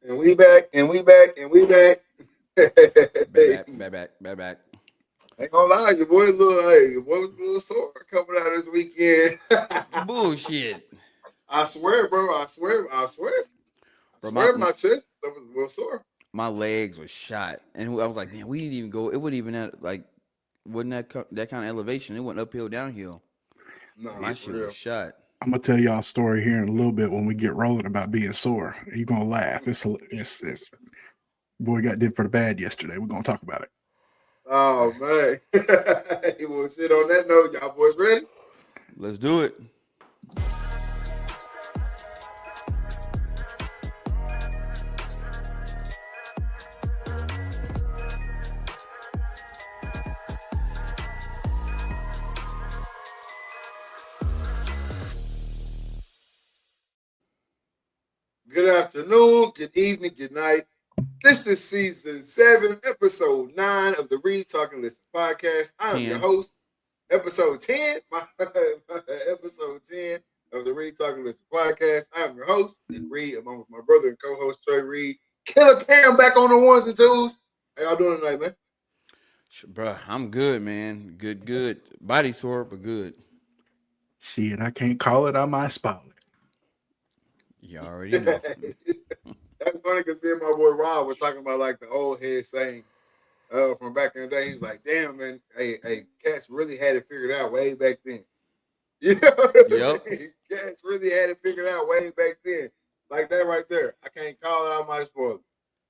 And we back, and we back, and we back. Back. Ain't gonna lie, your boy was a little sore coming out this weekend. Bullshit. I swear, bro. I Bro, swear my chest that was a little sore. my legs were shot. And I was like, damn, we didn't even go. It wasn't even wasn't that kind of elevation. It went uphill, downhill. No, My for shit real. was shot. I'm gonna tell y'all a story here in a little bit when we get rolling about being sore. You're gonna laugh. It's boy got did for the bad yesterday. We're gonna talk about it. Oh man. You wanna sit on that note, y'all boys ready? Let's do it. Good afternoon, good evening, good night. This is season 7, episode 9 of the Read Talking Listen podcast. I'm your 10. host, episode 10, episode 10 of the Read Talking Listen podcast. I'm your host, Nick Reed, along with my brother and co-host Trey Reed. Killer Cam back on the ones and twos. How y'all doing tonight, man? Bruh, I'm good, man. Good. Body sore, but good. Shit, I can't call it. I might spoil it. You already know. That's funny because me and my boy Rob were talking about like the old head sayings from back in the day. He's like, damn, man, hey, cats really had it figured out way back then. You know what Yep. I mean? Cats really had it figured out way back then. Like that right there. I can't call it, I might spoil it.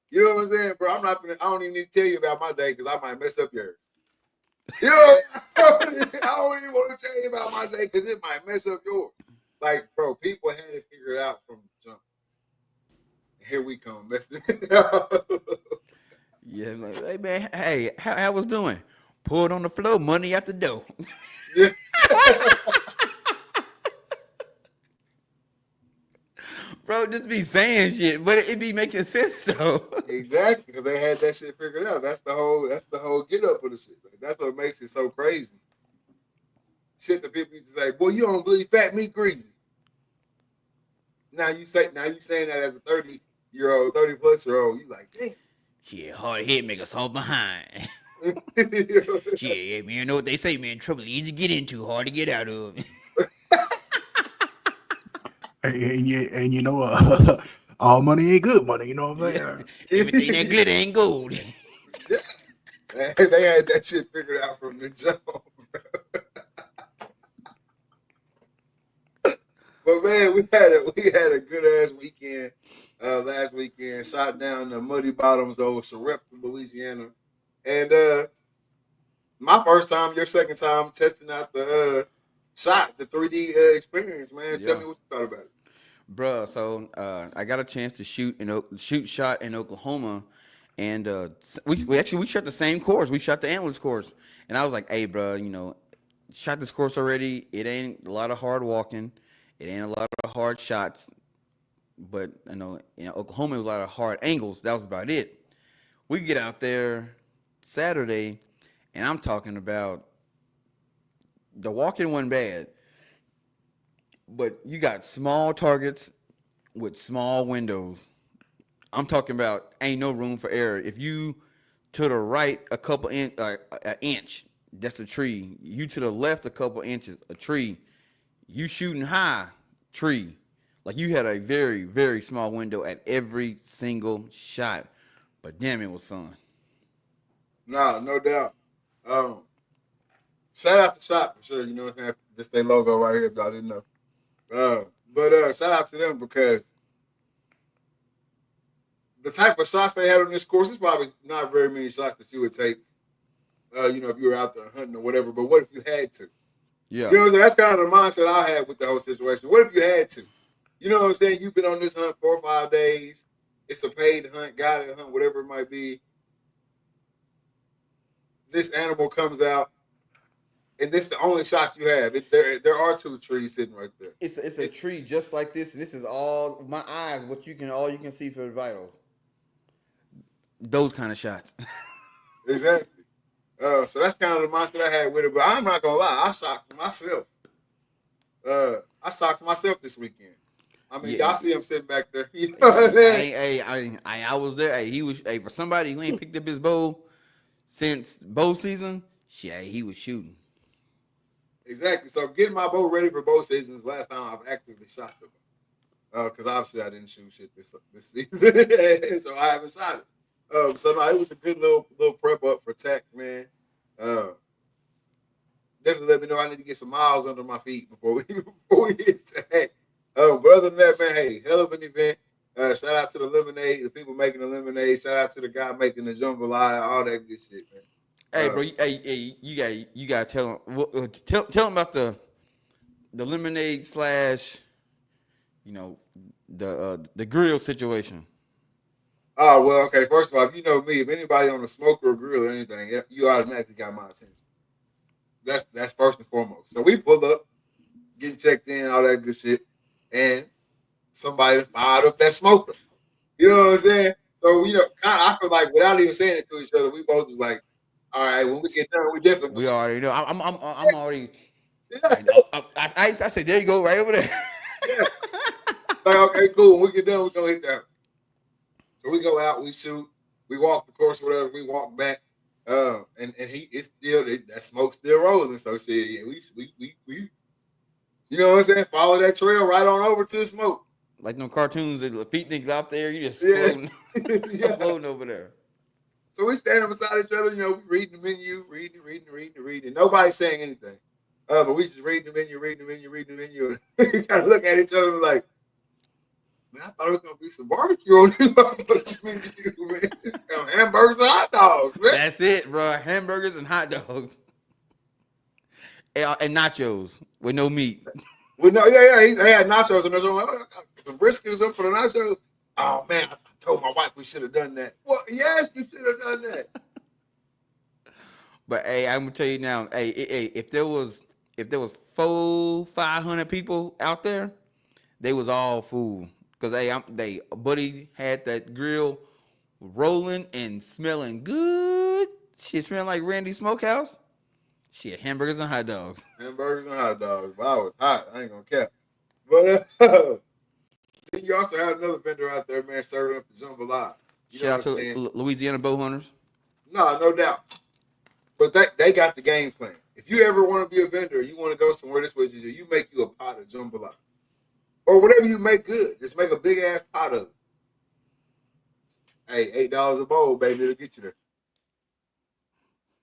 You know what I'm saying, bro? I don't even need to tell you about my day because I might mess up yours. You know, I don't even want to tell you about my day because it might mess up yours. Like, bro, people had it figured out from the jump. Here we come, messing it up. Yeah, I'm like, hey man, hey, how I was doing? Pour it on the floor, money out the door. Bro, just be saying shit, but it be making sense though. Exactly, because they had that shit figured out. That's the whole get up of the shit. Like, that's what makes it so crazy. Shit that people used to say, boy, you don't believe fat meat greasy. Now you saying that as a 30-year-old, 30+-year-old, you like, damn. Yeah, hard head make us all behind. Yeah, man, you know what they say, man, trouble easy to get into, hard to get out of. And you know, all money ain't good money. You know what I'm saying? Everything that glitter ain't gold. Yeah. They had that shit figured out from the jump. But man, we had a good ass weekend last weekend. Shot down the Muddy Bottoms, old Sarepta, Louisiana, and my first time, your second time testing out the 3D experience. Man, tell me what you thought about it. Bruh, so I got a chance to shoot shot in Oklahoma, and we shot the same course. We shot the Antlers course, and I was like, hey, bruh, you know, shot this course already. It ain't a lot of hard walking. It ain't a lot of hard shots, but in Oklahoma, it was a lot of hard angles. That was about it. We get out there Saturday, and I'm talking about the walking wasn't bad, but you got small targets with small windows. I'm talking about ain't no room for error. If you to the right a couple an inch, that's a tree. You to the left a couple inches, a tree. You shooting high, tree. Like you had a very, very small window at every single shot. But damn, it was fun. Nah, no doubt. Shout out to Shot for sure. You know what I'm saying? Just their logo right here, if y'all didn't know. But shout out to them because the type of shots they had on this course is probably not very many shots that you would take. If you were out there hunting or whatever. But what if you had to? Yeah. You know what I'm saying? That's kind of the mindset I had with the whole situation. What if you had to? You know what I'm saying? You've been on this hunt 4 or 5 days. It's a paid hunt, guided hunt, whatever it might be. This animal comes out, and this is the only shot you have. There are 2 trees sitting right there. It's a tree just like this, and this is all my eyes. All you can see for the vitals. Those kind of shots. Exactly. So that's kind of the mindset I had with it. But I'm not gonna lie, I shocked myself. I shocked myself this weekend. I mean, Yeah, y'all see him sitting back there. You know what I'm saying? I was there. Hey, he was. Hey, for somebody who ain't picked up his bow since bow season, shit, he was shooting. Exactly. So getting my bow ready for bow season is the last time I've actively shot the bow. Because obviously I didn't shoot shit this season, so I haven't shot it. So no, it was a good little prep up for tech, man. Uh, Definitely let me know I need to get some miles under my feet before we hit tech. But other than that, man, hey, hell of an event. Shout out to the lemonade, the people making the lemonade. Shout out to the guy making the jambalaya, all that good shit, man. Hey, bro. Hey, you got to tell him. Tell him about the lemonade slash, you know, the grill situation. Oh well, okay. First of all, if you know me, if anybody on the smoker or grill or anything, you automatically got my attention. That's first and foremost. So we pull up, getting checked in, all that good shit, and somebody fired up that smoker. You know what I'm saying? So I feel like without even saying it to each other, we both was like, all right, when we get done, we definitely We already know. I'm already. yeah, I said, there you go, right over there. yeah. Like, okay, cool. When we get done, we're gonna hit that. So we go out, we shoot, we walk the course, whatever, we walk back. And it's still that smoke's still rolling. So shit, yeah, we you know what I'm saying? Follow that trail right on over to the smoke. Like no cartoons, the feet niggas out there, you just Yeah. floating, Yeah. floating over there. So we standing beside each other, we reading the menu, reading. Nobody's saying anything. But we just reading the menu. We kind of look at each other like, man, I thought it was gonna be some barbecue on this motherfucking menu, man. It's got hamburgers and hot dogs, man. That's it, bro. Hamburgers and hot dogs. And nachos with no meat. We know, yeah. They had nachos and there's some brisket or something for the nachos. Oh man, I told my wife we should have done that. Well, yes, you should have done that. But hey, I'm gonna tell you now, hey, if there was 500 people out there, they was all food. Cause buddy had that grill rolling and smelling good. Shit smelling like Randy's Smokehouse. Shit, hamburgers and hot dogs. Hamburgers and hot dogs. But I was hot. I ain't gonna cap. But then you also had another vendor out there, man, serving up the jambalaya. Shout out to Louisiana bow hunters. No doubt. But they got the game plan. If you ever want to be a vendor, you want to go somewhere, this is what you do. You make you a pot of jambalaya. Or whatever you make good. Just make a big ass pot of it. Hey, $8 a bowl, baby, it'll get you there.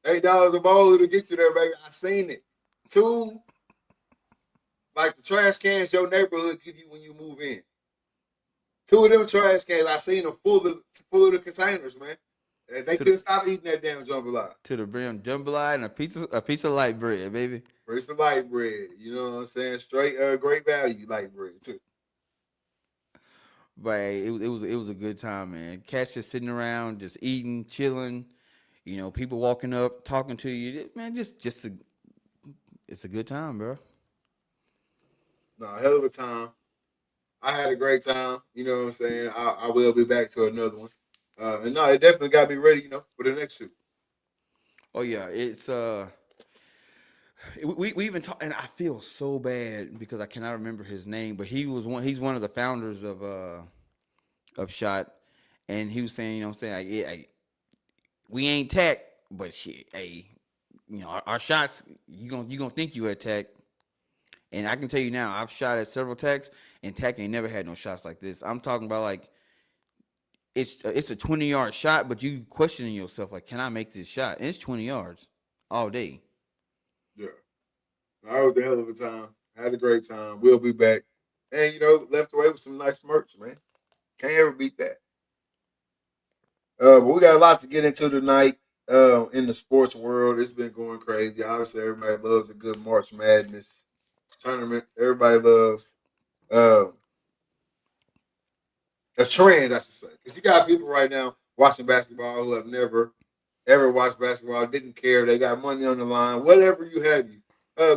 $8 a bowl, it'll get you there, baby. I seen it. 2, like the trash cans your neighborhood give you when you move in. 2 of them trash cans, I seen them full of the containers, man. And they couldn't stop eating that damn jambalaya. To the brim jambalaya and a piece of light bread, baby. Piece of light bread, you know what I'm saying? Straight, great value light bread too. But hey, it was a good time, man. Cats just sitting around, just eating, chilling. People walking up, talking to you. Man, it's a good time, bro. No, hell of a time. I had a great time. You know what I'm saying? I will be back to another one. And no, it definitely got me ready, for the next shoot. Oh yeah, it's we even talked, and I feel so bad because I cannot remember his name, but he's one of the founders of Shot, and he was saying, like, yeah, we ain't tech, but shit, hey, our shots, you gonna think you at tech. And I can tell you now, I've shot at several techs, and tech ain't never had no shots like this. I'm talking about like it's a 20-yard shot, but you questioning yourself like, can I make this shot? And it's 20 yards all day. Yeah, I was a hell of a time. Had a great time. We'll be back, and left away with some nice merch, man. Can't ever beat that. But we got a lot to get into tonight. In the sports world, it's been going crazy. Obviously, everybody loves a good March Madness tournament. Everybody loves a trend, I should say, because you got people right now watching basketball who have never ever watched basketball, didn't care. They got money on the line, whatever you have.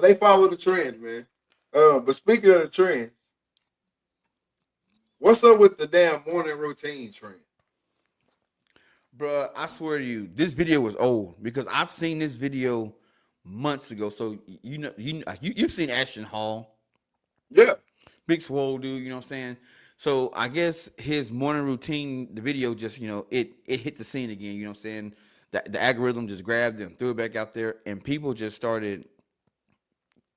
They follow the trend, man. But speaking of the trends, what's up with the damn morning routine trend? Bruh, I swear to you, this video was old because I've seen this video months ago. So you've seen Ashton Hall. Yeah. big swole dude. You know what I'm saying? So I guess his morning routine, the video just, it hit the scene again. You know what I'm saying? The algorithm just grabbed it and threw it back out there, and people just started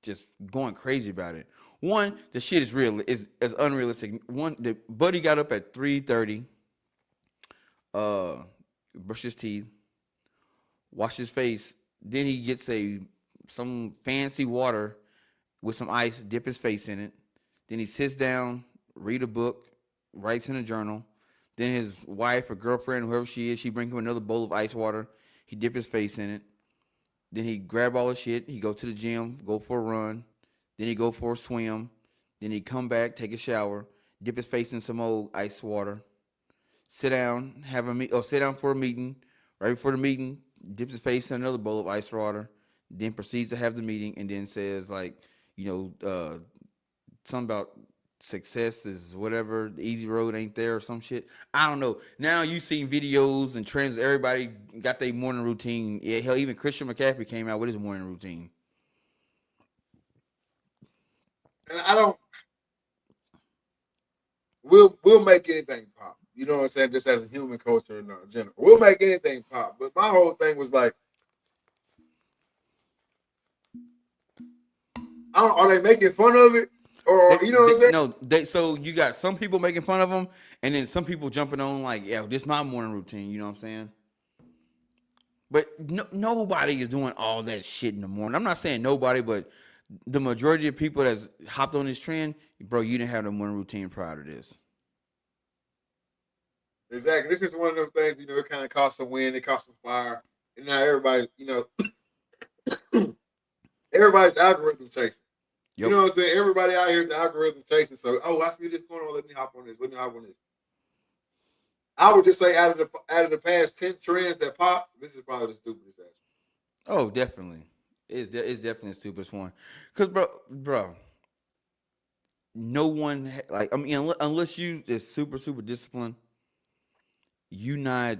just going crazy about it. One, the shit is real, is unrealistic. One, the buddy got up at 3:30, brushed his teeth, washed his face. Then he gets some fancy water with some ice, dip his face in it. Then he sits down, read a book, writes in a journal. Then his wife or girlfriend, whoever she is, she brings him another bowl of ice water. He dip his face in it. Then he grab all the shit. He go to the gym, go for a run. Then he go for a swim. Then he come back, take a shower, dip his face in some old ice water. Sit down, sit down for a meeting. Right before the meeting, dips his face in another bowl of ice water. Then proceeds to have the meeting, and then says something about success is whatever, the easy road ain't there or some shit. I don't know. Now you seen videos and trends. Everybody got their morning routine. Yeah, hell, even Christian McCaffrey came out with his morning routine. And I don't. We'll make anything pop. You know what I'm saying? Just as a human culture in general, we'll make anything pop. But my whole thing was like, are they making fun of it? Or you know what I'm saying? No, so you got some people making fun of them, and then some people jumping on like, yeah, this is my morning routine. You know what I'm saying? But nobody is doing all that shit in the morning. I'm not saying nobody, but the majority of people that's hopped on this trend, bro, you didn't have the morning routine prior to this. Exactly. This is one of those things, it kind of caught some wind, it caught some fire, and now everybody, everybody's algorithm chasing. Yep. You know what I'm saying? Everybody out here is the algorithm chasing. So, I see this going on. Let me hop on this. I would just say out of the past 10 trends that popped, this is probably the stupidest ass. Oh, definitely. It's definitely the stupidest one. Because, bro, no one, unless you is super, super disciplined, you're not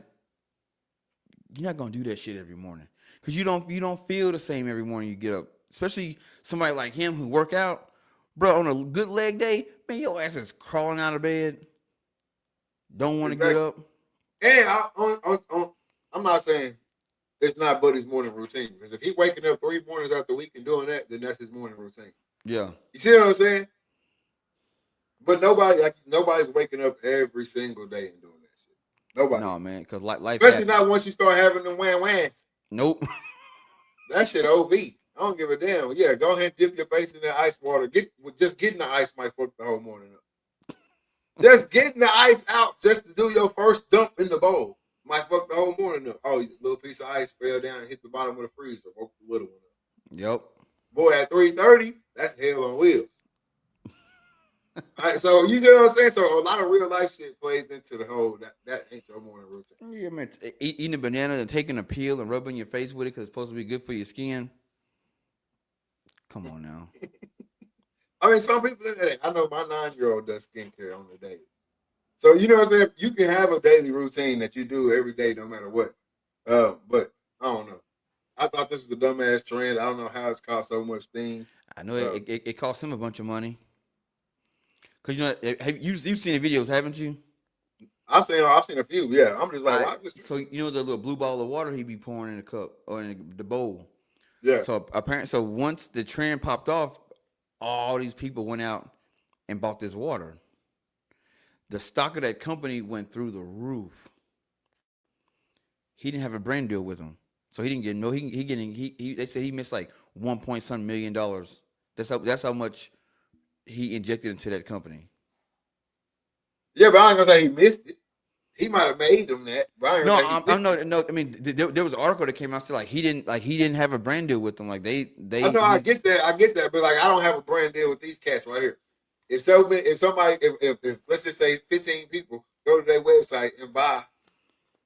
going to do that shit every morning. Because you don't feel the same every morning you get up. Especially somebody like him who work out, bro, on a good leg day, man, your ass is crawling out of bed. Don't want to get up. And I'm not saying it's not Buddy's morning routine. Because if he's waking up 3 mornings out the week and doing that, then that's his morning routine. Yeah. You see what I'm saying? But nobody's waking up every single day and doing that shit. Nobody. No, man, because life especially not once you start having the whans. Nope. That shit OV. I don't give a damn. Yeah, go ahead and dip your face in that ice water. Just getting the ice might fuck the whole morning up. Just getting the ice out just to do your first dump in the bowl might fuck the whole morning up. Oh, a little piece of ice fell down and hit the bottom of the freezer. Woke the little one up. Yep. Boy, at 3:30, that's hell on wheels. All right, so you know what I'm saying? So a lot of real life shit plays into the whole that ain't your morning routine. Yeah, man. Eating a banana and taking a peel and rubbing your face with it because it's supposed to be good for your skin. Come on now. I mean, some people, I know my 9-year-old does skincare on the daily. So, you know what I'm saying? You can have a daily routine that you do every day, no matter what. But I don't know. I thought this was a dumbass trend. I don't know how it's caused so much steam. I know it cost him a bunch of money. Because, you've seen the videos, haven't you? I've seen a few, yeah. I'm just like, why is this? So, the little blue ball of water he be pouring in the cup or in the bowl. Yeah. So apparently, once the trend popped off, all these people went out and bought this water. The stock of that company went through the roof. He didn't have a brand deal with them, so he didn't get they said he missed like $1 million. That's how much he injected into that company. Yeah, but I ain't gonna say he missed it. He might have made them that. But no. I mean, there was an article that came out saying he didn't have a brand deal with them. Like they. I know, I get that, but like I don't have a brand deal with these cats right here. If let's just say 15 people go to their website and buy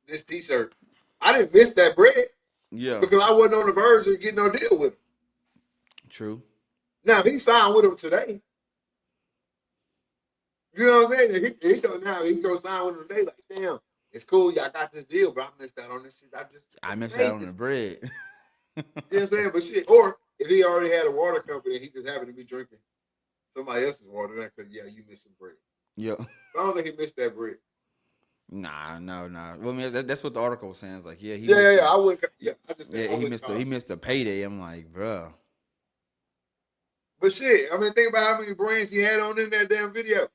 this T-shirt, I didn't miss that bread. Yeah. Because I wasn't on the verge of getting no deal with him. True. Now if he signed with them today, you know what I'm saying? He go sign with them today. Like, damn, it's cool. Y'all got this deal, but I missed out on this shit. I missed out on the bread. You know what I'm saying? But shit, or if he already had a water company and he just happened to be drinking somebody else's water. And I said, yeah, you missed some bread. Yeah. But I don't think he missed that bread. Nah. Well, I mean, that's what the article was saying. It's like, he Yeah. I wouldn't. Yeah, I just said he missed a payday. I'm like, bruh. But shit, I mean, think about how many brands he had on in that damn video.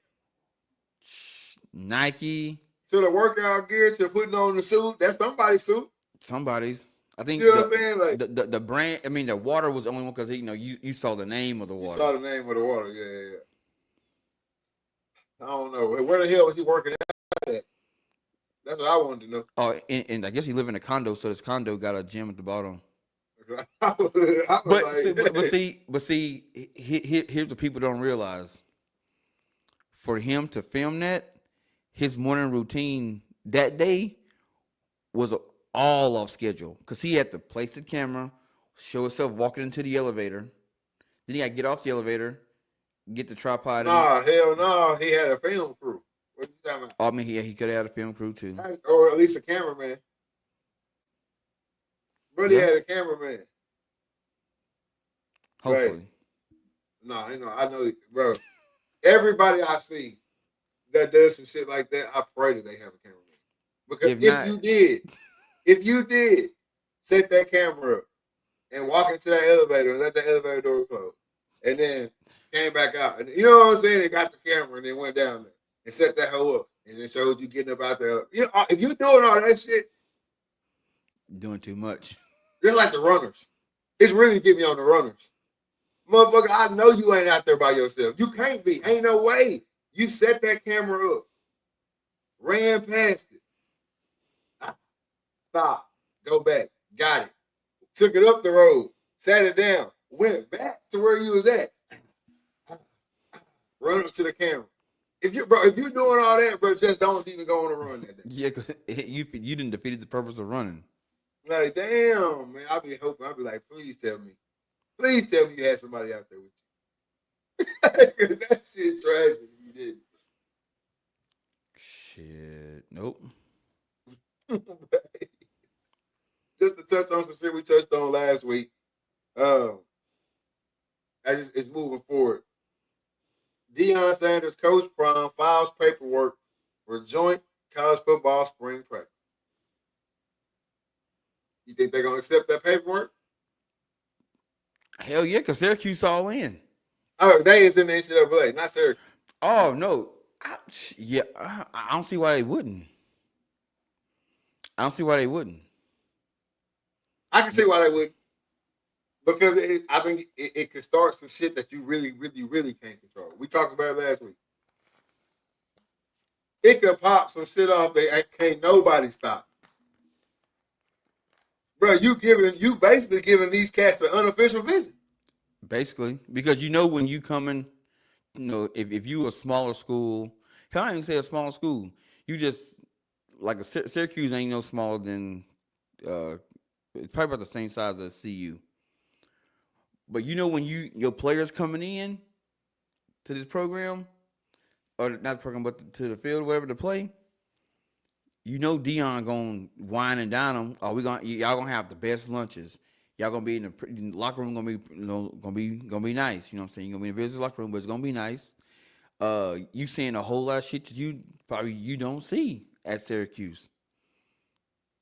Nike. To the workout gear, to putting on the suit. That's somebody's suit. Somebody's. I think you know what I'm saying? Like the brand. I mean, the water was the only one because you saw the name of the water. You saw the name of the water. Yeah. I don't know where the hell was he working at. That's what I wanted to know. Oh, and I guess he lived in a condo, so his condo got a gym at the bottom. But see, here's what people don't realize. For him to film that, his morning routine that day was all off schedule because he had to place the camera, show himself walking into the elevator. Then he had to get off the elevator, get the tripod. Hell no. He had a film crew. What you talking about? Oh, I mean, he could have had a film crew too. Or at least a cameraman. But he had a cameraman. Hopefully. No, I know, bro. Everybody I see that does some shit like that, I pray that they have a cameraman. Because if you did set that camera up and walk into that elevator and let that elevator door close, and then came back out, and you know what I'm saying? They got the camera and then went down there and set that hoe up, and it showed you getting up out there. You know, if you doing all that shit, doing too much. Just like the runners. It's really getting me on the runners. Motherfucker, I know you ain't out there by yourself. You can't be. Ain't no way. You set that camera up, ran past it, stop, go back, got it, took it up the road, sat it down, went back to where you was at, run up to the camera. If you're doing all that, bro, just don't even go on a run that day. Yeah, because you didn't defeat the purpose of running. Like, damn, man, I'll be hoping. I'll be like, please tell me you had somebody out there with you. That shit tragic if you didn't. Shit, nope. Just to touch on some shit we touched on last week. It's moving forward. Deion Sanders' coach prom files paperwork for joint college football spring practice. You think they're gonna accept that paperwork? Hell yeah, because Syracuse all in. Oh, they is in the NCAA, not Syracuse. Oh no, I don't see why they wouldn't. I can see why they wouldn't. Because I think it could start some shit that you really, really, really can't control. We talked about it last week. It could pop some shit off that can't nobody stop. Bro, you basically giving these cats an unofficial visit. Basically, because when you come in, if you a smaller school, can't even say a smaller school. You just like a Syracuse ain't no smaller than it's probably about the same size as CU. But when your players coming in to this program, or not the program, but to the field, whatever to play, Deion gonna wine and dine them. Oh, y'all gonna have the best lunches. Y'all gonna be in the locker room. Gonna be nice. You know what I'm saying? You're gonna be in the business locker room, but it's gonna be nice. You seeing a whole lot of shit that you don't see at Syracuse.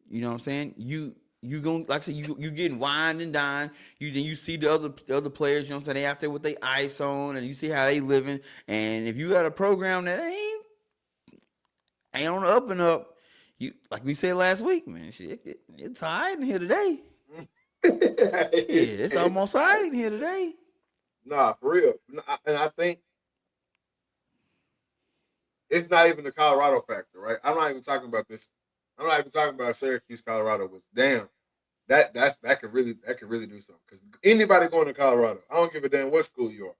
You know what I'm saying? You gonna, like I said, you getting wined and dined. You see the other players. You know what I'm saying? They out there with their ice on, and you see how they living. And if you got a program that ain't on the up and up, you, like we said last week, man, shit, it's all right in here today. It's almost all right in here today. Nah, for real. And I think it's not even the Colorado factor, right? I'm not even talking about this. I'm not even talking about Syracuse, Colorado. But damn, that could really do something. Because anybody going to Colorado, I don't give a damn what school you are.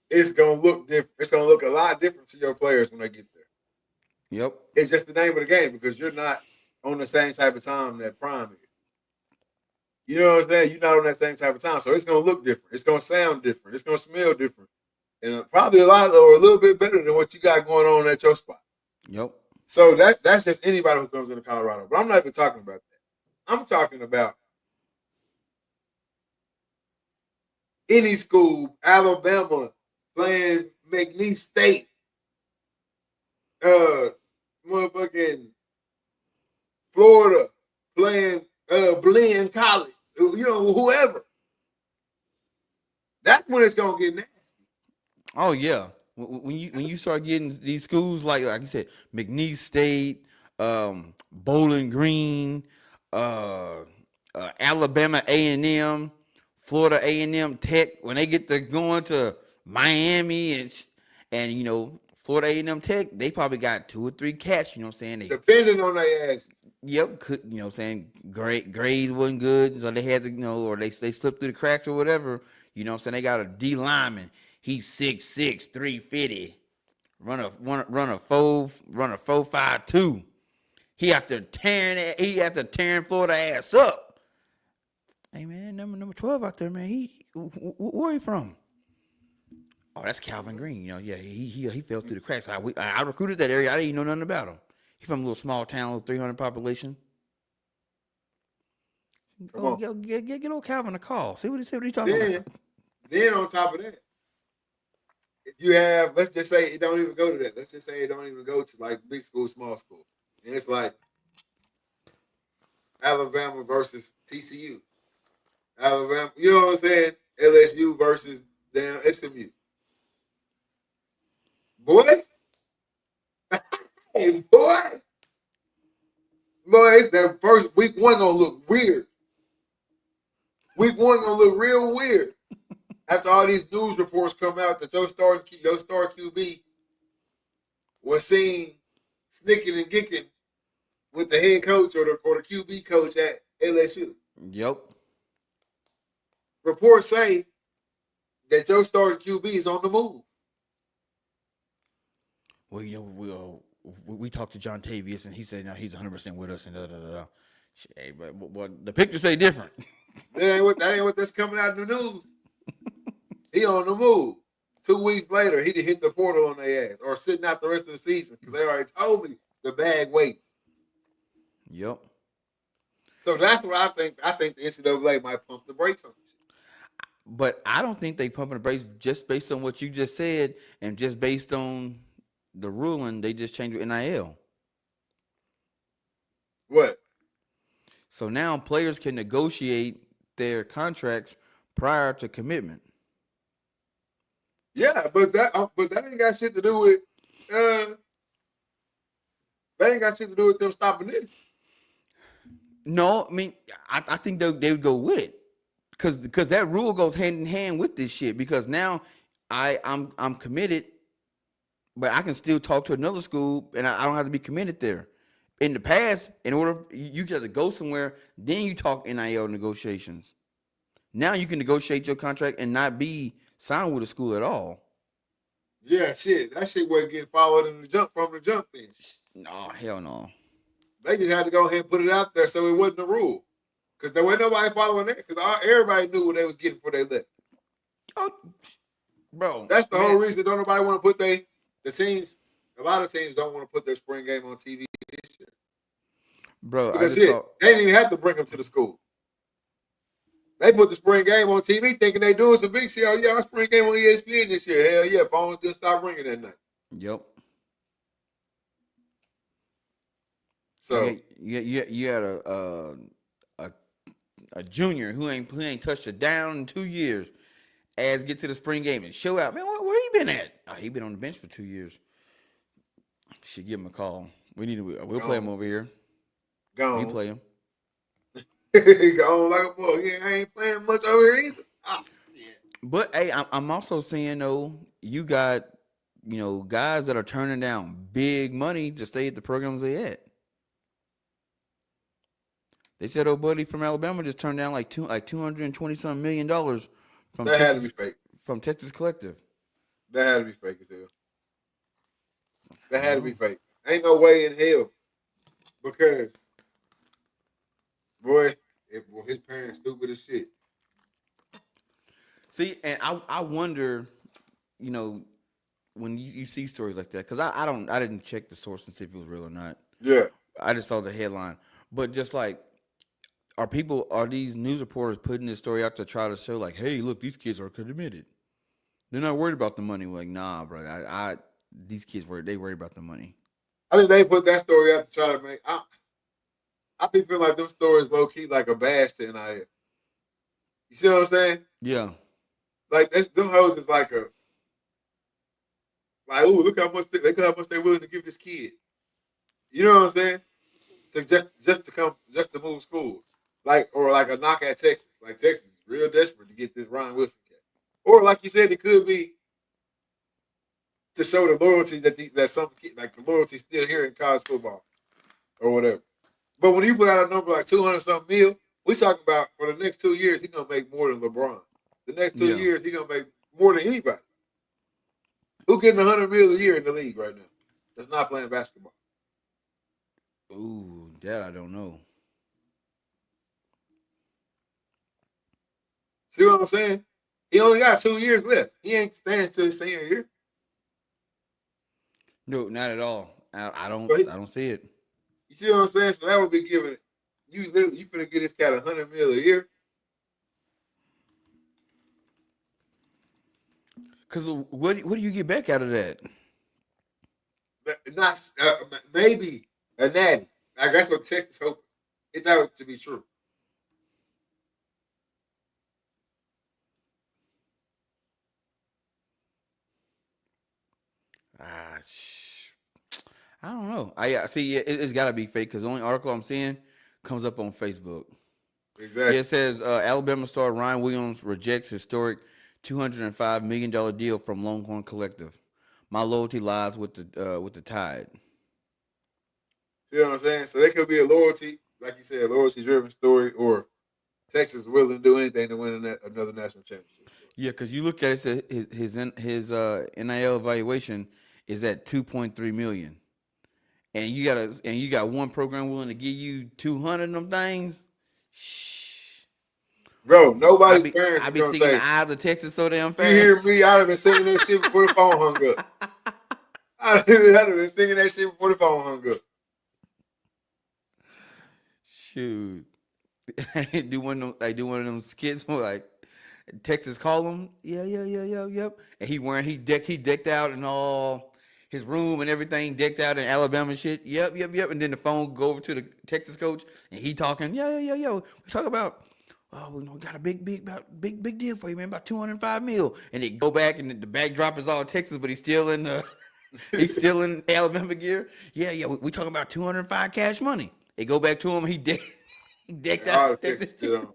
It's gonna look different. It's gonna look a lot different to your players when they get there. Yep. It's just the name of the game because you're not on the same type of time that Prime is. You know what I'm saying? You're not on that same type of time. So it's going to look different. It's going to sound different. It's going to smell different. And probably a little bit better than what you got going on at your spot. Yep. So that's just anybody who comes into Colorado. But I'm not even talking about that. I'm talking about any school, Alabama, playing McNeese State, motherfucking Florida playing Blinn College, whoever. That's when it's gonna get nasty. Oh yeah, when you start getting these schools like you said, McNeese State, Bowling Green, Alabama A&M, Florida A&M Tech, when they get to going to Miami and Florida A&M Tech, they probably got 2 or 3 cats. You know what I'm saying? Depending on their ass. Yep, grades wasn't good, so they had to, or they slipped through the cracks or whatever. You know what I'm saying? They got a D lineman. He's 6'6", 350. Run a 4.52. He after tearing Florida ass up. Hey man, number 12 out there, man. Where he from? Oh, that's Calvin Green. He fell through the cracks. I recruited that area. I didn't even know nothing about him. He from a little small town, little 300 population. Get old Calvin a call. See what he talking about. Then on top of that, if you have, let's just say it don't even go to that. Let's just say it don't even go to like big school, small school. And it's like Alabama versus TCU. Alabama, you know what I'm saying? LSU versus damn SMU. Boy. Hey, boy. Boy, it's that first week one gonna look weird. Week one gonna look real weird. After all these news reports come out that your star QB was seen snicking and gicking with the head coach or the QB coach at LSU. Yep. Reports say that your starting QB is on the move. Well, we talked to John Tavius and he said no, he's 100% with us and da da da. Hey, but the pictures say different. That ain't what that's coming out in the news. He on the move. 2 weeks later, he hit the portal on their ass or sitting out the rest of the season because they already told me the bag wait. Yep. So that's what I think. I think the NCAA might pump the brakes on this. But I don't think they pumping the brakes just based on what you just said and just based on the ruling they just changed with NIL. What? So now players can negotiate their contracts prior to commitment. Yeah, but that ain't got shit to do with that ain't got shit to do with them stopping it. No, I mean I think they would go with it because that rule goes hand in hand with this shit. Because now I'm committed, but I can still talk to another school and I don't have to be committed there. In the past, in order you got to go somewhere, then you talk NIL negotiations. Now you can negotiate your contract and not be signed with a school at all. Yeah, shit. That shit wasn't getting followed from the jump then. No, hell no. They just had to go ahead and put it out there so it wasn't a rule. Because there wasn't nobody following that. Because everybody knew what they was getting before they left. Oh, bro. That's the whole reason don't nobody want to put the teams. A lot of teams don't want to put their spring game on TV this year. Bro, because they didn't even have to bring them to the school. They put the spring game on TV thinking they doing some big shit. Oh, yeah, our spring game on ESPN this year. Hell yeah, phones didn't stop ringing that night. Yep. So you had a junior who ain't touched a down in 2 years. As get to the spring game and show out. Man, where he been at? Oh, he been on the bench for 2 years. Should give him a call. We'll play him over here. Go on. We play him. Go on like a boy. Yeah, I ain't playing much over here either. Oh, yeah. But hey, I'm also seeing though, you got guys that are turning down big money to stay at the programs they at. They said old buddy from Alabama just turned down like $220-something million from that had to be fake. From Texas Collective. That had to be fake as hell. That had to be fake. Ain't no way in hell. Because, boy, his parents stupid as shit. See, and I wonder, when you see stories like that, because I didn't check the source and see if it was real or not. Yeah. I just saw the headline. But just like, are these news reporters putting this story out to try to show like, hey, look, these kids are committed? They're not worried about the money. Like, nah, bro. These kids they worried about the money. I think they put that story out to try to make. I be feeling like them stories low key like a bash to NIL. You see what I'm saying? Yeah. Like them hoes is like ooh, look how much they're willing to give this kid. You know what I'm saying? To just to move schools, or like a knock at Texas. Like Texas is real desperate to get this Ron Wilson cat. Or like you said, it could be to show the loyalty that some like the loyalty still here in college football or whatever. But when you put out a number like 200 something mil, we talking about for the next 2 years he's gonna make more than LeBron. The next 2 years he's gonna make more than anybody. Who getting 100 mil a year in the league right now? That's not playing basketball. Ooh, that I don't know. See what I'm saying? He only got 2 years left. He ain't staying till his senior year. No, not at all. I don't see it. You see what I'm saying? So that would be giving you finna get this cat 100 mil a year. Cause what do you get back out of that? Not maybe a natty. I guess what Texas hoping. If that was to be true. I don't know. I see. It's got to be fake because the only article I'm seeing comes up on Facebook. Exactly. Yeah, it says Alabama star Ryan Williams rejects historic $205 million deal from Longhorn Collective. My loyalty lies with the Tide. See what I'm saying? So they could be a loyalty, like you said, a loyalty-driven story, or Texas willing to do anything to win another national championship. Yeah, because you look at it, his NIL evaluation is at $2.3 million, and you got one program willing to give you 200 of them things. Shh, bro, nobody's parents. I be singing the eyes of Texas so damn fast. You hear me? I'd have been singing that shit before the phone hung up. I'd have been singing that shit before the phone hung up. Shoot, do one of them skits where like Texas call him, yep, and he decked out and all his room and everything decked out in Alabama shit, yep, and then the phone go over to the Texas coach and he talking, we talk about, oh, we got a big deal for you, man, about 205 mil, and they go back and the backdrop is all Texas, but he's still in Alabama gear, we talking about 205 cash money. They go back to him. He decked out. Texas shit on.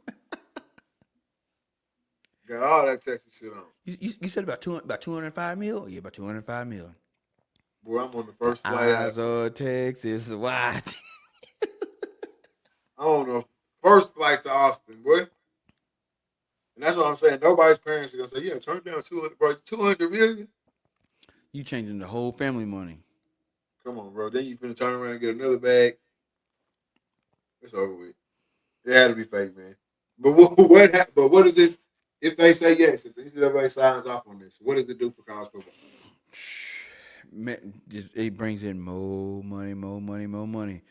Got all that Texas shit on. You said about 205 mil? Yeah, about 205 mil. Boy, I'm on the first flight. Eyes of Texas, watch. I don't know. First flight to Austin, boy. And that's what I'm saying. Nobody's parents are gonna say, "Yeah, turn down 200, bro. 200 million." You changing the whole family money. Come on, bro. Then you finna turn around and get another bag. It's over with. It had to be fake, man. But what is this? If they say yes, if everybody signs off on this, what does it do for college football? It brings in more money.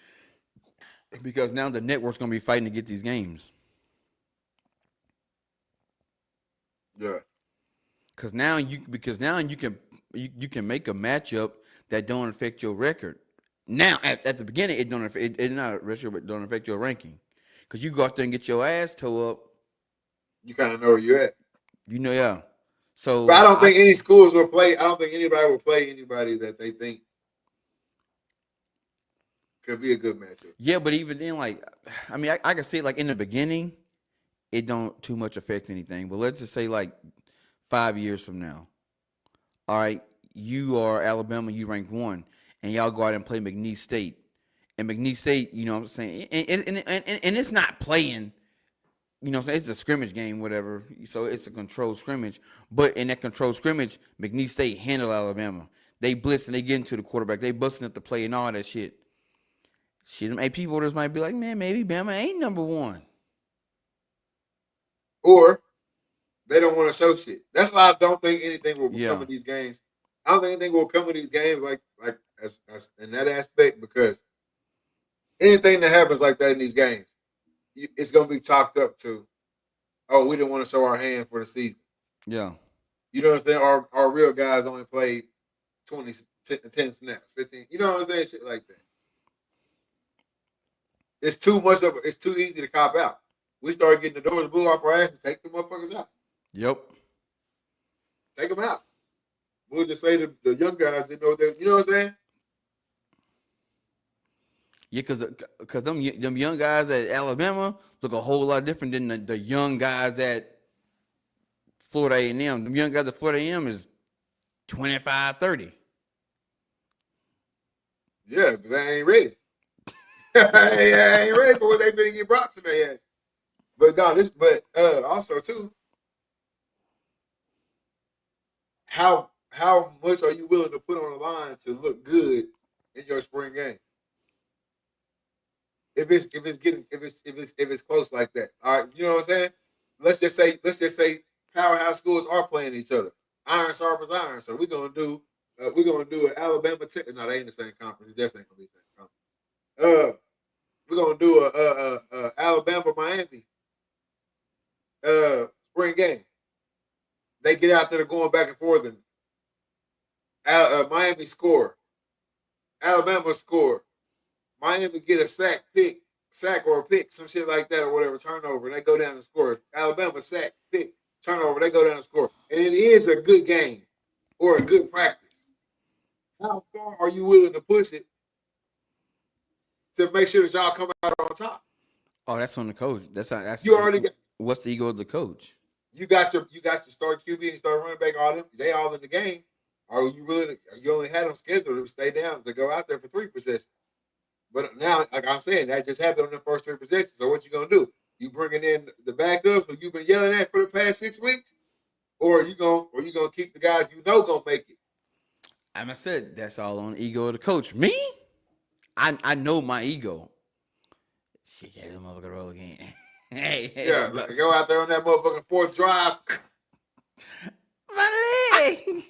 Because now the network's gonna be fighting to get these games. Yeah. Because now you can make a matchup that don't affect your record. Now, at the beginning, it not record, but don't affect your ranking. Because you go out there and get your ass toe up. You kind of know where you're at. Yeah. So, but I don't think any schools will play. I don't think anybody will play anybody that they think could be a good matchup. Yeah, but even then, like, I mean, I can see it like in the beginning, it don't too much affect anything. But let's just say like 5 years from now, all right, you are Alabama, you ranked 1. And y'all go out and play McNeese State. And McNeese State, you know what I'm saying? And it's not playing, you know what I'm saying? It's a scrimmage game, whatever. So it's a controlled scrimmage. But in that controlled scrimmage, McNeese State handle Alabama. They blitz and they get into the quarterback. They busting up the play and all that shit. Them AP voters might be like, man, maybe Bama ain't number 1. Or they don't want to show shit. That's why I don't think anything will come of these games. I don't think anything will come of these games like as in that aspect, because anything that happens like that in these games, it's going to be chalked up to, oh, we didn't want to show our hand for the season. Yeah. You know what I'm saying? Our real guys only played 20, 10 snaps, 15. You know what I'm saying? Shit like that. It's too much of it's too easy to cop out. We started getting the doors blew off our asses. Take the motherfuckers out. Yep. Take them out. We'll just say the young guys didn't know that. You know what I'm saying? Yeah, cause them young guys at Alabama look a whole lot different than the young guys at Florida A&M. Them young guys at Florida A&M is 25, 30. Yeah, because they ain't ready. I ain't ready for what they finna get brought to their ass. But no, also too, how much are you willing to put on the line to look good in your spring game? If it's close like that, all right, you know what I'm saying? Let's just say powerhouse schools are playing each other. Iron sharpens iron. So we're gonna do an Alabama. No, they ain't the same conference. It's definitely gonna be the same conference. We're gonna do a Alabama Miami spring game. They get out there going back and forth, and Miami score, Alabama score, Miami get a sack or a pick, some shit like that or whatever, turnover. They go down and score. Alabama sack, pick, turnover. They go down and score, and it is a good game or a good practice. How far are you willing to push it to make sure that y'all come out on top? Oh, that's on the coach. That's you already got. What's the ego of the coach? You got your start QB and start running back. All them, they all in the game. Are you really? You only had them scheduled to stay down to go out there for 3 possessions. But now, like I'm saying, that just happened on the first 3 possessions. So what you gonna do? You bringing in the backups who you've been yelling at for the past 6 weeks, or you gonna keep the guys you know gonna make it? I said that's all on the ego of the coach. Me, I know my ego. Shit, yeah, them motherfucker roll again. hey, yeah, go out there on that motherfucking 4th drive. My leg.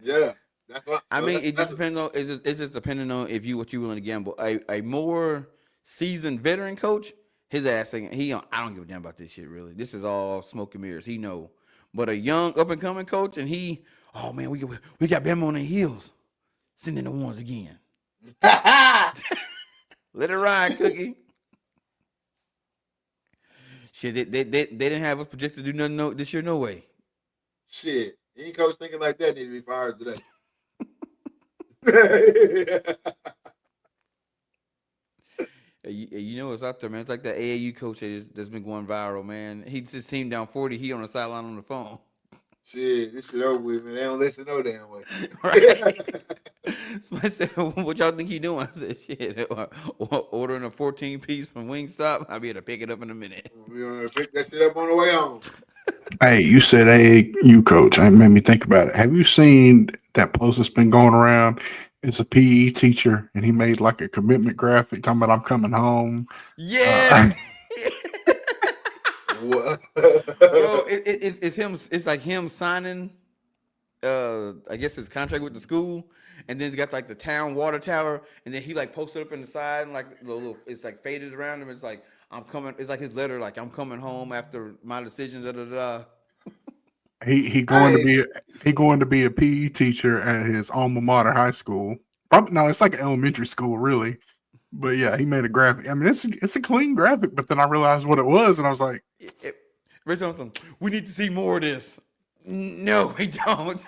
Yeah. That's what, I mean, it just depends on. It's just depending on what you willing to gamble. A more seasoned veteran coach, his ass saying I don't give a damn about this shit. Really, this is all smoke and mirrors. He know. But a young up and coming coach, and oh man, we got Bama on their heels. Send in the ones again. Let it ride, Cookie. Shit, they didn't have us projected to do nothing this year. No way. Shit, any coach thinking like that need to be fired today. You know what's out there, man. It's like that AAU coach that's been going viral, man. He his team down 40. He on the sideline on the phone. Shit, this shit over with, man. They don't listen no damn way. Right. Somebody said, "What y'all think he doing?" I said, "Shit, ordering a 14-piece from Wingstop. I'll be able to pick it up in a minute." We gonna pick that shit up on the way home. Hey, you said AAU coach. It made me think about it. Have you seen that post that's been going around? It's a PE teacher, and he made like a commitment graphic talking about I'm coming home. Yeah. What? Bro, it's him. It's like him signing, I guess his contract with the school, and then he's got like the town water tower, and then he like posted up in the side, and like it's like faded around him. It's like I'm coming. It's like his letter, like I'm coming home after my decision. Da da da. He going to be a PE teacher at his alma mater high school. Probably no, it's like an elementary school, really. But yeah, he made a graphic. I mean, it's a clean graphic. But then I realized what it was, and I was like, Rich Johnson, we need to see more of this. No, we don't.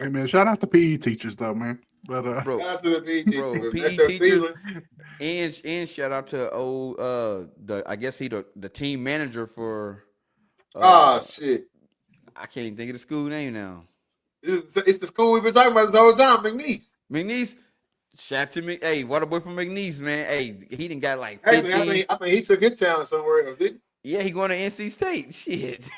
hey man, shout out to PE teachers though, man. But shout out to the PE teachers. Bro, PE teachers, and shout out to I guess the team manager for. Shit! I can't think of the school name now. It's the school we've been talking about the whole time, McNeese. McNeese, shout out to me. Hey, water boy from McNeese, man. Hey, he done got like 15. Actually, I think he took his talent somewhere else, didn't he? Yeah, he going to NC State. Shit.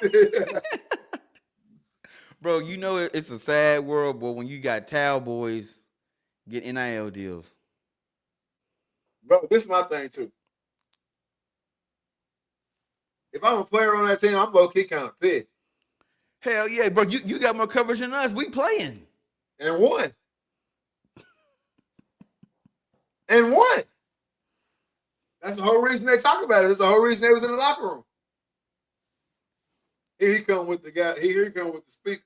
Bro, you know it's a sad world, boy, when you got towel boys get NIL deals. Bro, this is my thing too. If I'm a player on that team, I'm low-key kind of pissed. Hell yeah, bro. You got more coverage than us. We playing. And won. And won. That's the whole reason they talk about it. That's the whole reason they was in the locker room. Here he come with the guy. Here he come with the speaker.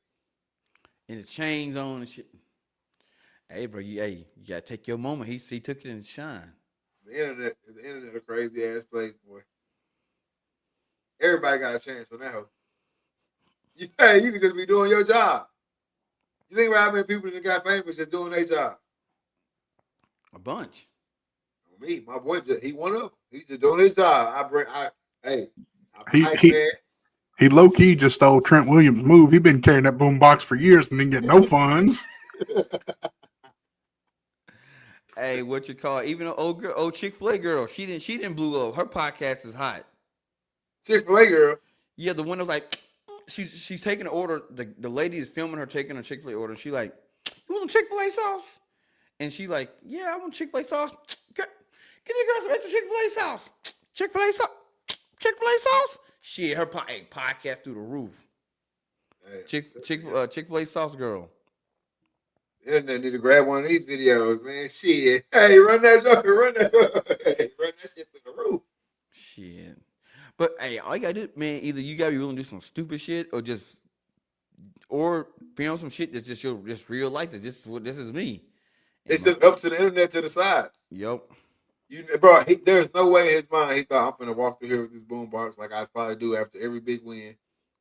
And the chains on and shit. Hey, bro, you gotta take your moment. He took it and shine. The internet a crazy ass place, boy. Everybody got a chance on that hoe. You can just be doing your job. You think about how many people that got famous just doing their job? A bunch. Me, my boy, he one of them. He just doing his job. He low key just stole Trent Williams' move. He been carrying that boom box for years and didn't get no funds. Hey, what you call it? Even an old Chick-fil-A girl, she didn't blow up. Her podcast is hot. Chick-fil-A girl. Yeah, the one was like, she's taking an order. The lady is filming her taking her Chick-fil-A order. She like, you want some Chick-fil-A sauce? And she like, yeah, I want Chick-fil-A sauce. Get the girl some extra Chick-fil-A sauce. Chick-fil-A sauce. Chick-fil-A sauce. Shit, her podcast through the roof. Hey, Chick-fil-A sauce girl. The internet need to grab one of these videos, man. Shit. Hey, run that shit through the roof. Shit. But hey, all you gotta do, man, either you gotta be willing to do some stupid shit or film some shit that's just real life. This is me. It's just up to the internet to the side. Yep. Bro, there's no way in his mind he thought I'm gonna walk through here with this boombox like I probably do after every big win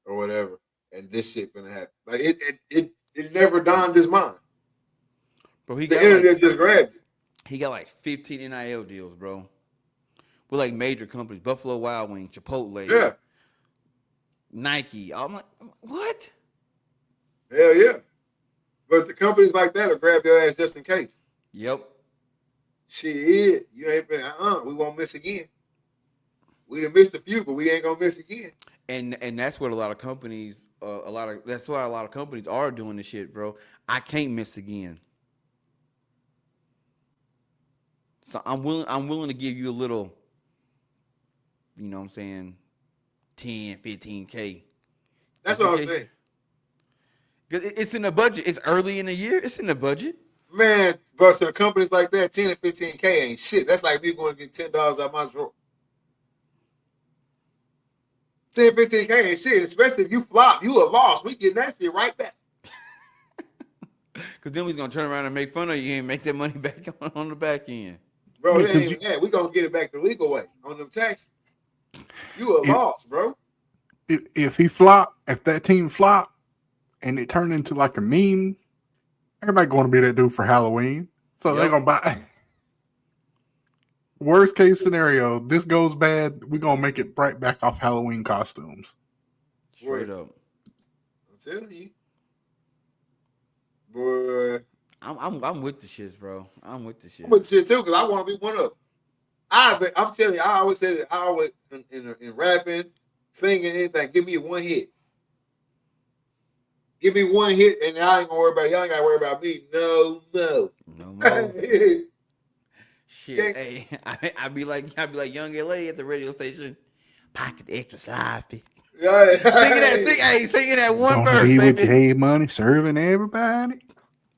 or whatever, and this shit gonna happen. Like it never dawned his mind. Bro, the internet just grabbed it. He got like 15 NIL deals, bro. With like major companies, Buffalo Wild Wings, Chipotle, yeah, Nike. I'm like, what? Hell yeah. But the companies like that will grab your ass just in case. Yep. Shit, you ain't been. We won't miss again. We done missed a few, but we ain't gonna miss again. And that's what a lot of companies, that's why a lot of companies are doing this shit, bro. I can't miss again. So I'm willing to give you a little, you know what I'm saying, 10, 15K. That's what I'm saying. Because it's in the budget. It's early in the year. It's in the budget. Man, bro, to the companies like that, 10 and 15K ain't shit. That's like me going to get $10 out my drawer. 10, 15K ain't shit. Especially if you flop, you a loss. We getting that shit right back. Because then we's going to turn around and make fun of you and make that money back on the back end. Bro, it ain't even that. We going to get it back the legal way on them taxes. You a loss, bro. If that team flop and it turned into like a meme, everybody going to be that dude for Halloween. So they're going to buy. Worst case scenario, this goes bad, we're going to make it right back off Halloween costumes. Straight up. I'm telling you. Boy. I'm with the shits, bro. I'm with the shit. I'm with the shit too, because I want to be one of them. I'm telling you, I always say that. I always in rapping, singing, anything. Give me one hit. Give me one hit, and I ain't gonna worry about y'all. Ain't gotta worry about me. No more. Shit, hey, I be like Young LA at the radio station. Pocket extra sloppy. Yeah. Singing that one Don't verse, be baby. with your hay money, serving everybody.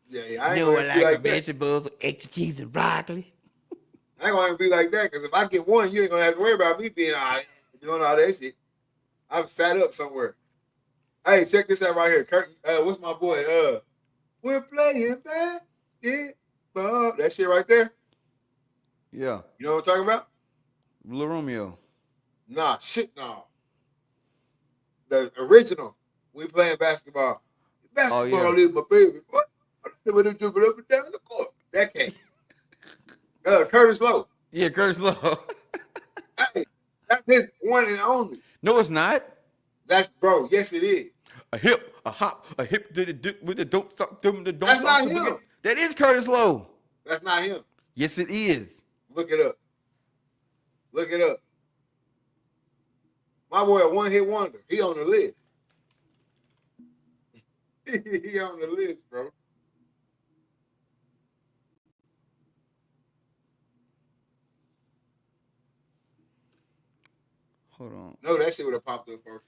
Yeah, I ain't no, gonna I be like like that. vegetables with extra cheese and broccoli. I ain't gonna be like that, because if I get one, you ain't gonna have to worry about me being doing all that shit. I'm sat up somewhere. Hey, check this out right here. Kurt, what's my boy? We're playing basketball. That shit right there. Yeah. You know what I'm talking about? Lil Romeo. Nah, shit, no. The original. We playing basketball. Basketball is my favorite. What? That cat. Curtis Lowe. Yeah, Curtis Lowe. Hey, that's his one and only. No, it's not. That's bro. Yes, it is. A hip, a hop, a hip to the dick with the don't stop them the don't That's stop. not him. That is Curtis Lowe. That's not him. Yes, it is. Look it up. Look it up. My boy, a one-hit wonder. He on the list. He on the list, bro. Hold on. No, that shit would have popped up first.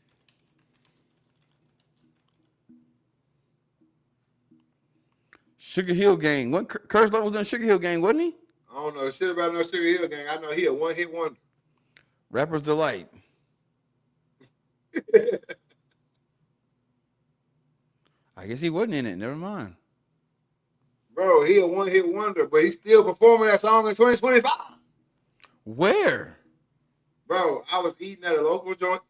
Sugar Hill Gang. Curtis Lowe was on Sugar Hill Gang, wasn't he? I don't know shit about no Sugar Hill Gang. I know he a one-hit wonder. Rapper's Delight. I guess he wasn't in it. Never mind. Bro, he a one-hit wonder, but he's still performing that song in 2025. Where? Bro, I was eating at a local joint.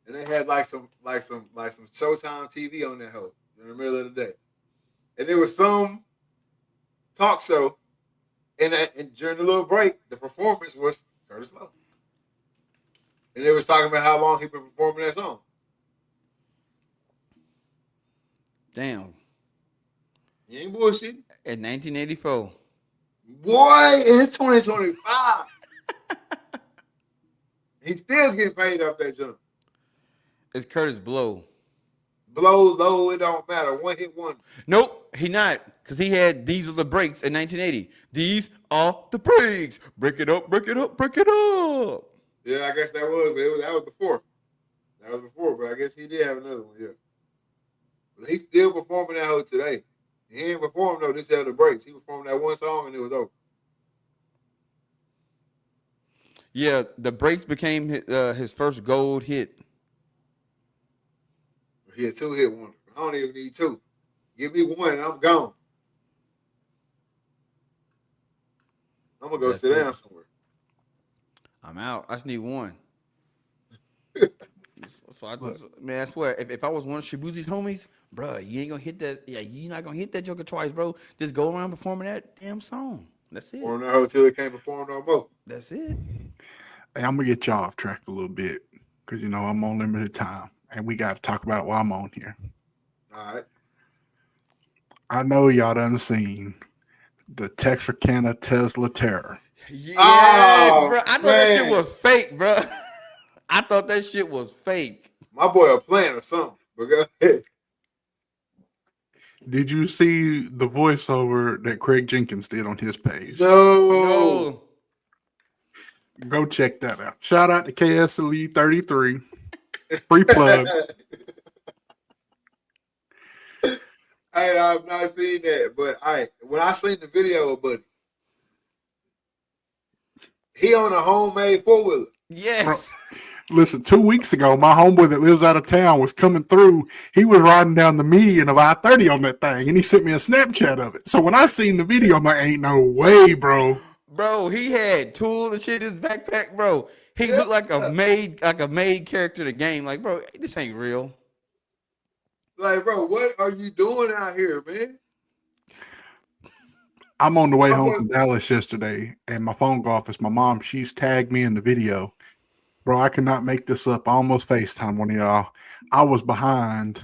And they had like some Showtime TV on that hoe in the middle of the day. And there was some talk show, and during the little break, the performance was Curtis Lowe. And they was talking about how long he been performing that song. Damn. You ain't bullshit. In 1984. Boy, it's 2025. He's still getting paid off that jump. It's Curtis Blow. Blow, low, it don't matter. One hit wonder. Nope, he not. Because he had These Are the Breaks in 1980. These are the breaks. Break it up, break it up, break it up. Yeah, I guess that was before. But I guess he did have another one, yeah. But he's still performing that hoe today. He ain't performed though this had the breaks. He performed that one song and it was over. Yeah, the breaks became his first gold hit. He a two-hit wonder. I don't even need two. Give me one and I'm gone. I'm gonna go sit down somewhere. I'm out. I just need one. Man, I swear, if I was one of Shabuzi's homies, bro, you ain't gonna hit that. Yeah, you're not gonna hit that joker twice, bro. Just go around performing that damn song. That's it. Perform that hotel, it can't perform no more. That's it. Hey, I'm gonna get y'all off track a little bit because I'm on limited time, and we got to talk about it while I'm on here. All right. I know y'all done seen the Texarkana Tesla terror. Yes, Oh, bro. I thought that shit was fake, bro. I thought that shit was fake. My boy a plant or something. But go ahead. Did you see the voiceover that Craig Jenkins did on his page? No. Go check that out. Shout out to KSLE 33. Free plug. Hey, I've not seen that, but when I seen the video of Buddy, he on a homemade 4-wheeler. Yes. Bro, listen, 2 weeks ago, my homeboy that lives out of town was coming through. He was riding down the median of I-30 on that thing, and he sent me a Snapchat of it. So when I seen the video, I'm like, ain't no way, bro. Bro, he had tools and shit in his backpack, bro. He looked like a made character in the game. Like, bro, this ain't real. Like, bro, what are you doing out here, man? I'm on the way home from Dallas yesterday, and my phone go off. It's my mom. She's tagged me in the video. Bro, I cannot make this up. I almost FaceTime one of y'all. I was behind.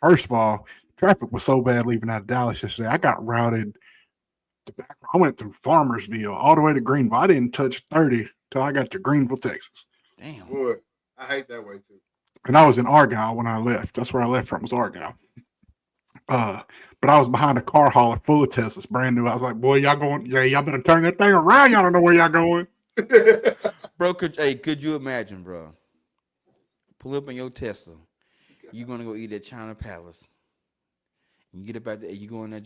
First of all, traffic was so bad leaving out of Dallas yesterday. I got routed. I went through Farmersville all the way to Greenville. I didn't touch 30 till I got to Greenville, Texas. Damn. Boy, I hate that way too. And I was in Argyle when I left. That's where I left from, was Argyle. But I was behind a car hauler full of Teslas, brand new. I was like, boy, y'all going, yeah, y'all better turn that thing around. Y'all don't know where y'all going. Bro, could you imagine, bro? Pull up in your Tesla. You gonna go eat at China Palace. You get up out there, you go in that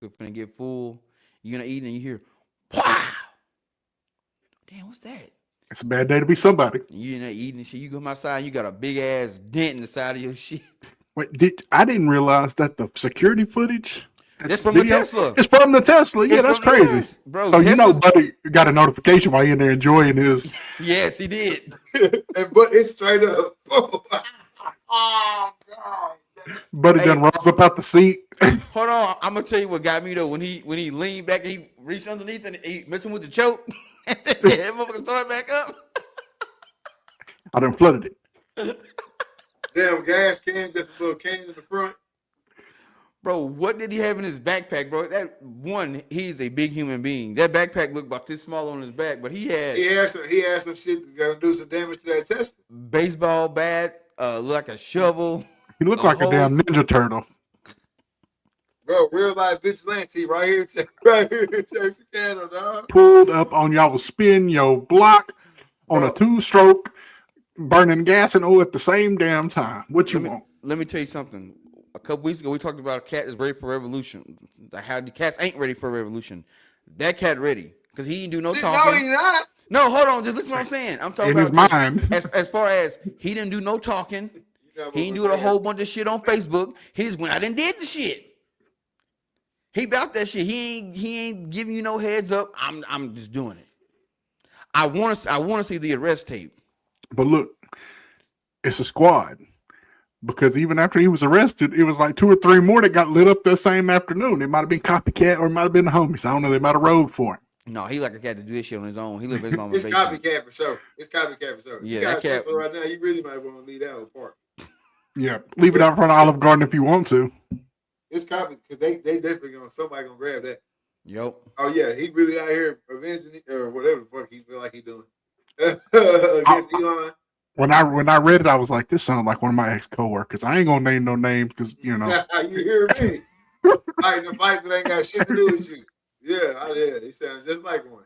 finna get full. You're gonna eat and you hear, wow. Damn, what's that? It's a bad day to be somebody. You in there eating and shit. You come outside, you got a big ass dent in the side of your shit. Wait, I didn't realize that the security footage. That's from the Tesla. It's from the Tesla. Yeah, that's crazy. Bro, so Tesla's, Buddy got a notification while he in there enjoying his. Yes, he did. But it's straight up. Oh God. Buddy done rolls up out the seat. Hold on, I'm gonna tell you what got me though. When he leaned back and he reached underneath and he messing with the choke, and then that motherfucker started back up. I done flooded it. Damn gas can, just a little can in the front. Bro, what did he have in his backpack, bro? That one, he's a big human being. That backpack looked about this small on his back, but he had some shit that's gonna do some damage to that Tesla. Baseball bat, like a shovel. He looked like a damn Ninja Turtle. Bro, real life vigilante right here in Texarkana, dog. Pulled up on y'all spin your block on a 2-stroke, burning gas and oil at the same damn time. What you want? Let me tell you something. A couple weeks ago, we talked about a cat that's ready for revolution. Like how the cats ain't ready for a revolution. That cat ready because he didn't do no No, talking. he not. No, hold on. Just listen to what I'm saying. I'm talking In about his mind. as far as he didn't do no talking. He didn't do a whole bunch of shit on Facebook. He just went out and did the shit. He about that shit. He ain't giving you no heads up. I'm just doing it. I want to see the arrest tape. But look, it's a squad. Because even after he was arrested, it was like 2 or 3 more that got lit up that same afternoon. It might have been copycat or it might have been the homies. I don't know. They might have rode for him. No, he like a cat to do this shit on his own. He live in his mama's It's basement. copycat for sure. It's copycat for sure. Yeah, You got that a cat Tesla right now. You really might want to leave that whole part. Yeah, leave it out in front of Olive Garden if you want to. It's copy because they definitely somebody gonna grab that. Yep. Oh yeah, he really out here avenging it, or whatever the fuck he feel like he doing against Elon. When I read it, I was like, this sounds like one of my ex-coworkers. I ain't gonna name no names because you know. You hear me? Fighting the fight that ain't got shit to do with you. Yeah, I did. He sounds just like one.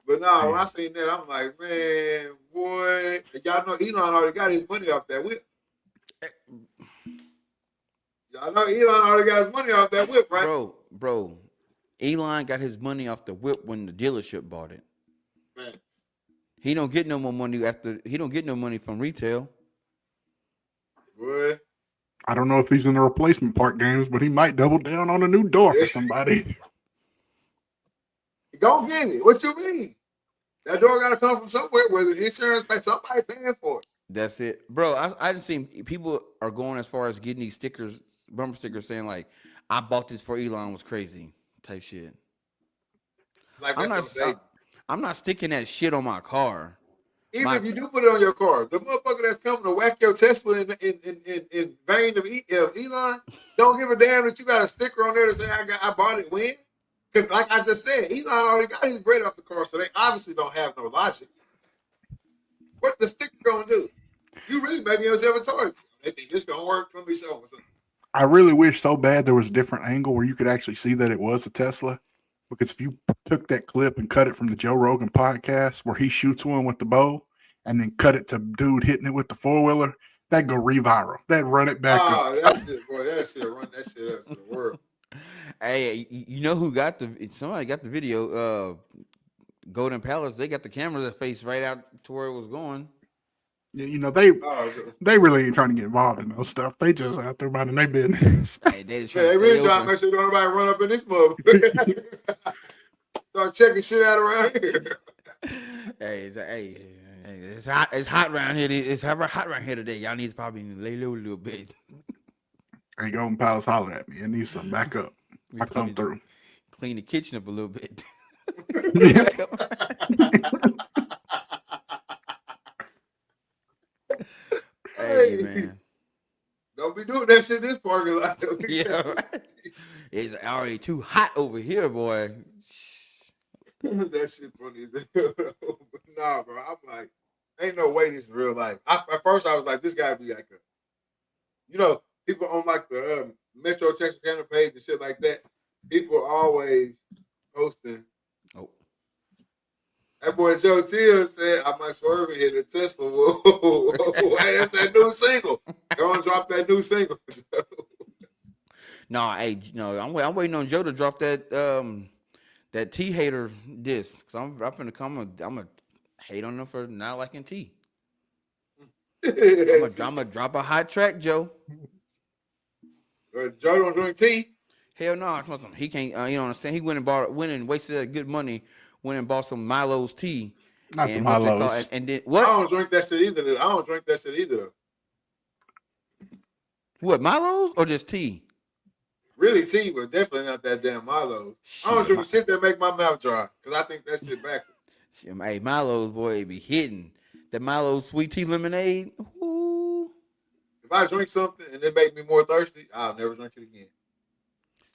But no, when I seen that, I'm like, man, boy, y'all know Elon already got his money off that whip. Y'all know Elon already got his money off that whip, right? Bro, Elon got his money off the whip when the dealership bought it. Man. He don't get no more money he don't get no money from retail. Boy. I don't know if he's in the replacement part games, but he might double down on a new door for somebody. Go get it. What you mean? That door got to come from somewhere, whether the insurance pay, somebody paying for it. That's it. Bro, I didn't see people are going as far as getting these stickers, bumper stickers saying like, I bought this for Elon was crazy type shit. Like I'm not sticking that shit on my car. Even if you do put it on your car, the motherfucker that's coming to whack your Tesla in vein of Elon, don't give a damn that you got a sticker on there to say I bought it when. Because like I just said, Elon already got his bread off the car, so they obviously don't have no logic. What the sticker gonna do? You really maybe it was ever told you. They think this gonna work, gonna be so. I really wish so bad there was a different angle where you could actually see that it was a Tesla. Because if you took that clip and cut it from the Joe Rogan podcast where he shoots one with the bow and then cut it to dude hitting it with the 4-wheeler, that'd go reviral. That'd run it back up. Oh, that's it, boy. That shit run that shit up to the world. Hey, you know who got somebody got the video, Golden Palace, they got the camera that faced right out to where it was going. Yeah, you know, they really ain't trying to get involved in those stuff. They just out there minding their business. Hey, they really trying to make sure nobody run up in this motherfucker. Start checking shit out around here. Hey, it's hot around here. It's hot around here today. Y'all need to probably lay low a little bit. Hey, Golden Palace holler at me. I need some backup. I come through. Clean the kitchen up a little bit. Hey, man. Don't be doing that shit in this parking lot. Yeah, right. It's already too hot over here, boy. That shit funny as hell. Nah, bro. I'm like, ain't no way this is real life. At first, I was like, this gotta be like people on like the Metro Texarkana page and shit like that. People are always posting. Oh. That boy Joe Till said, I might swerve and hit a Tesla. Whoa. Hey, that's that new single. Go and drop that new single. I'm waiting on Joe to drop that that T hater disc. Cause I'm gonna hate on them for not liking T. I'm gonna drop a hot track, Joe. Joe don't drink tea. Hell no, he can't. You know what I'm saying? He went and wasted that good money. Went and bought some Milo's tea. Not the Milo's. And then what? I don't drink that shit either. What, Milo's or just tea? Really tea, but definitely not that damn Milo's. I don't drink shit that make my mouth dry because I think that shit backwards. Hey, Milo's, boy, it be hitting. That Milo's sweet tea lemonade. Ooh. If I drink something and it make me more thirsty, I'll never drink it again.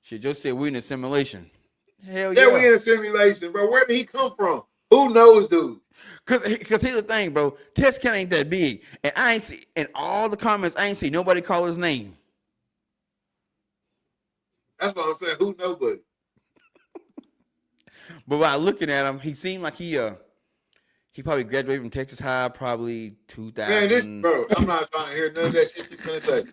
Shit, Joe said we in a simulation. Hell yeah. Yeah, we in a simulation, bro. Where did he come from? Who knows, dude? Cause here's the thing, bro. Texarkana ain't that big, and I ain't see in all the comments. I ain't see nobody call his name. That's what I'm saying. Who nobody? But while looking at him, he seemed like he probably graduated from Texas High, probably 2000. Man, bro. I'm not trying to hear none of that shit you're gonna say.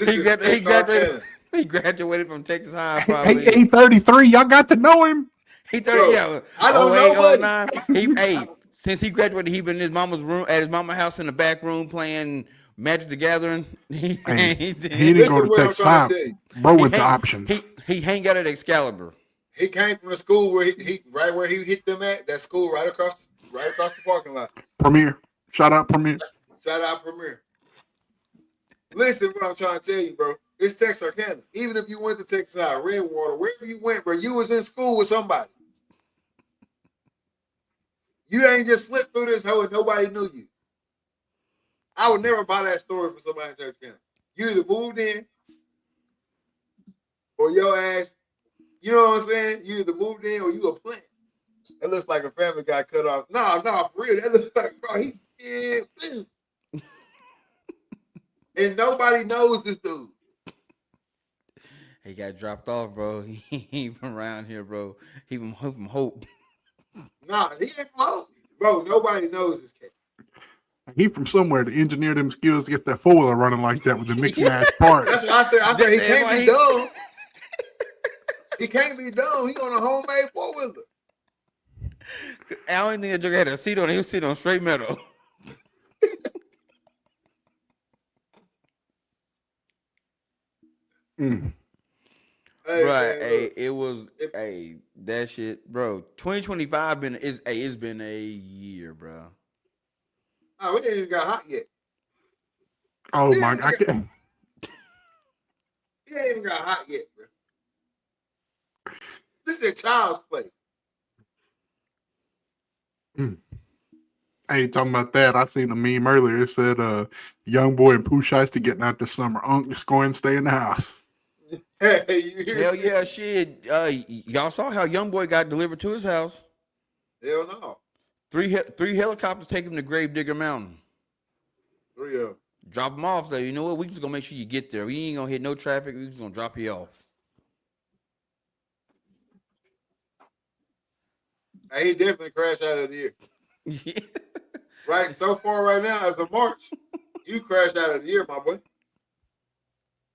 He graduated. He graduated from Texas High, Hey, probably. he 33. Y'all got to know him. He 30, yeah. I don't know, 09. Since he graduated, he been in his mama's room, at his mama's house in the back room playing Magic the Gathering. Hey, he he didn't go to Listen what I'm Texas trying High. to tell you. Bro went to options. He hang out at Excalibur. He came from the school where he right where he hit them at. That school right across the parking lot. Premier. Shout out Premier. Shout out Premier. Listen, what I'm trying to tell you, bro. It's Texarkana. Even if you went to Texas High, Redwater, wherever you went, bro, you was in school with somebody. You ain't just slipped through this hole and nobody knew you. I would never buy that story for somebody in Texarkana. You either moved in or your ass, you know what I'm saying? You either moved in or you a plant. That looks like a family got cut off. No, for real. That looks like, bro, and nobody knows this dude. He got dropped off, bro. He ain't from around here, bro. He from Hope. Nah, he ain't from Hope. Bro, nobody knows this kid. He from somewhere to engineer them skills to get that four-wheeler running like that with the mixed match part. That's what I said. I said he can't be dumb. He can't be dumb. He on a homemade four-wheeler. I don't think that joker had a seat on it. He was sitting on straight metal. Hey, right, man, it was that shit, bro. 2025 it's been a year, bro. Oh, we ain't even got hot yet. Oh my God! He ain't even got hot yet, bro. This is child's play. Hey, talking about that, I seen a meme earlier. It said, "Young boy and Pooh Shiesty getting out this summer. Unc just go and stay in the house." Hey, you hear Hell me? yeah, shit. Y'all saw how Young Boy got delivered to his house. Hell no. Three helicopters take him to Gravedigger Mountain. 3 of them. Drop him off there. You know what? We just gonna make sure you get there. We ain't gonna hit no traffic. We just gonna drop you off. Hey, he definitely crashed out of the year. Yeah. Right, so far right now as of March, you crashed out of the year, my boy.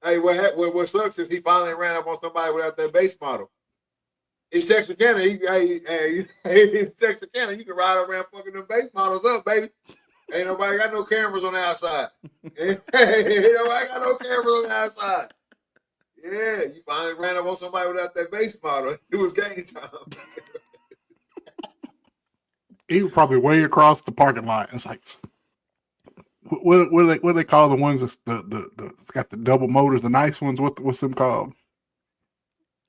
Hey, what sucks is he finally ran up on somebody without that base model. In Texarkana, in Texarkana, you can ride around fucking them base models up, baby. Ain't nobody got no cameras on the outside. Ain't nobody got no cameras on the outside. Yeah, you finally ran up on somebody without that base model. It was game time. He was probably way across the parking lot. It's like, what they call the ones that's the it's got the double motors, the nice ones. What's them called?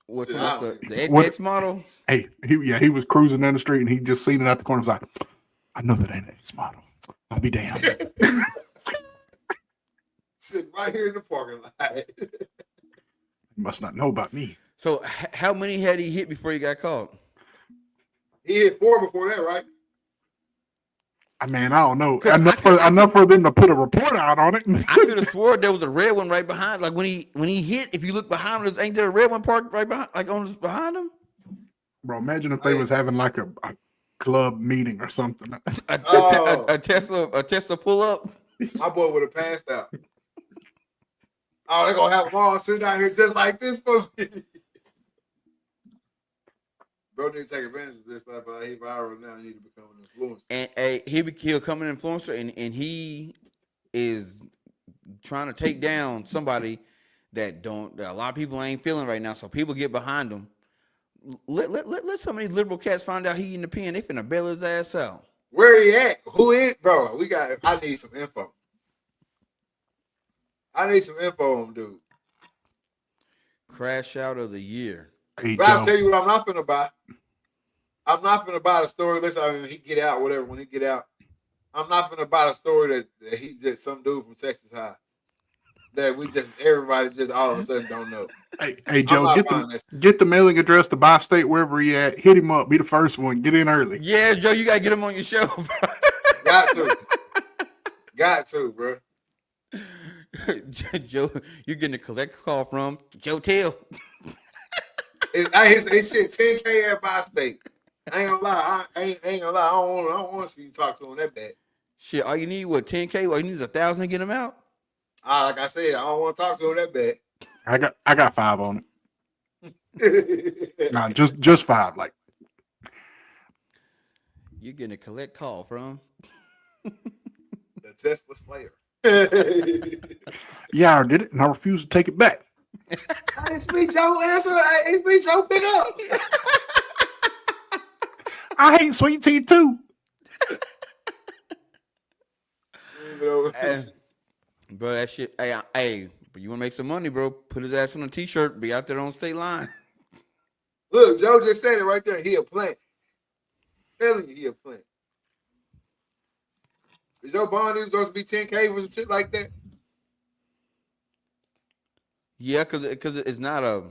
What's Yeah. the X model? Hey, he was cruising down the street and he just seen it out the corner. He was like, I know that ain't X model. I'll be damned. Sitting right here in the parking lot. You must not know about me. So how many had he hit before he got caught? He hit 4 before that, right? I mean, I don't know. Enough for them to put a report out on it. I could have swore there was a red one right behind. Like when he hit, if you look behind him, ain't there a red one parked right behind, like behind him? Bro, imagine if they was having like a club meeting or something. A Tesla pull up. My boy would have passed out. Oh, they're gonna have them all sit down here just like this for me. Bro need to take advantage of this stuff. He's viral now. He need to become an influencer. And he'll come an influencer, and he is trying to take down somebody that a lot of people ain't feeling right now. So people get behind him. Let some of these liberal cats find out he in the pen. They finna bail his ass out. Where he at? Who is, bro? I need some info. I need some info on dude. Crash out of the year. Hey, But Joe. I'll tell you what I'm not gonna buy. I'm not gonna buy the story. Listen, when he get out, whatever. When he get out, I'm not gonna buy the story that he just some dude from Texas High. That everybody just all of a sudden don't know. Hey Joe, get the mailing address to By State wherever he at. Hit him up. Be the first one. Get in early. Yeah, Joe, you gotta get him on your show, bro. Got to, bro. Joe, you're getting a collect call from Joe Tail. It's shit 10K at By State. I ain't gonna lie. I ain't gonna lie. I don't want to see you talk to him that bad. Shit, all you need 10K? All you need is 1,000 to get him out. Like I said, I don't want to talk to him that bad. I got 5 on it. Nah, just 5. Like, You're getting a collect call from. The Tesla Slayer. yeah, I did it, and I refuse to take it back. I didn't speak your answer. I didn't speak your pick up. I hate sweet tea too. Bro, that shit. Hey, but you want to make some money, bro? Put his ass on a t-shirt. Be out there on state line. Look, Joe just said it right there. He a plant. I'm telling you, he a plant. Is your bond even supposed to be 10K for some shit like that? Yeah, cause it's not a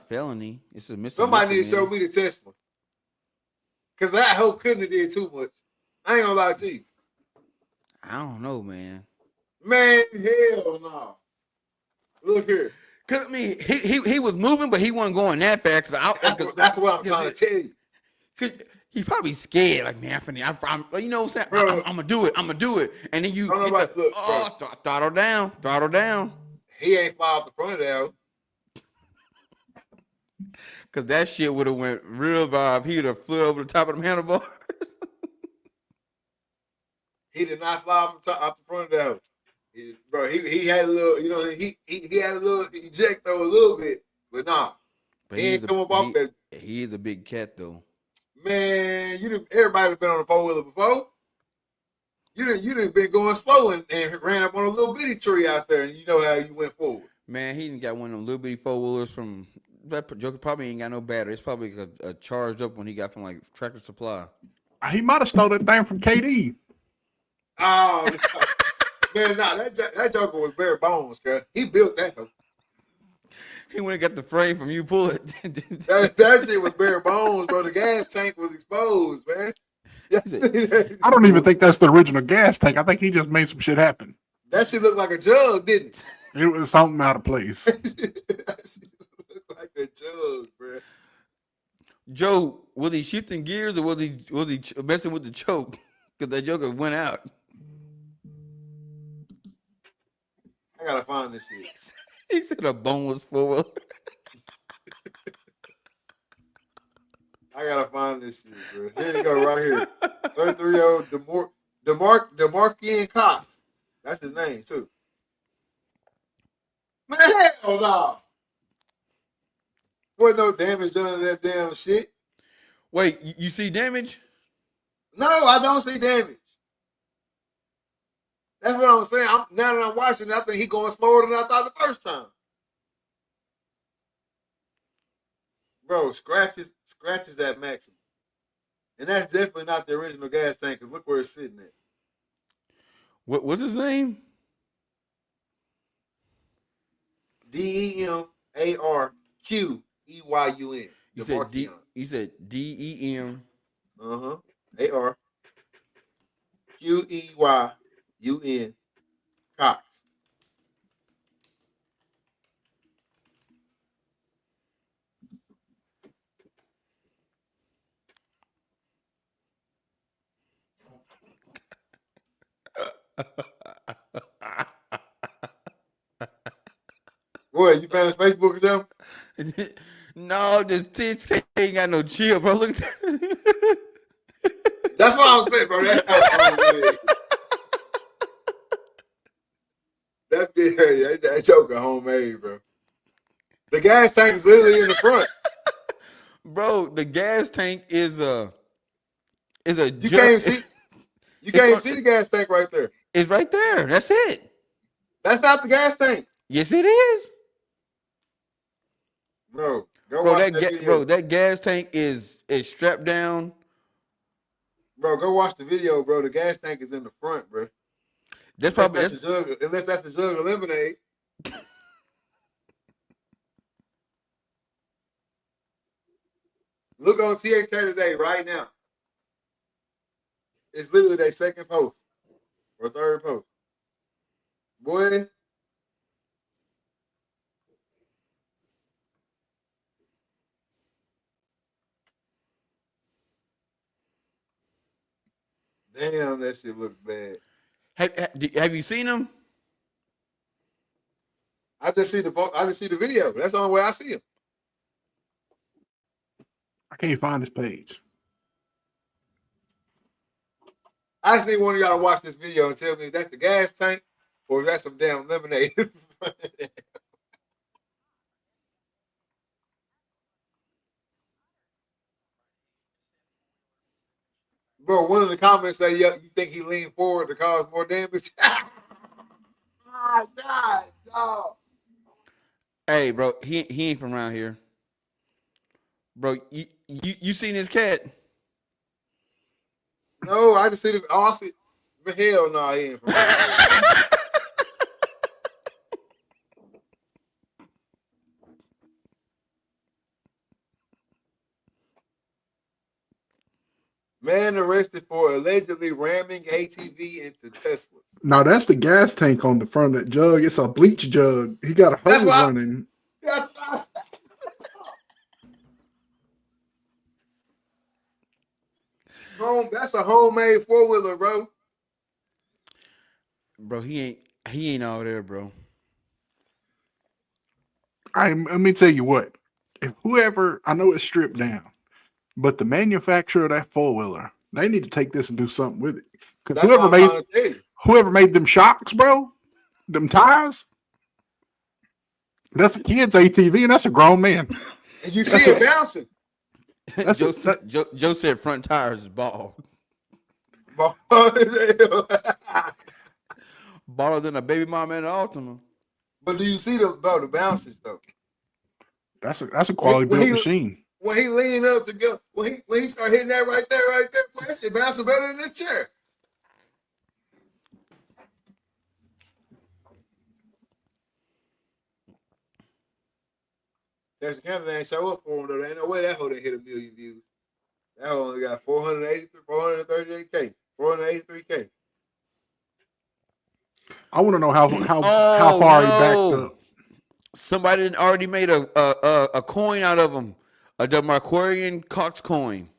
felony. It's a misdemeanor. Somebody need to show me the Tesla. Cause that hoe couldn't have did too much. I ain't gonna lie to you. I don't know, man. Man, hell no. Look here. Cause I mean, he was moving, but he wasn't going that fast. That's what I'm trying to tell you. Cause he probably scared, like, man, I'm you know what I'm saying? I'm gonna do it. I'm gonna do it. And then you throttle down. He ain't fly off the front of the house. Cause that shit would have went real vibe. He would have flew over the top of them handlebars. He did not fly off the front of the house. He had a little, he had a little eject though a little bit, but nah. But he ain't come up off that. He is a big cat though. Man, everybody been on a 4-wheeler before. You done been going slow and ran up on a little bitty tree out there, and you know how you went forward. Man, he didn't got one of them little bitty 4-wheelers from that Joker. Probably ain't got no battery. It's probably a charged up one he got from like Tractor Supply. He might have stole that thing from KD. Oh man, nah, that Joker was bare bones, cuz. He built that. He went and got the frame from You Pull It. that shit was bare bones, bro. The gas tank was exposed, man. I don't even think that's the original gas tank. I think he just made some shit happen. That shit looked like a jug, didn't it? It was something out of place. That shit looked like a jug, bro. Joe, was he shifting gears or was he messing with the choke? Because that Joker went out. I gotta find this shit. He said a boneless 4-wheeler. I gotta find this shit, bro. Here you go, right here. 33-year-old DeMarkian Cox. That's his name too. Man, hell no. Wasn't no damage done to that damn shit. Wait, you see damage? No, I don't see damage. That's what I'm saying. Now that I'm watching, I think he going slower than I thought the first time. Bro, scratches at maximum. And that's definitely not the original gas tank, because look where it's sitting at. What's his name? DEMARQUEYUN. You said DEM. ARQEYUN. Cox. What, you found his Facebook or something? No, this tits ain't got no chill, bro. Look at that. That's what I was saying, bro. That Joker homemade, bro. The gas tank is literally in the front. Bro, the gas tank is a You can't see the gas tank right there. It's right there. That's it. That's not the gas tank. Yes, it is. Bro, watch that video. That gas tank is strapped down. Bro, go watch the video, bro. The gas tank is in the front, bro. Unless that's the jug of lemonade. Look on THK today right now. It's literally their second post or third post. Boy. Damn, that shit looks bad. Have you seen him? I just see the video. That's the only way I see him. I can't find this page. I just need one of y'all to watch this video and tell me if that's the gas tank or if that's some damn lemonade. Bro, one of the comments say, "Yeah, you think he leaned forward to cause more damage?" Oh, God, no. Hey, bro, he ain't from around here. Bro, you seen this cat? No, I just see the. Oh, I see. But hell no, he ain't from around. Man arrested for allegedly ramming ATV into Teslas. No, that's the gas tank on the front of that jug. It's a bleach jug. He got a hose running. That's a homemade 4-wheeler, bro. Bro, he ain't out there, bro. Let me tell you what. If whoever, I know it's stripped down, but the manufacturer of that 4-wheeler, they need to take this and do something with it. Because whoever made them shocks, bro, them tires, that's a kid's ATV and that's a grown man. And you see it bouncing. Joe said front tires is bald. Balder than a baby mama and an Altima. But do you see the bounces though? That's a quality built machine. When he leaned up to go, when he started hitting that right there, boy, that shit bouncing better than the chair. Texas Canada ain't show up for him though. There ain't no way that hoe didn't hit 1 million views. That hoe only got 438K, 483K. I want to know how far he backed up. Somebody already made a coin out of him, a Demarquarian Cox coin.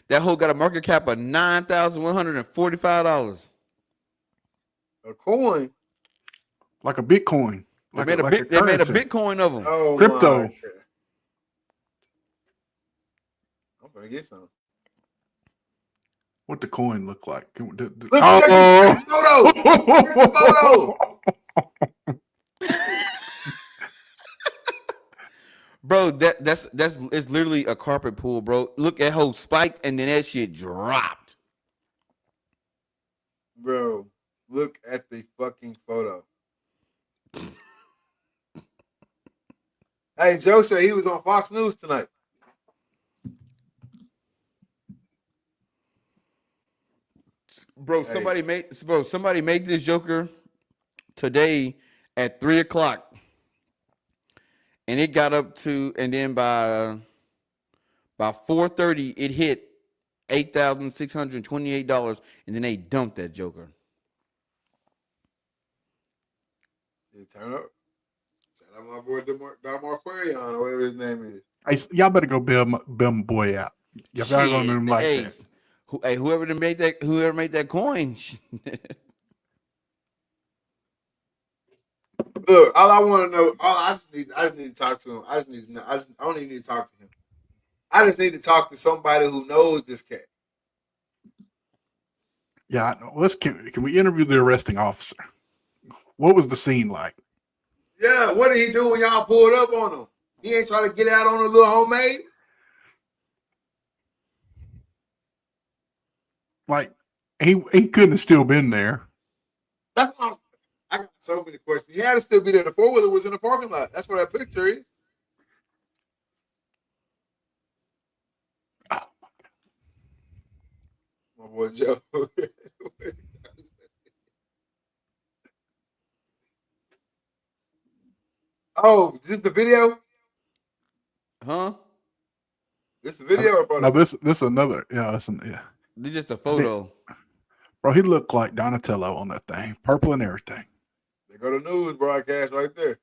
That hoe got a market cap of $9,145. A coin, like a Bitcoin. They made a Bitcoin of them. Oh, crypto. I'm gonna get some. What the coin look like? Look, check this photo. Bro, that's it's literally a carpet pool, bro. Look at how spiked and then that shit dropped. Bro, look at the fucking photo. Hey, Joe said he was on Fox News tonight. Bro, somebody made this Joker today at 3:00. And it got up to, and then by 4:30, it hit $8,628, and then they dumped that Joker. Turn up. Shout out my boy Demarquarian, or whatever his name is. Hey, y'all better go bail my boy out. Y'all gonna do him like that. Whoever made that coin. Look, all I want to know, I just need to talk to him. I don't even need to talk to him. I just need to talk to somebody who knows this cat. Yeah, can we interview the arresting officer? What was the scene like? Yeah, what did he do when y'all pulled up on him? He ain't trying to get out on a little homemade? Like, he couldn't have still been there. That's what I got so many questions. He had to still be there. The 4-wheeler was in the parking lot. That's what that picture is. My boy Joe. Oh, is this the video? Huh? This a video or photo? No, this another. Yeah, This just a photo. Bro, he looked like Donatello on that thing. Purple and everything. They go to news broadcast right there.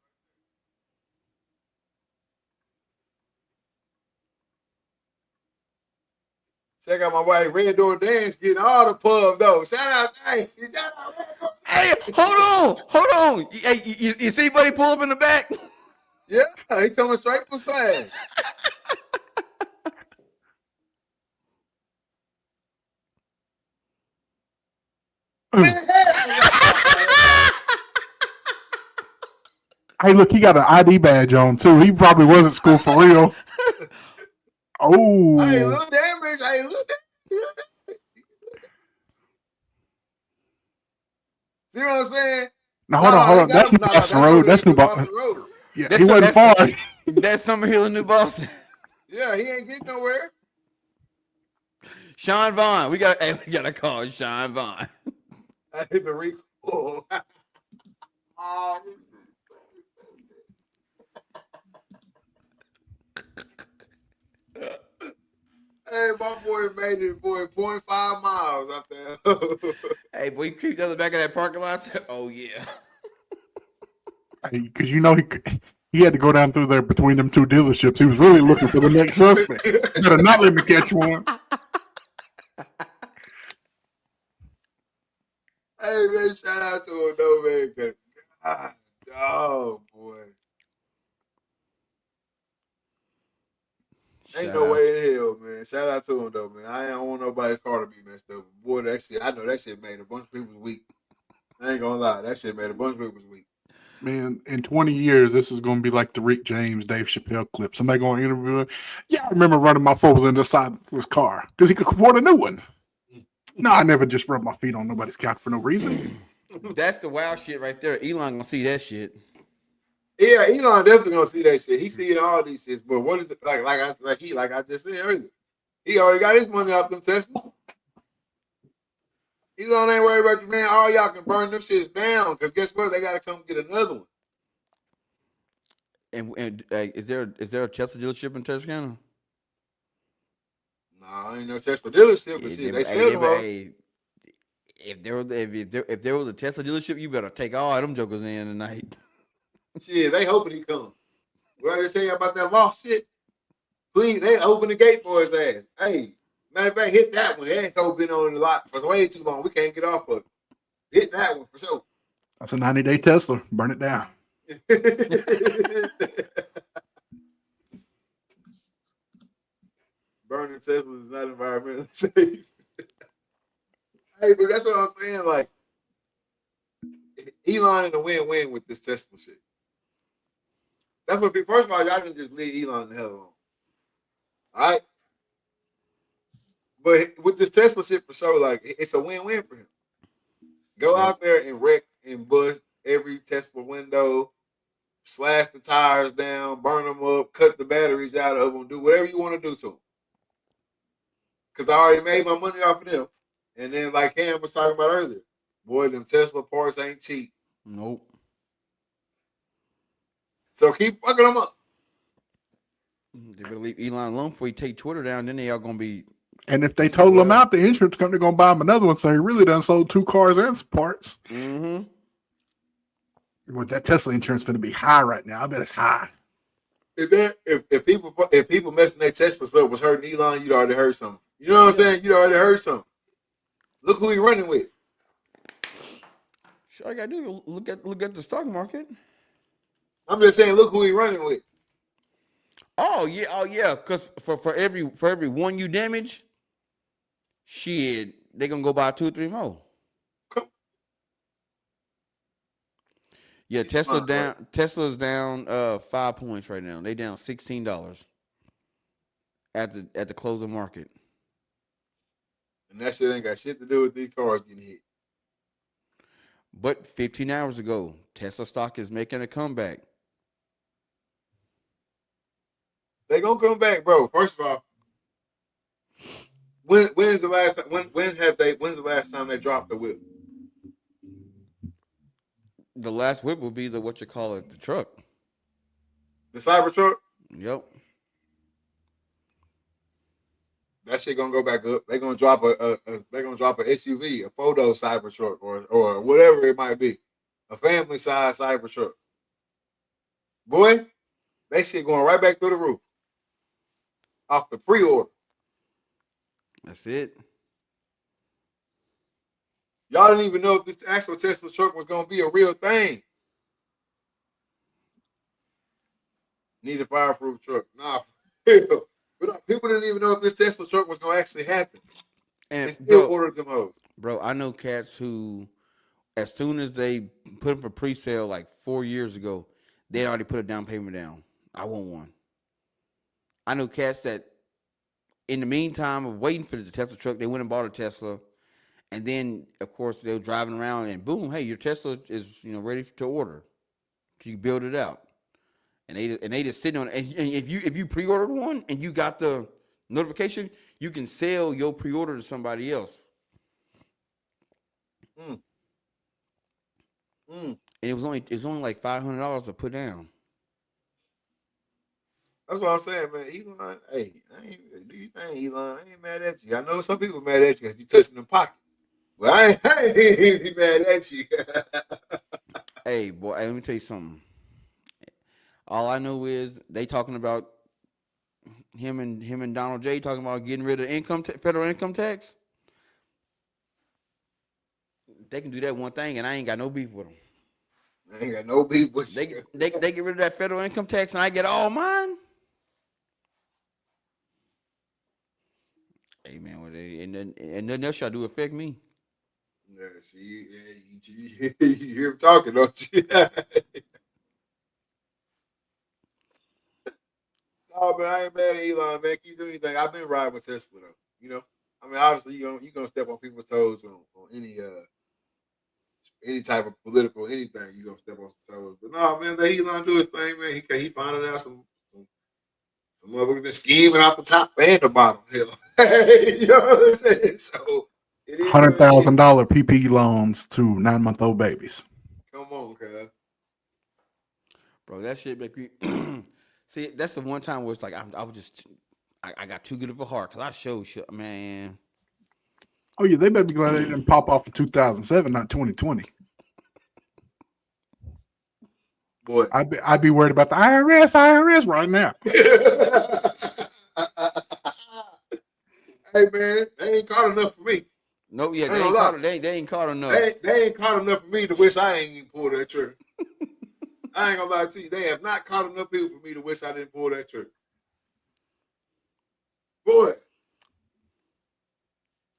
Check out my wife, Red Door Dance, getting all the pub though. Shout out, hey, Hey, hold on. on. Hey, you see buddy pull up in the back? Yeah, he coming straight from class. Man, Hey, look, he got an ID badge on too. He probably was at school for real. Oh, I ain't little damage. I ain't little damage. See what I'm saying? now hold on. That's New Boston Road. That's New Boston. Road. Yeah, he wasn't far. That's Summerhill in New Boston. Yeah, he ain't getting nowhere. Sean Vaughn. We gotta call Sean Vaughn. I hit the recall. Hey, my boy made it, boy, 0.5 miles out there. Hey, boy, you creeped out the back of that parking lot. Oh yeah. Because you know he had to go down through there between them two dealerships. He was really looking for the next suspect. You better not let me catch one. Hey, man, shout out to him, though, man. God, oh, boy. Ain't no way in hell, man. Shout out to him, though, man. I don't want nobody's car to be messed up. Boy, that shit, I know that shit made a bunch of people weak. I ain't gonna lie. That shit made a bunch of people weak. Man, in 20 years, this is going to be like the Rick James, Dave Chappelle clip. Somebody going to interview him. Yeah, I remember running my four-wheeler in the side of his car because he could afford a new one. No, I never just rubbed my feet on nobody's couch for no reason. That's the wild shit right there. Elon gonna see that shit. Yeah, Elon definitely gonna see that shit. He seeing all these shits, but what is it like? Like I just said earlier, he already got his money off them Teslas. Elon ain't worried about you, man. All y'all can burn them shits down because guess what? They gotta come get another one. And is there a Tesla dealership in Texarkana? No, ain't no Tesla dealership, but shit, they sell them. If there was a Tesla dealership, you better take all them jokers in tonight. Shit, they hoping he come. What I just say about that lost shit? Please, they open the gate for his ass. Hey, matter of fact, hit that one. That ain't been on the lot for way too long. We can't get off of it. Hit that one for sure. That's a 90-day Tesla. Burn it down. Burning Tesla is not environmentally safe. Hey, but that's what I'm saying. Like, Elon in a win-win with this Tesla shit. That's what. First of all, y'all didn't just leave Elon the hell alone. All right, but with this Tesla shit for sure, like it's a win-win for him. Go out there and wreck and bust every Tesla window, slash the tires down, burn them up, cut the batteries out of them, do whatever you want to do to them. Because I already made my money off of them. And then, like Cam was talking about earlier, boy, them Tesla parts ain't cheap. Nope. So keep fucking them up. They better leave Elon alone before he take Twitter down. Then they all gonna be. And if they total him out, the insurance company gonna buy him another one. So he really done sold 2 cars and some parts. Mm-hmm. Well, that Tesla insurance going to be high right now. I bet it's high. If people messing their Teslas up was hurting Elon, you'd already heard something. You know what I'm saying? You'd already heard something. Look who he running with. Sure, I gotta do look at the stock market. I'm just saying, look who he running with. Oh yeah. Because for every one you damage, shit, they gonna go buy 2 or 3 more. Yeah, Tesla's down 5 points right now. They down $16 at the close of market. And that shit ain't got shit to do with these cars getting hit. But 15 hours ago, Tesla stock is making a comeback. They gonna come back, bro. First of all, when's the last time? When's the last time they dropped the whip? The last whip will be the the truck. The Cybertruck? Yep. That shit gonna go back up. They're gonna drop a SUV, a photo Cybertruck, or whatever it might be. A family size Cybertruck. Boy, that shit going right back through the roof. Off the pre-order. That's it. Y'all didn't even know if this actual Tesla truck was gonna be a real thing. Need a fireproof truck. Nah, but people didn't even know if this Tesla truck was gonna actually happen. And They still ordered them hoes. bro, I know cats who, as soon as they put them for pre-sale like 4 years ago, they already put a down payment down. I want one. I know cats that, in the meantime of waiting for the Tesla truck, they went and bought a Tesla, and then of course they were driving around and boom, hey, your Tesla is ready to order. You build it out, and they just sitting on it. And if you pre-ordered one and you got the notification, you can sell your pre-order to somebody else. Mm. And it was only like $500 to put down. That's what I'm saying, man. Elon, hey, do you think Elon? I ain't mad at you. I know some people mad at you because you touching them pockets. But I ain't mad at you. Hey, boy, let me tell you something. All I know is they talking about him and Donald J talking about getting rid of federal income tax. They can do that one thing, and I ain't got no beef with them. I ain't got no beef with you. They get rid of that federal income tax, and I get all mine. Hey man, and nothing else shall do affect me. Yeah, see, you hear him talking, don't you? No, but I ain't mad at Elon, man. Keep doing anything. I've been riding with Tesla though. I mean, obviously you gonna step on people's toes on any type of political anything. You gonna step on some toes. But no, man, let Elon do his thing, man. He finding out some motherfuckers been scheming off the top and the bottom. Hell, you know what I'm saying? So it is $100,000 PPP loans to 9-month-old babies. Come on, cuz. Bro, that shit make me. See, that's the one time where it's like I got too good of a heart because I showed shit, man. Oh yeah, they better be glad they didn't pop off in 2007, not 2020. Boy, I'd be worried about the IRS right now. Hey man, they ain't caught enough for me. No, yeah, they ain't caught enough. They ain't caught enough for me to wish I ain't even pulled that trigger. I ain't gonna lie to you. They have not caught enough people for me to wish I didn't pull that trigger. Boy,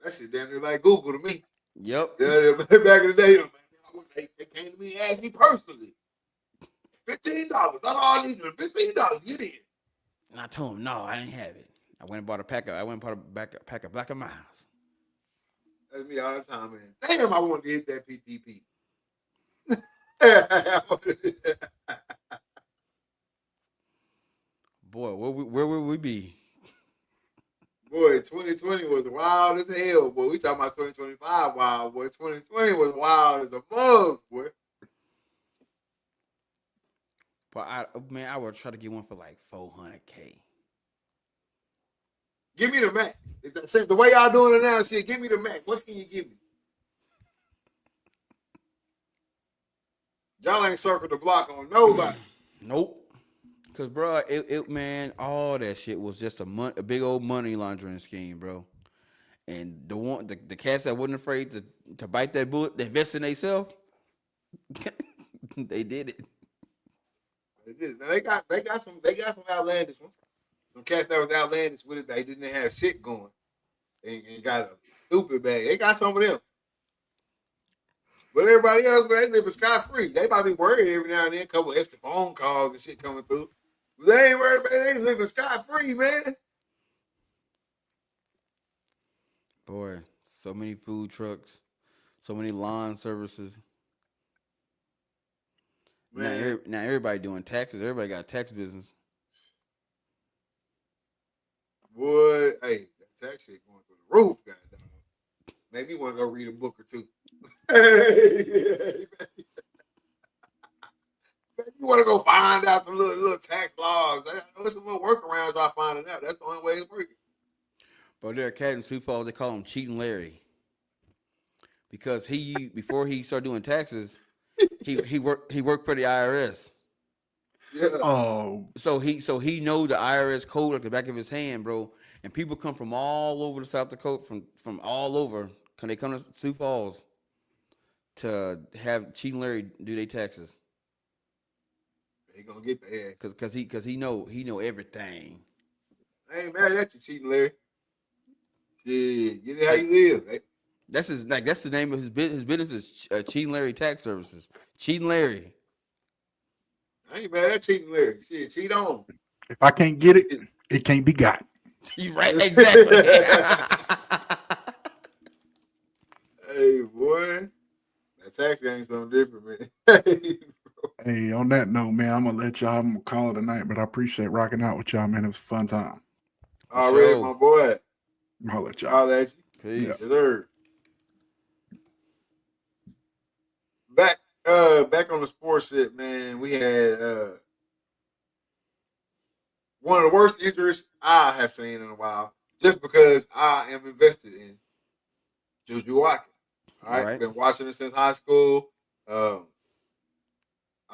that shit damn near like Google to me. Yep. Yeah, back in the day, they came to me and asked me personally. $15. That's all I needed. $15. Get in. And I told him, no, I didn't have it. I went and bought a pack of Black and Miles. That's me all the time, man. Damn, I wanted to hit that PPP. Boy, where would we be? Boy, 2020 was wild as hell, boy. We talking about 2025 wild, boy. 2020 was wild as a mug, boy. But I would try to get one for like $400K. Give me the max. The way y'all doing it now, shit, give me the max. What can you give me? Y'all ain't circled the block on nobody. Nope. Cause bro, man, all that shit was just a big old money laundering scheme, bro. And the cats that wasn't afraid to bite that bullet, they invest in themselves. They did it. Now, they got some outlandish ones. Some cats that was outlandish with it. They didn't have shit going. They got a stupid bag. They got some of them. But everybody else, man, they live scot free. They might be worried every now and then, a couple extra phone calls and shit coming through. But they ain't worried, man. They living scot free, man. Boy, so many food trucks, so many lawn services. Man. Now everybody doing taxes. Everybody got a tax business. Boy, hey, that tax shit going through the roof, goddamn. Maybe you want to go read a book or two. Hey, you want to go find out the little tax laws. There's some little workarounds by finding out. That's the only way it's working. But there are cat in Sioux Falls, they call him Cheating Larry. Because before he started doing taxes, he worked for the IRS. Yeah. Oh. So he know the IRS code like the back of his hand, bro. And people come from all over the South Dakota, from all over. They come to Sioux Falls to have Cheating Larry do their taxes. He gonna get the ass. Cause he know everything. I ain't mad at you, cheating Larry. Shit, get it how you live. That's the name of his business. His business is Cheating Larry Tax Services. Cheating Larry. I ain't mad at cheating Larry. Shit, cheat on. If I can't get it, it can't be got. You right? Exactly. Hey, boy. That tax game's something different, man. Hey, on that note, man, I'm gonna call it a night, but I appreciate rocking out with y'all, man. It was a fun time. Already, my boy. I'll let y'all. Holla at you. Peace. Yes, sir. Back on the sports shit, man. We had one of the worst injuries I have seen in a while, just because I am invested in JuJu Watkins. All right, been watching her since high school. I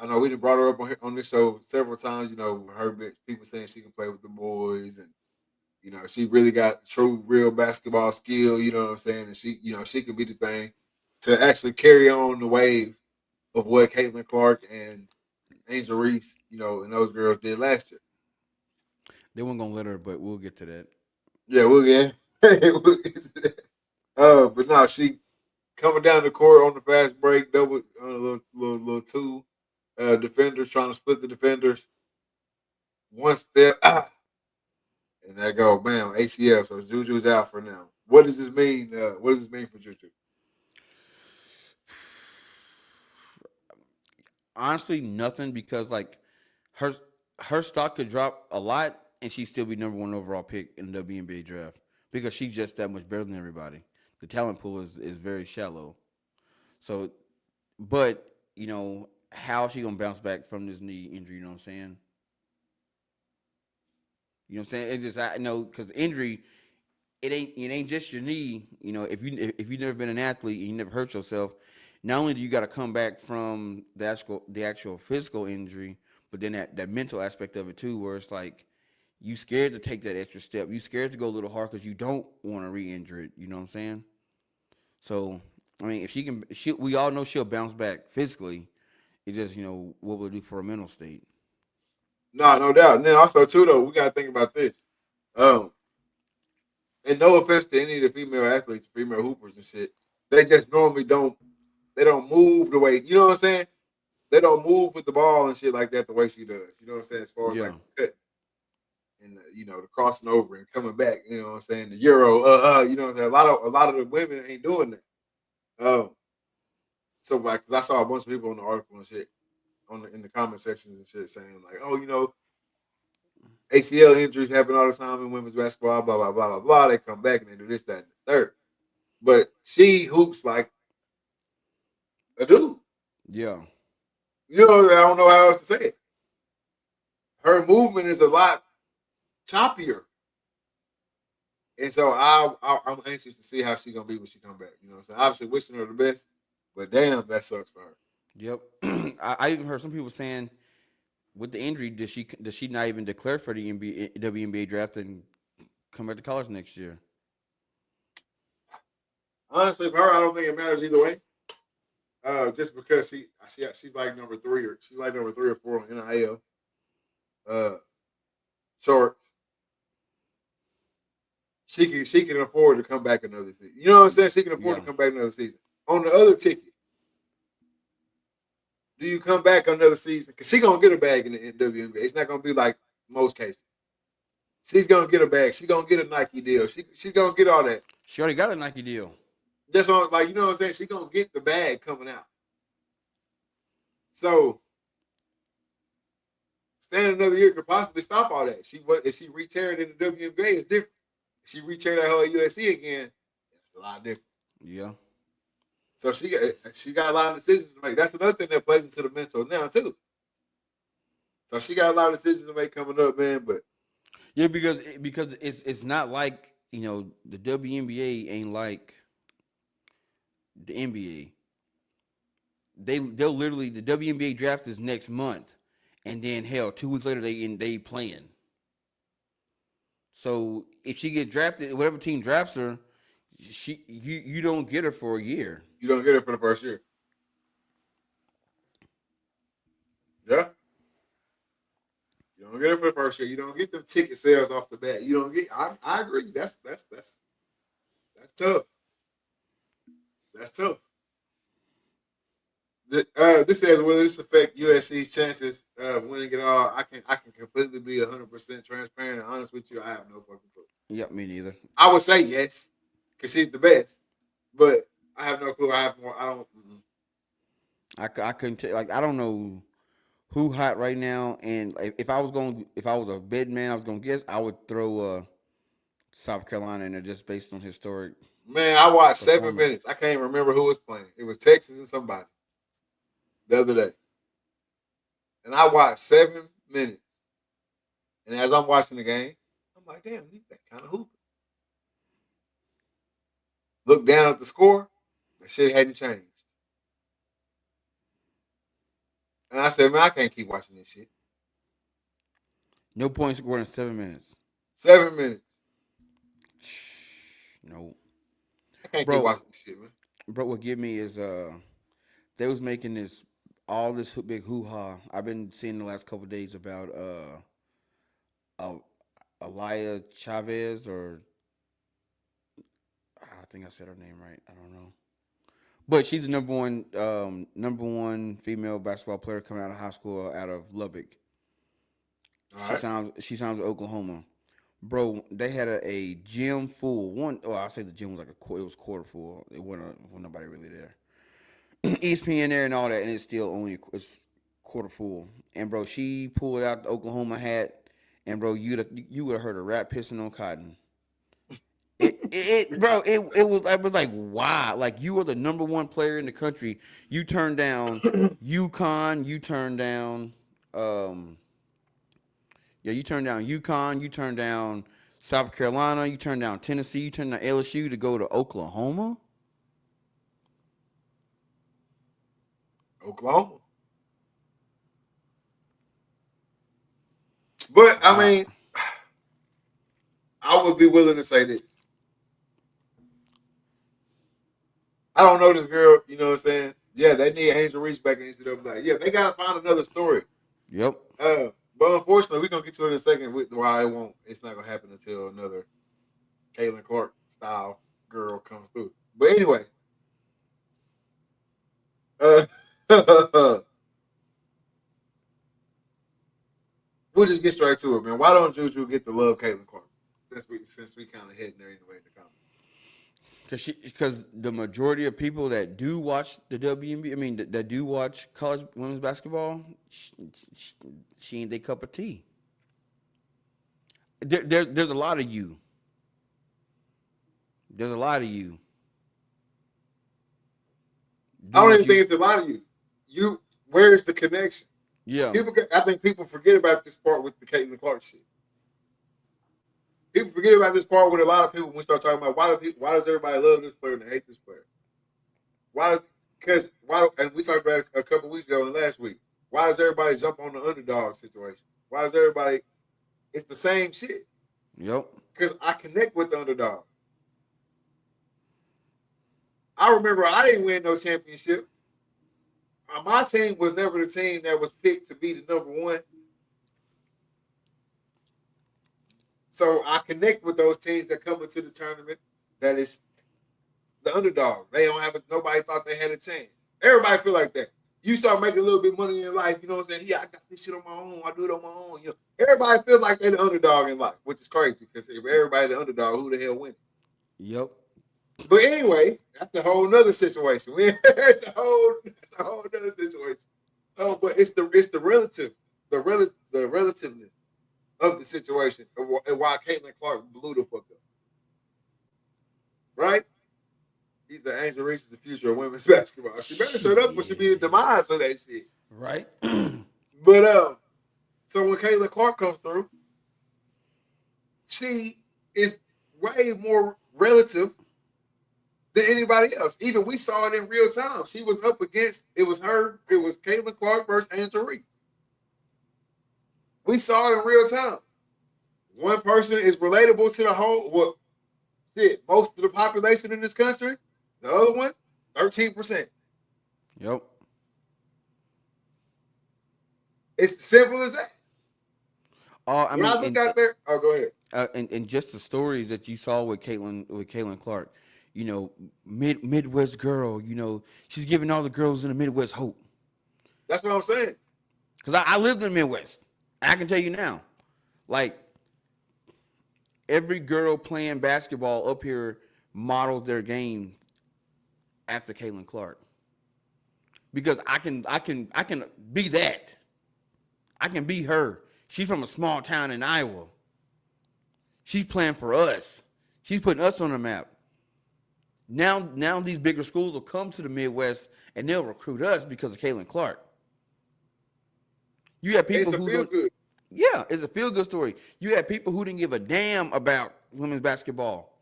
know we done brought her up on this show several times. You know, her people saying she can play with the boys, and you know she really got true, real basketball skill. You know what I'm saying? And she, you know, she could be the thing to actually carry on the wave of what Caitlin Clark and Angel Reese, you know, and those girls did last year. They weren't gonna let her, but we'll get to that. Yeah, we'll get to that. But no, she coming down the court on the fast break, double little two defenders trying to split the defenders. One step, and that go bam, ACL. So JuJu's out for now. What does this mean? What does this mean for JuJu? Honestly, nothing, because like her stock could drop a lot and she'd still be number 1 overall pick in the WNBA draft, because she's just that much better than everybody. The talent pool is very shallow. So, but you know, how is she gonna bounce back from this knee injury? You know what I'm saying? You know what I'm saying? It just, I know, because injury, it ain't just your knee. You know, if you've never been an athlete and you never hurt yourself, not only do you got to come back from the actual physical injury, but then that mental aspect of it too, where it's like you scared to take that extra step. You scared to go a little hard because you don't want to re-injure it. You know what I'm saying? So, I mean, if she can, we all know she'll bounce back physically. It just, you know, what will it do for her mental state? No doubt. And then also too, though, we gotta think about this. And no offense to any of the female athletes, female hoopers and shit, they just normally don't. They don't move the way, you know what I'm saying? They don't move with the ball and shit like that the way she does. You know what I'm saying? As far as like the cut and you know, the crossing over and coming back. You know what I'm saying? The Euro, you know what I'm saying? A lot of the women ain't doing that. So like, cause I saw a bunch of people on the article and shit in the comment sections and shit saying like, oh, you know, ACL injuries happen all the time in women's basketball, blah blah blah blah blah. They come back and they do this, that, and the third. But she hoops like a dude. Yeah. You know, I don't know how else to say it. Her movement is a lot choppier. And so I'm anxious to see how she's gonna be when she come back. You know what I'm saying? Obviously wishing her the best, but damn, that sucks for her. Yep. I even heard some people saying with the injury, does she not even declare for the WNBA draft and come back to college next year? Honestly, for her, I don't think it matters either way. Just because she's like number 3 or 4 on NIL charts. She can afford to come back another season. You know what I'm saying? She can afford to come back another season. On the other ticket, do you come back another season? Because she's gonna get a bag in the WNBA. It's not gonna be like most cases. She's gonna get a bag. She's gonna get a Nike deal. She's gonna get all that. She already got a Nike deal. That's what, like, you know what I'm saying? She's gonna get the bag coming out. So staying another year could possibly stop all that. If she re-teared in the WNBA, it's different. If she re-teared at her USC again, it's a lot different. Yeah. So she got a lot of decisions to make. That's another thing that plays into the mental now too. So she got a lot of decisions to make coming up, man. But yeah, because it's not like, you know, the WNBA ain't like the NBA. They'll literally, the WNBA draft is next month, and then hell, 2 weeks later they playing. So if she gets drafted, whatever team drafts her, you don't get her for a year. You don't get her for the first year. Yeah. don't get it for the first year. You don't get them ticket sales off the bat. You don't get. I agree. That's tough. That's tough. This says, will this affect USC's chances of winning it all? I can completely be 100% transparent and honest with you. I have no fucking clue. Yep, me neither. I would say yes, because she's the best, but I have no clue. I have more. I don't. I couldn't tell. Like, I don't know who hot right now. And if I was a bid man, I was gonna guess, I would throw South Carolina in there just based on historic. Man, I watched 7 minutes. I can't remember who was playing. It was Texas and somebody the other day. And I watched 7 minutes. And as I'm watching the game, I'm like, damn, he's that kind of hooping. Look down at the score, the shit hadn't changed. And I said, man, I can't keep watching this shit. No points scored in 7 minutes. 7 minutes. No. I can't keep watching this shit, man. Bro, what give me is they was making all this big hoo-ha. I've been seeing the last couple of days about AAliyah Chavez, or I think I said her name right. I don't know. But she's the number one female basketball player coming out of high school out of Lubbock. She sounds like Oklahoma. Bro, they had a gym full. I say the gym was it was quarter full. It wasn't nobody really there. ESPN there and all that, and it's still it's quarter full. And bro, she pulled out the Oklahoma hat, and bro, you would have heard a rat pissing on cotton. It was like, wow, like, you are the number one player in the country. You turned down UConn. You turned down you turned down UConn. You turned down South Carolina. You turned down Tennessee. You turned down LSU to go to Oklahoma. But I mean, I would be willing to say this. I don't know this girl, you know what I'm saying? Yeah, they need Angel Reese back in the NCAA. Yeah, they gotta find another story. Yep. But unfortunately, we're gonna get to it in a second with why it's not gonna happen until another Caitlin Clark style girl comes through. But anyway. We'll just get straight to it, man. Why don't JuJu get to love Caitlin Clark? Since we kind of heading there anyway in the comments. Because the majority of people that do watch the WNBA, that do watch college women's basketball, she ain't their cup of tea. There's a lot of you. There's a lot of you. I don't even think it's a lot of you. Where's the connection? Yeah. I think people forget about this part with the Caitlin Clark shit. People forget about this part with a lot of people when we start talking about why does everybody love this player and hate this player? Why? And we talked about it a couple weeks ago and last week. Why does everybody jump on the underdog situation? Why does everybody? It's the same shit. Yep. Because I connect with the underdog. I remember I didn't win no championship. My team was never the team that was picked to be the number one. So I connect with those teams that come into the tournament that is the underdog. They don't have nobody thought they had a chance. Everybody feel like that. You start making a little bit of money in your life, you know what I'm saying? Yeah, I got this shit on my own. I do it on my own. You know, everybody feels like they're the underdog in life, which is crazy because if everybody the underdog, who the hell wins? Yep. But anyway, that's a whole nother situation. It's a whole other situation. Oh, but it's the relativeness of the situation and why Caitlin Clark blew the fuck up. Right? He's the Angel Reese is the future of women's basketball. She better shut up or she be the demise of that shit. Right. But so when Caitlin Clark comes through, she is way more relative than anybody else. Even we saw it in real time. She was up against, it was Caitlin Clark versus Angel Reese. We saw it in real time. One person is relatable to the whole, most of the population in this country. The other one, 13%. Yep. It's simple as that. I When mean, I look out there, go ahead. And just the stories that you saw with Caitlin Clark, you know, Midwest girl, you know, she's giving all the girls in the Midwest hope. That's what I'm saying. Because I lived in the Midwest. I can tell you now, like, every girl playing basketball up here modeled their game after Caitlin Clark. Because I can be that. I can be her. She's from a small town in Iowa. She's playing for us. She's putting us on the map. Now these bigger schools will come to the Midwest and they'll recruit us because of Caitlin Clark. You have people who don't. Good. Yeah, it's a feel good story. You have people who didn't give a damn about women's basketball,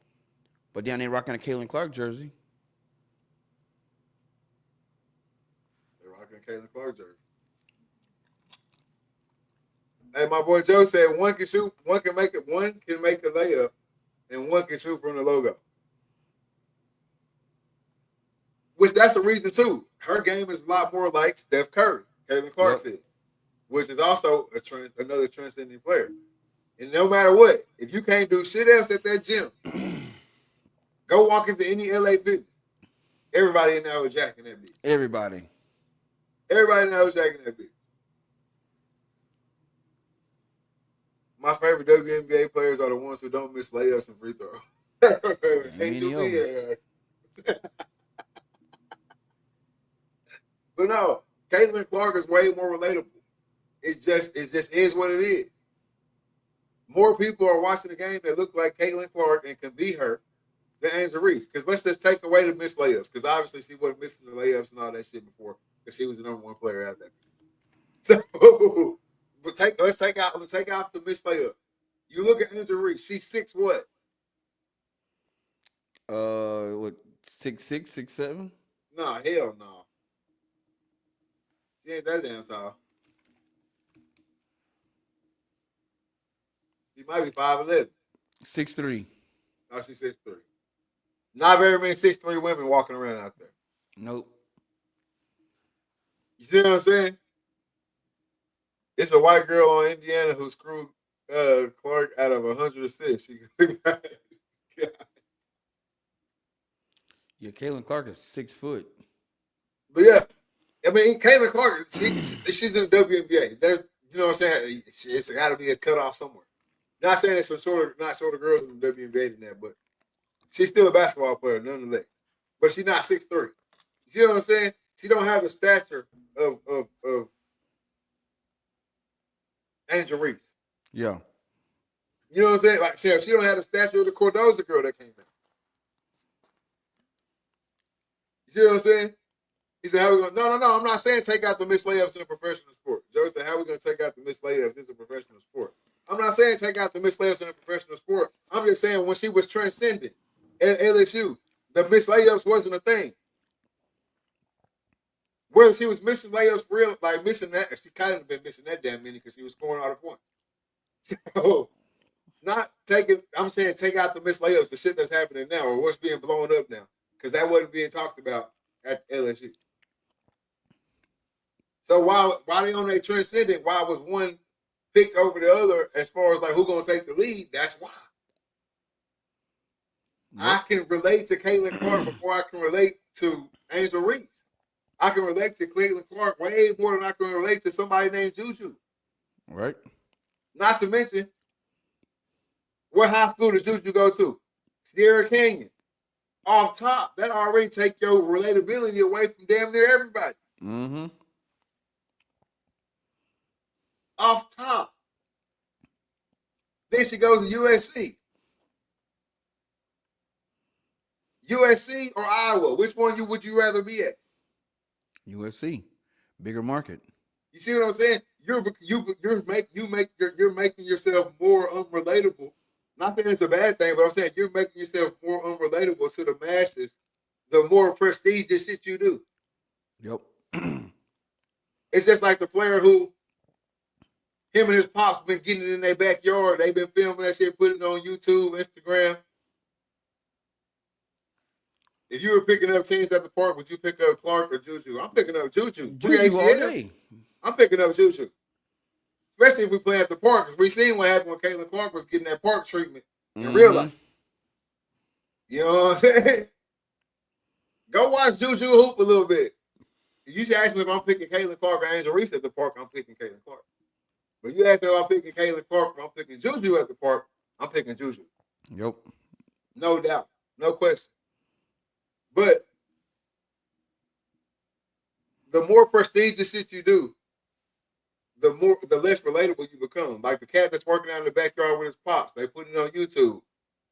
but down there rocking a Caitlin Clark jersey. They're rocking a Caitlin Clark jersey. Hey, my boy Joe said one can shoot, one can make a layup, and one can shoot from the logo. Which that's the reason too. Her game is a lot more like Steph Curry, Caitlin Clark said, which is also another transcending player. And no matter what, if you can't do shit else at that gym, go walk into any LA Fitness. Everybody in there was jacking that bitch. Everybody in there was jacking that bitch. My favorite WNBA players are the ones who don't miss layups and free throws. Ain't too many. But no, Caitlin Clark is way more relatable. It just is what it is. More people are watching the game that look like Caitlin Clark and can be her than Angel Reese. Because let's just take away the missed layups. Because obviously she wasn't missing the layups and all that shit before. Because she was the number one player at that. So, let's take out the missed layup. You look at Angel Reese. She's 6 what? What 6'6", 6'7"? Nah, hell no. She ain't that damn tall. She might be 5'11". 6'3". No, she's 6'3". Not very many 6'3" women walking around out there. Nope. You see what I'm saying? It's a white girl on Indiana who screwed Clark out of 106. Yeah, Caitlin Clark is 6 foot. But yeah, I mean, Caitlin Clark, she's in the WNBA. There's, you know what I'm saying? It's got to be a cutoff somewhere. Not saying there's some not shorter girls in the WNBA than that, but she's still a basketball player nonetheless. But she's not 6'3". You see what I'm saying? She don't have the stature of Angel Reese. Yeah. You know what I'm saying? Like she don't have the stature of the Cordoza girl that came out. You see what I'm saying? He said, how we going? No, I'm not saying take out the missed layups in a professional sport. Joe said, how are we going to take out the missed layups in a professional sport? I'm not saying take out the missed layups in a professional sport. I'm just saying when she was transcendent at LSU, the missed layups wasn't a thing. Whether she was missing layups for real, like missing that, she kind of been missing that damn many because she was scoring all the points. So, I'm saying take out the missed layups, the shit that's happening now, or what's being blown up now, because that wasn't being talked about at LSU. So while they on their transcendent, why was one picked over the other as far as like who's gonna take the lead? That's why. Yep. I can relate to Caitlin Clark before I can relate to Angel Reese. I can relate to Caitlin Clark way more than I can relate to somebody named JuJu. Right. Not to mention, what high school did JuJu go to? Sierra Canyon. Off top, that already take your relatability away from damn near everybody. Mm-hmm. Off top. Then she goes to USC. USC or Iowa? Which one would you rather be at? USC, bigger market. You see what I'm saying? You're making yourself more unrelatable. Not that it's a bad thing, but I'm saying you're making yourself more unrelatable to the masses. The more prestigious shit you do. Yep. It's just like the player who him and his pops been getting it in their backyard. They've been filming that shit, putting it on YouTube, Instagram. If you were picking up teams at the park, would you pick up Clark or JuJu? I'm picking up JuJu. JuJu all day. I'm picking up JuJu. Especially if we play at the park, because we seen what happened when Caitlin Clark was getting that park treatment in real life. You know what I'm saying? Go watch JuJu hoop a little bit. You should ask me if I'm picking Caitlin Clark or Angel Reese at the park, I'm picking Caitlin Clark. But you ask me if I'm picking Caitlin Clark or I'm picking JuJu at the park, I'm picking JuJu. Yep. No doubt. No question. But the more prestigious shit you do, the less relatable you become. Like the cat that's working out in the backyard with his pops. They put it on YouTube.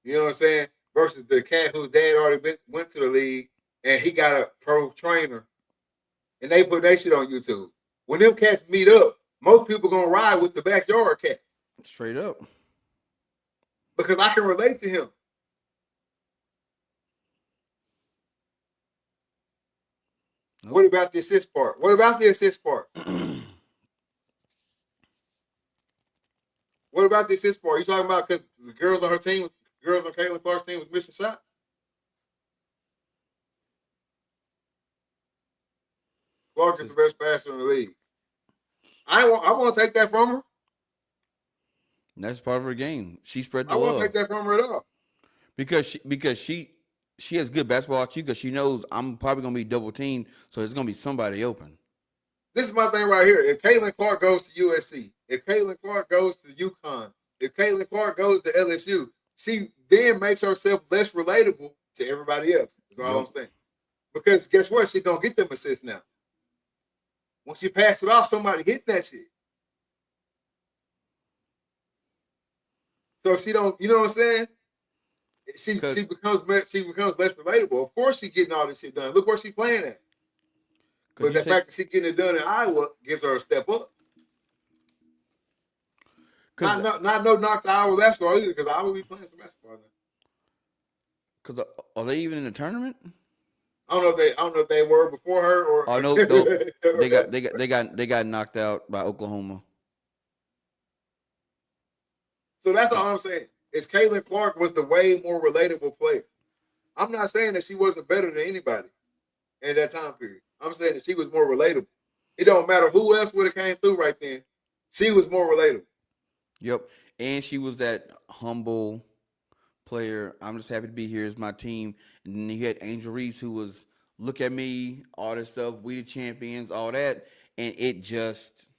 You know what I'm saying? Versus the cat whose dad already went to the league and he got a pro trainer and they put that shit on YouTube. When them cats meet up, most people gonna ride with the backyard cat. Straight up. Because I can relate to him. Nope. What about the assist part? What about the assist part? What about the assist part? You talking about because the girls on her team, girls on Caitlin Clark's team was missing shots? Clark is the best passer in the league. I want to take that from her. That's part of her game. She spread the love. I love. won't take that from her at all. Because she has good basketball IQ because she knows I'm probably going to be double teamed, so there's going to be somebody open. This is my thing right here. If Caitlin Clark goes to USC, if Caitlin Clark goes to UConn, if Caitlin Clark goes to LSU, she then makes herself less relatable to everybody else. That's all I'm saying. Because guess what? She don't get them assists now. When she passes it off, somebody hitting that shit. So if she don't, you know what I'm saying? She becomes less relatable. Of course she's getting all this shit done. Look where she's playing at. But the fact that she's getting it done in Iowa gives her a step up. Not no knock to Iowa basketball either, because Iowa be playing some basketball now. Because are they even in the tournament? I don't know if they were before her or. Oh no, they got knocked out by Oklahoma. So that's all I'm saying. Is Caitlin Clark was the way more relatable player. I'm not saying that she wasn't better than anybody in that time period. I'm saying that she was more relatable. It don't matter who else would have came through right then. She was more relatable. Yep. And she was that humble player. I'm just happy to be here as my team. And then you had Angel Reese, who was, look at me, all this stuff, we the champions, all that. And it just,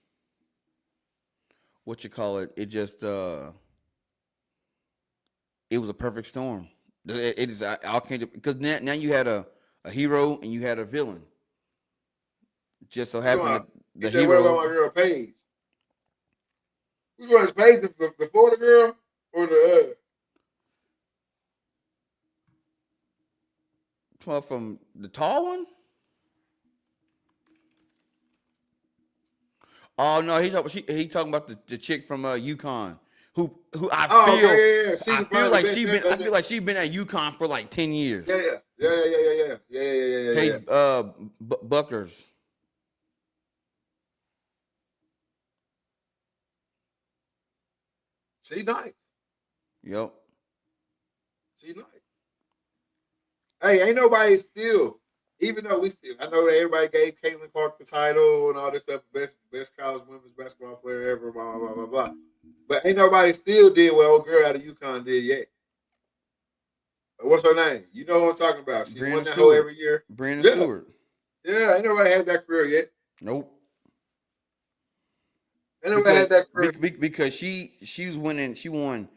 it just, it was a perfect storm. It is, I can't, because now you had a hero and you had a villain. Just so happened that the hero. What about my girl Paige? Which one is Paige? The Florida girl or the? From the tall one? Oh no, he talking about the chick from UConn who I feel like she's been at UConn for like 10 years. Yeah. Paige Buckers. She nice. Yep. She nice. Hey, ain't nobody still, even though I know that everybody gave Caitlin Clark the title and all this stuff, best college women's basketball player ever, blah, blah, blah, blah. But ain't nobody still did what old girl out of UConn did yet. What's her name? You know what I'm talking about. She won that whole every year. Brandon Stewart. Yeah, ain't nobody had that career yet. Nope. Ain't nobody had that career. Because she was winning, she won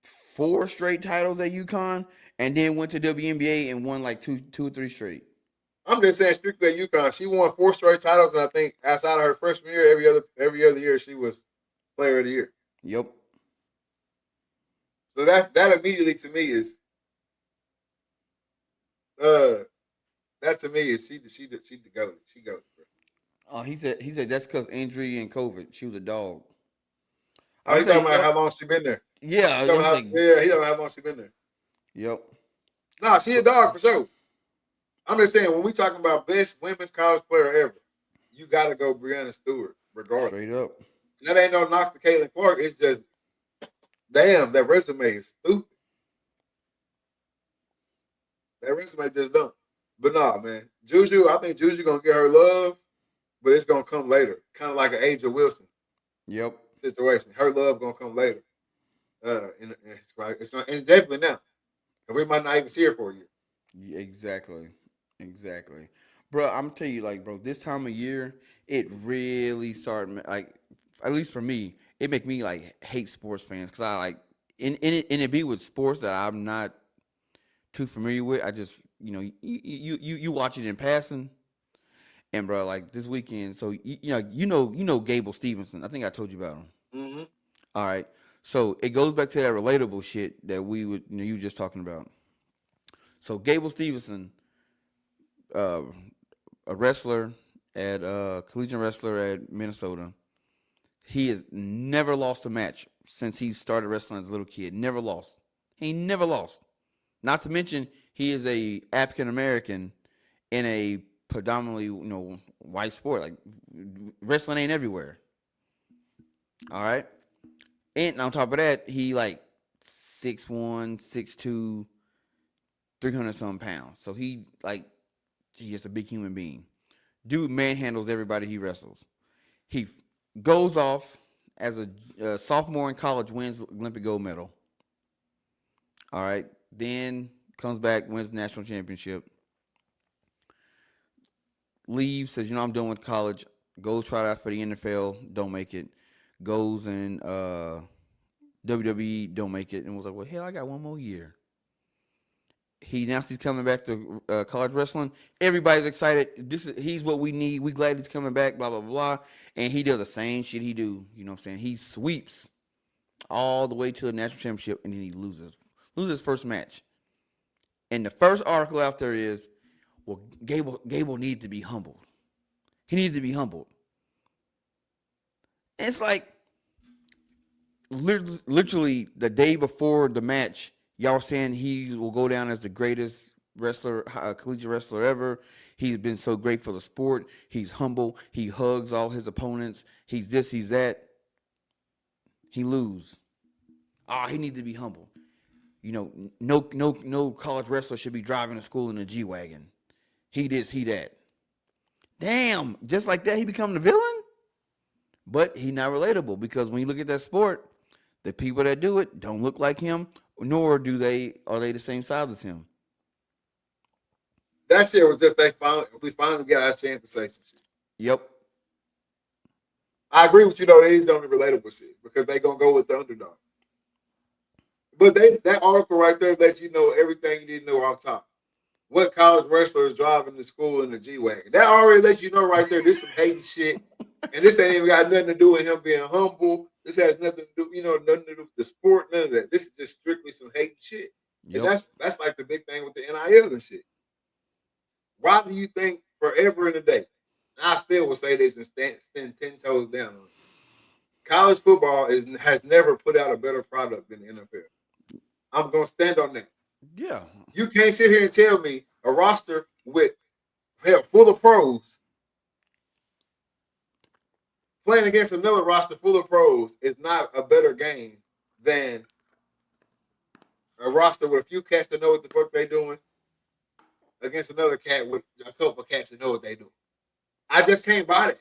4 straight titles at UConn and then went to WNBA and won like two or three straight. I'm just saying strictly at UConn. She won 4 straight titles, and I think outside of her freshman year, every other year she was player of the year. Yep. So that immediately to me is that to me is she the GOAT. She goes. He said that's because injury and COVID. She was a dog. Oh, he's talking about how long she been there. Yeah, he talking about how long she been there. Yep. No, she a dog for sure. I'm just saying when we talking about best women's college player ever, you got to go Breanna Stewart regardless. Straight up. And that ain't no knock to Caitlin Clark. It's just, damn, that resume is stupid. That resume just dumb. But nah, man. JuJu, I think JuJu gonna get her love, but it's gonna come later. Kind of like an Angel Wilson. Yep. situation. Her love gonna come later. It's gonna and definitely now. And we might not even see her for a year. Yeah, exactly. Exactly. Bro, I'm telling you, like, bro, this time of year, it really started, like, at least for me, it make me, like, hate sports fans. Because I, like, it be with sports that I'm not too familiar with. I just, you watch it in passing. And, bro, like, this weekend, so, you know Gable Stevenson. I think I told you about him. Mm-hmm. All right. So, it goes back to that relatable shit that you were just talking about. So, Gable Stevenson, uh, a wrestler collegiate wrestler at Minnesota. He has never lost a match since he started wrestling as a little kid. Never lost. He never lost. Not to mention he is a African American in a predominantly white sport. Like wrestling ain't everywhere. All right. And on top of that, he like 6'1", 6'2", 300 some pounds. So he is a big human being. Dude manhandles everybody he wrestles. He goes off as a sophomore in college, wins Olympic gold medal. All right. Then comes back, wins national championship. Leaves, says, I'm done with college. Goes try out for the NFL, don't make it. Goes in WWE, don't make it. And was like, well, hell, I got one more year. He announced he's coming back to college wrestling. Everybody's excited. He's what we need. We glad he's coming back. Blah blah blah. And he does the same shit he do. You know what I'm saying? He sweeps all the way to the national championship, and then he loses his first match. And the first article out there is, well, Gable needed to be humbled. He needed to be humbled. And it's like literally the day before the match, y'all saying he will go down as the greatest wrestler, collegiate wrestler ever. He's been so great for the sport. He's humble. He hugs all his opponents. He's this, he's that. He lose. He needs to be humble. No college wrestler should be driving to school in a G-Wagon. He this, he that. Damn, just like that, he become the villain? But he not relatable because when you look at that sport, the people that do it don't look like him, nor are they the same size as him. That shit was just we finally got our chance to say some shit. Yep. I agree with you though. These don't be relatable shit because they gonna go with the underdog. But that article right there lets you know everything you need to know off top. What college wrestler is driving to school in the G-Wagon? That already lets you know right there. This some hating shit, and this ain't even got nothing to do with him being humble. This has nothing to do, nothing to do with the sport. None of that. This is just strictly some hating shit. Yep. And that's like the big thing with the NIL and shit. Why do you think forever in a day? And I still will say this and stand 10 toes down on it. College football has never put out a better product than the NFL. I'm gonna stand on that. Yeah. You can't sit here and tell me a roster with full of pros playing against another roster full of pros is not a better game than a roster with a few cats that know what the fuck they doing against another cat with a couple of cats that know what they doing. I just can't buy it.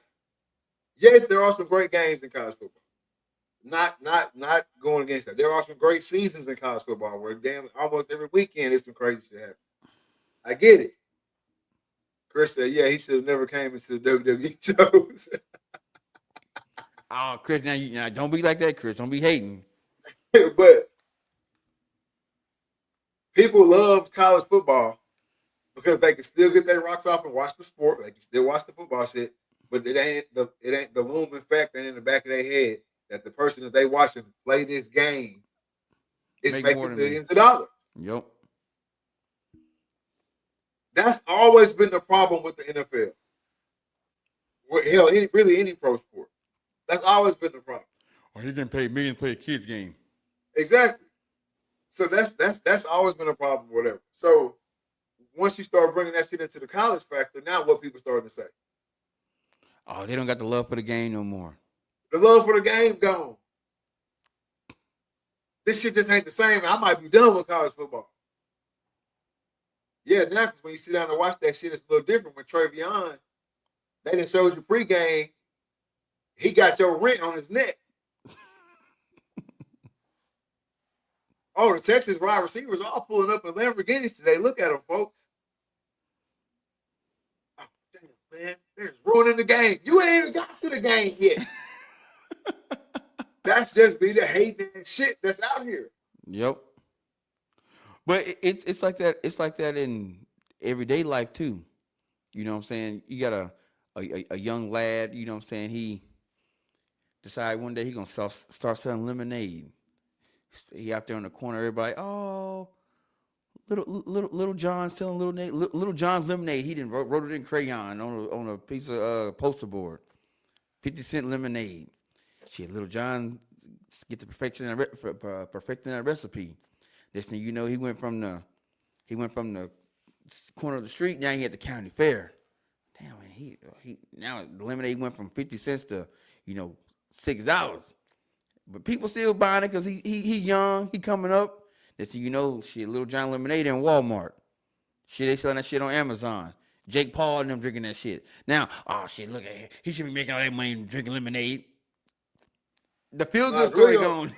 Yes, there are some great games in college football. Not going against that. There are some great seasons in college football where almost every weekend there's some crazy shit happening. I get it. Chris said, yeah, he should have never came into the WWE shows. Oh, Chris, now don't be like that, Chris. Don't be hating. But people love college football because they can still get their rocks off and watch the sport. They can still watch the football shit, but it ain't the looming fact that in the back of their head that the person that they watching play this game is making millions of dollars. Yep. That's always been the problem with the NFL. Hell, any pro sport. That's always been the problem. Or you can pay millions to play a kid's game. Exactly. So that's always been a problem, whatever. So once you start bringing that shit into the college factor, now what people starting to say? Oh, they don't got the love for the game no more. The love for the game gone. This shit just ain't the same. I might be done with college football. Yeah, now because when you sit down and watch that shit, it's a little different. When Travion, they done showed you pregame, he got your rent on his neck. Oh, the Texas wide receivers all pulling up in Lamborghinis today. Look at them, folks. Oh, damn, man. They're ruining the game. You ain't even got to the game yet. That's just be the hating and shit that's out here. Yep. But it's like that. It's like that in everyday life too. You know what I'm saying? You got a young lad. You know what I'm saying? He decide one day he gonna start selling lemonade. He out there in the corner. Everybody, oh, little John selling little John's lemonade. He didn't wrote it in crayon on a piece of poster board. 50-cent lemonade. Shit, little John get to perfecting that recipe. Next thing you know, he went from the corner of the street. Now he at the county fair. Damn, man, he now the lemonade went from 50 cents to $6. But people still buying it because he young, he coming up. Next thing you know, shit, Little John lemonade in Walmart. Shit, they selling that shit on Amazon. Jake Paul and them drinking that shit. Now, oh shit, look at him. He should be making all that money drinking lemonade. The feel good story going.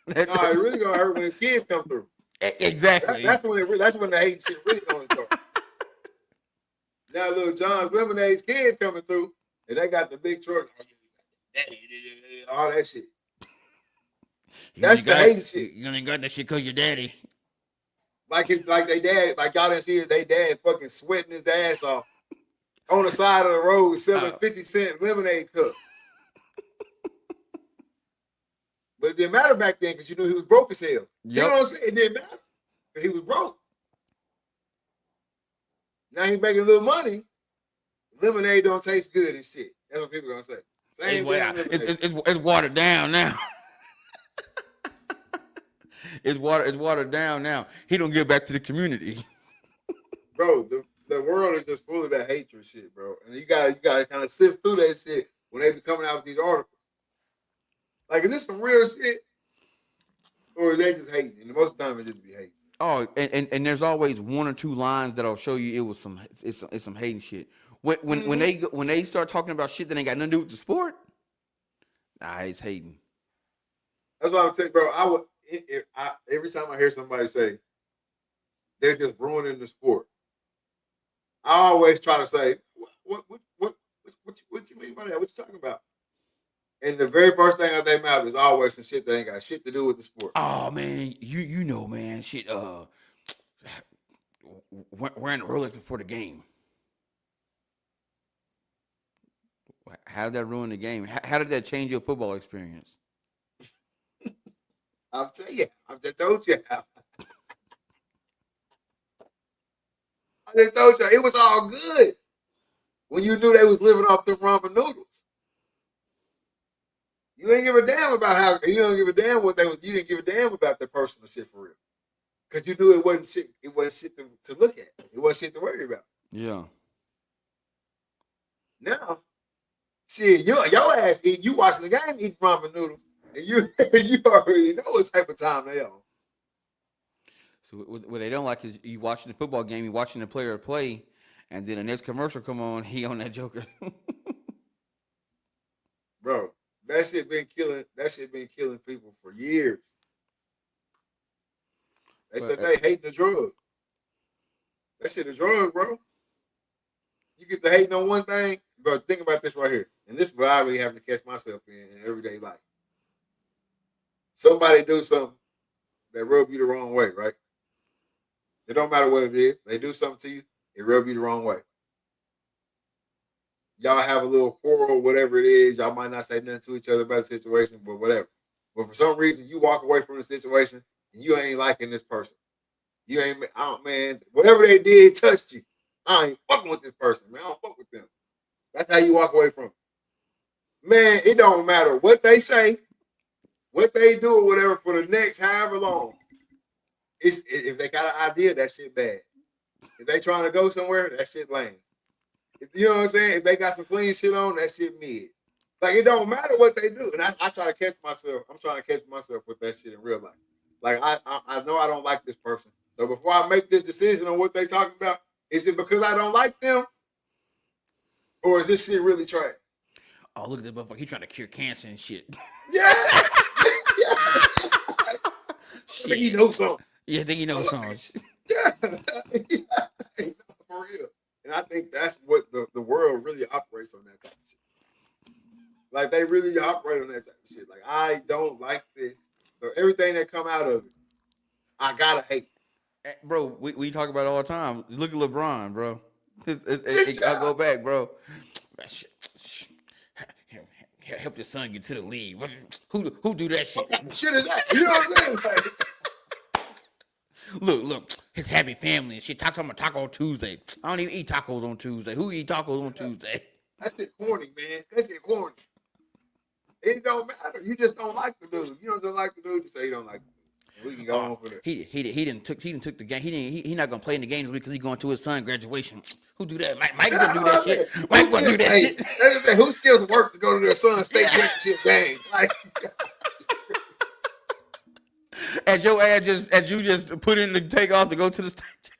No, it really gonna hurt when his kids come through. Exactly. That's when the hate shit really gonna start. Now, Little John's Lemonade's kids coming through, and they got the big truck, all that shit. That's the hating shit. You only got that shit because your daddy. Like they dad, like y'all didn't see it, they dad fucking sweating his ass off on the side of the road selling 50-cent lemonade cup. But it didn't matter back then because you knew he was broke as hell. Yep. You know what I'm saying? It didn't matter because he was broke. Now he's making a little money. Lemonade don't taste good and shit. That's what people are gonna say. Same thing. It's watered down now. It's watered down now. He don't give back to the community. Bro, the world is just full of that hatred shit, bro. And you gotta kind of sift through that shit when they be coming out with these articles. Like, is this some real shit? Or is they just hating? And most of the time it just be hating. Oh, and there's always one or two lines that'll show you it's some hating shit. When they start talking about shit that ain't got nothing to do with the sport, it's hating. That's what I'm saying, bro. Every time I hear somebody say they're just ruining the sport, I always try to say, what you mean by that? What you talking about? And the very first thing out of their mouth is always some shit that ain't got shit to do with the sport. Oh man, you know, man, shit. Wearing a Rolex before the game. How did that ruin the game? How did that change your football experience? I'll tell you. I just told you. I just told you. It was all good when you knew they was living off them ramen noodles. You ain't give a damn about how you don't give a damn what they was. You didn't give a damn about their personal shit for real, because you knew it wasn't shit. It wasn't shit to look at. It wasn't shit to worry about. Yeah. Now, shit, your ass eat. You watching the game eating ramen noodles, and you already know what type of time they on. So what they don't like is you watching the football game, you watching the player play, and then the next commercial come on, he on that joker. Bro. That shit been killing people for years. They said they hating the drug. That shit a drug, bro. You get to hating on one thing, bro. Think about this right here. And this is what I really have to catch myself in everyday life. Somebody do something that rub you the wrong way, right? It don't matter what it is. They do something to you, it rub you the wrong way. Y'all have a little quarrel, whatever it is. Y'all might not say nothing to each other about the situation, but whatever. But for some reason, you walk away from the situation and you ain't liking this person. You ain't, man, whatever they did touched you. I ain't fucking with this person, man. I don't fuck with them. That's how you walk away from it. Man, it don't matter what they say, what they do, or whatever for the next however long. If they got an idea, that shit bad. If they trying to go somewhere, that shit lame. You know what I'm saying? If they got some clean shit on, that shit mid. Like, it don't matter what they do. And I try to catch myself. I'm trying to catch myself with that shit in real life. Like, I know I don't like this person. So before I make this decision on what they talking about, is it because I don't like them? Or is this shit really trash? Oh, look at this motherfucker. He trying to cure cancer and shit. Yeah. Yeah. I think he knows something. Yeah, I think he knows something. Yeah. For real. And I think that's what the world really operates on, that type of shit. Like, they really operate on that type of shit. Like, I don't like this. So everything that come out of it, I gotta hate. Bro, we talk about it all the time. Look at LeBron, bro. I'll go back, bro. Help your son get to the league. Who do that shit? What shit is that? You know what I'm saying? Like, Look, his happy family and shit. Talk about Taco Tuesday. I don't even eat tacos on Tuesday. Who eat tacos on Tuesday? that shit corny, man. That shit corny. It don't matter. You just don't like the dude. You don't like the dude. You say you don't like the dude. We can go on for that. He didn't took the game. He not gonna play in the games because he going to his son graduation. Who do that? Mike gonna do that shit. Mike gonna do that shit. Who still work to go to their son's state championship game? Like, as you just put in the takeoff to go to the state championship.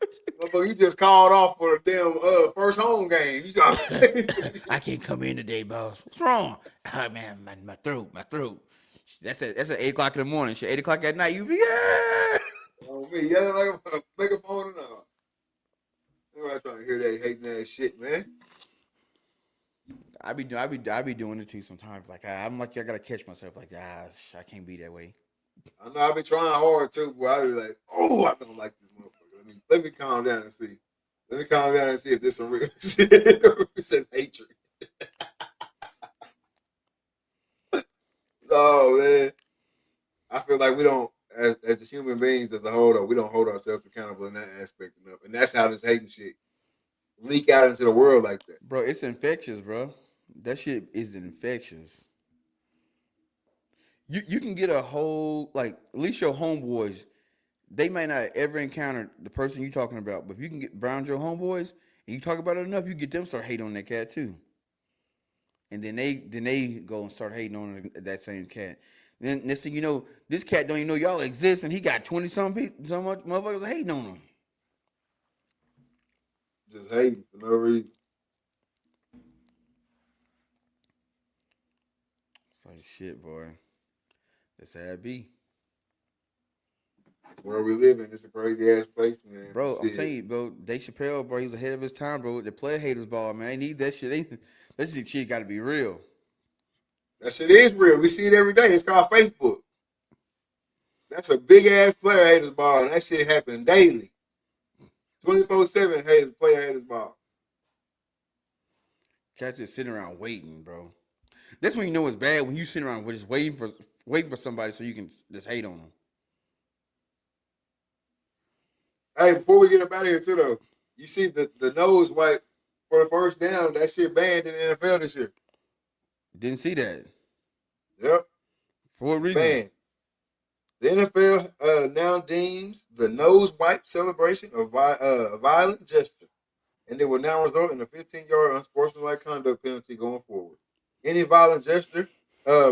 You just called off for the damn first home game. I can't come in today, boss. What's wrong? Oh, man, my throat. That's at 8:00 in the morning. Shit, 8:00 at night. You be Oh me, yelling like a megaphone and all. Everybody trying to hear that hating ass shit, man. I be doing it too sometimes. Like I'm like I gotta catch myself. Like I can't be that way. I know I be trying hard too, but I be like, oh, I don't like this motherfucker. Let me calm down and see. Let me calm down and see if this some real shit or if it's just hatred. Oh man, I feel like we don't, as human beings as a whole, though, we don't hold ourselves accountable in that aspect enough, and that's how this hating shit leak out into the world like that. Bro, it's infectious, bro. That shit is infectious. You can get a whole, like, at least your homeboys, they might not ever encounter the person you talking about, but if you can get around your homeboys and you talk about it enough, you get them start hating on that cat too. And then they go and start hating on that same cat. Then next thing you know, this cat don't even know y'all exist, and he got 20-some people, so much motherfuckers hating on him. Just hating for no reason. It's like shit, boy. That's how it be. Where we live in, it's a crazy ass place, man. Bro, I'm telling you, bro, Dave Chappelle, bro, he's ahead of his time, bro. The player haters ball, man. They need that shit. That shit got to be real. That shit is real. We see it every day. It's called Facebook. That's a big ass player haters ball, and that shit happen daily. 24/7 player haters ball. Cats just sitting around waiting, bro. That's when you know it's bad, when you sit around just waiting for somebody so you can just hate on them. Hey, before we get up out of here too, though, you see the nose wipe for the first down. That shit banned in the NFL this year. Didn't see that. Yep. For what reason? Banned. The NFL now deems the nose wipe celebration a violent gesture, and it will now result in a 15-yard unsportsmanlike conduct penalty going forward. Any violent gesture,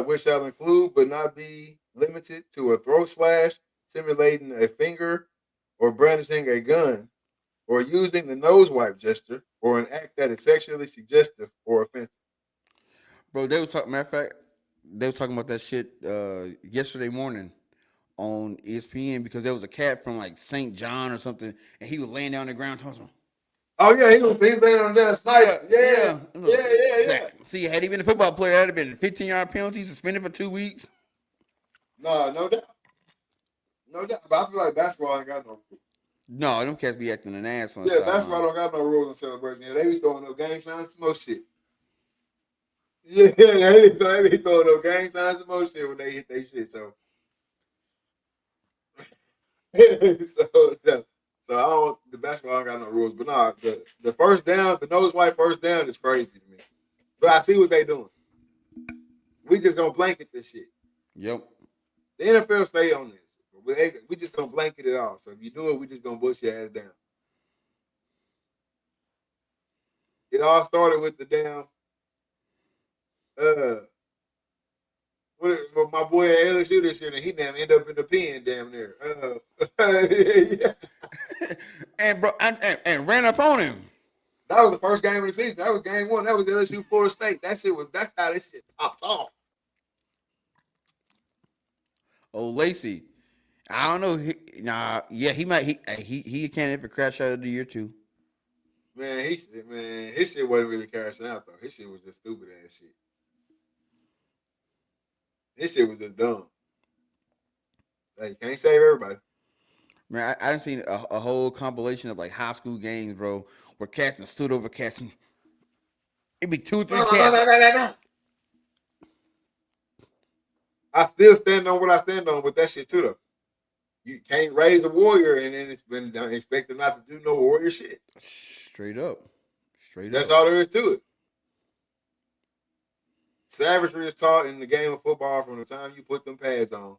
which shall include but not be limited to a throat slash, simulating a finger, or brandishing a gun, or using the nose wipe gesture, or an act that is sexually suggestive or offensive. Bro, they was talking. Matter of fact, they was talking about that shit yesterday morning on ESPN because there was a cat from like St. John or something, and he was laying down on the ground talking. Oh yeah, he was laying on the sniper. Yeah. See, had he been a football player, that'd have been a 15-yard penalty, suspended for 2 weeks. No doubt. No doubt. But I feel like basketball ain't got no rules. No, them cats be acting an ass on. Yeah, basketball don't got no rules on celebration. Yeah, they be throwing no gang signs, some more shit. Yeah, they be throwing no gang signs, some more shit when they hit their shit. So, so I don't. The basketball don't got no rules. But nah, the first down, the nose wipe first down is crazy to me. But I see what they doing. We just gonna blanket this shit. Yep. The NFL stay on this. We just gonna blanket it all. So if you do it, we just gonna bust your ass down. It all started with the damn my boy at LSU this year, and he damn end up in the pen damn near. And bro, and ran up on him. That was the first game of the season. That was game one. That was LSU Florida State. That's how this shit popped off. Oh, Lacey. I don't know. He might. He a candidate for crash out of the year too. Man, his shit wasn't really crashing out though. His shit was just stupid ass shit. His shit was just dumb. Like, you can't save everybody. Man, I done seen a whole compilation of like high school games, bro, where cats done stood over cats and it'd be 2, 3 cats. No. I still stand on what I stand on with that shit too though. You can't raise a warrior and then it's been expected not to do no warrior shit. Straight up. That's all there is to it. Savagery is taught in the game of football from the time you put them pads on,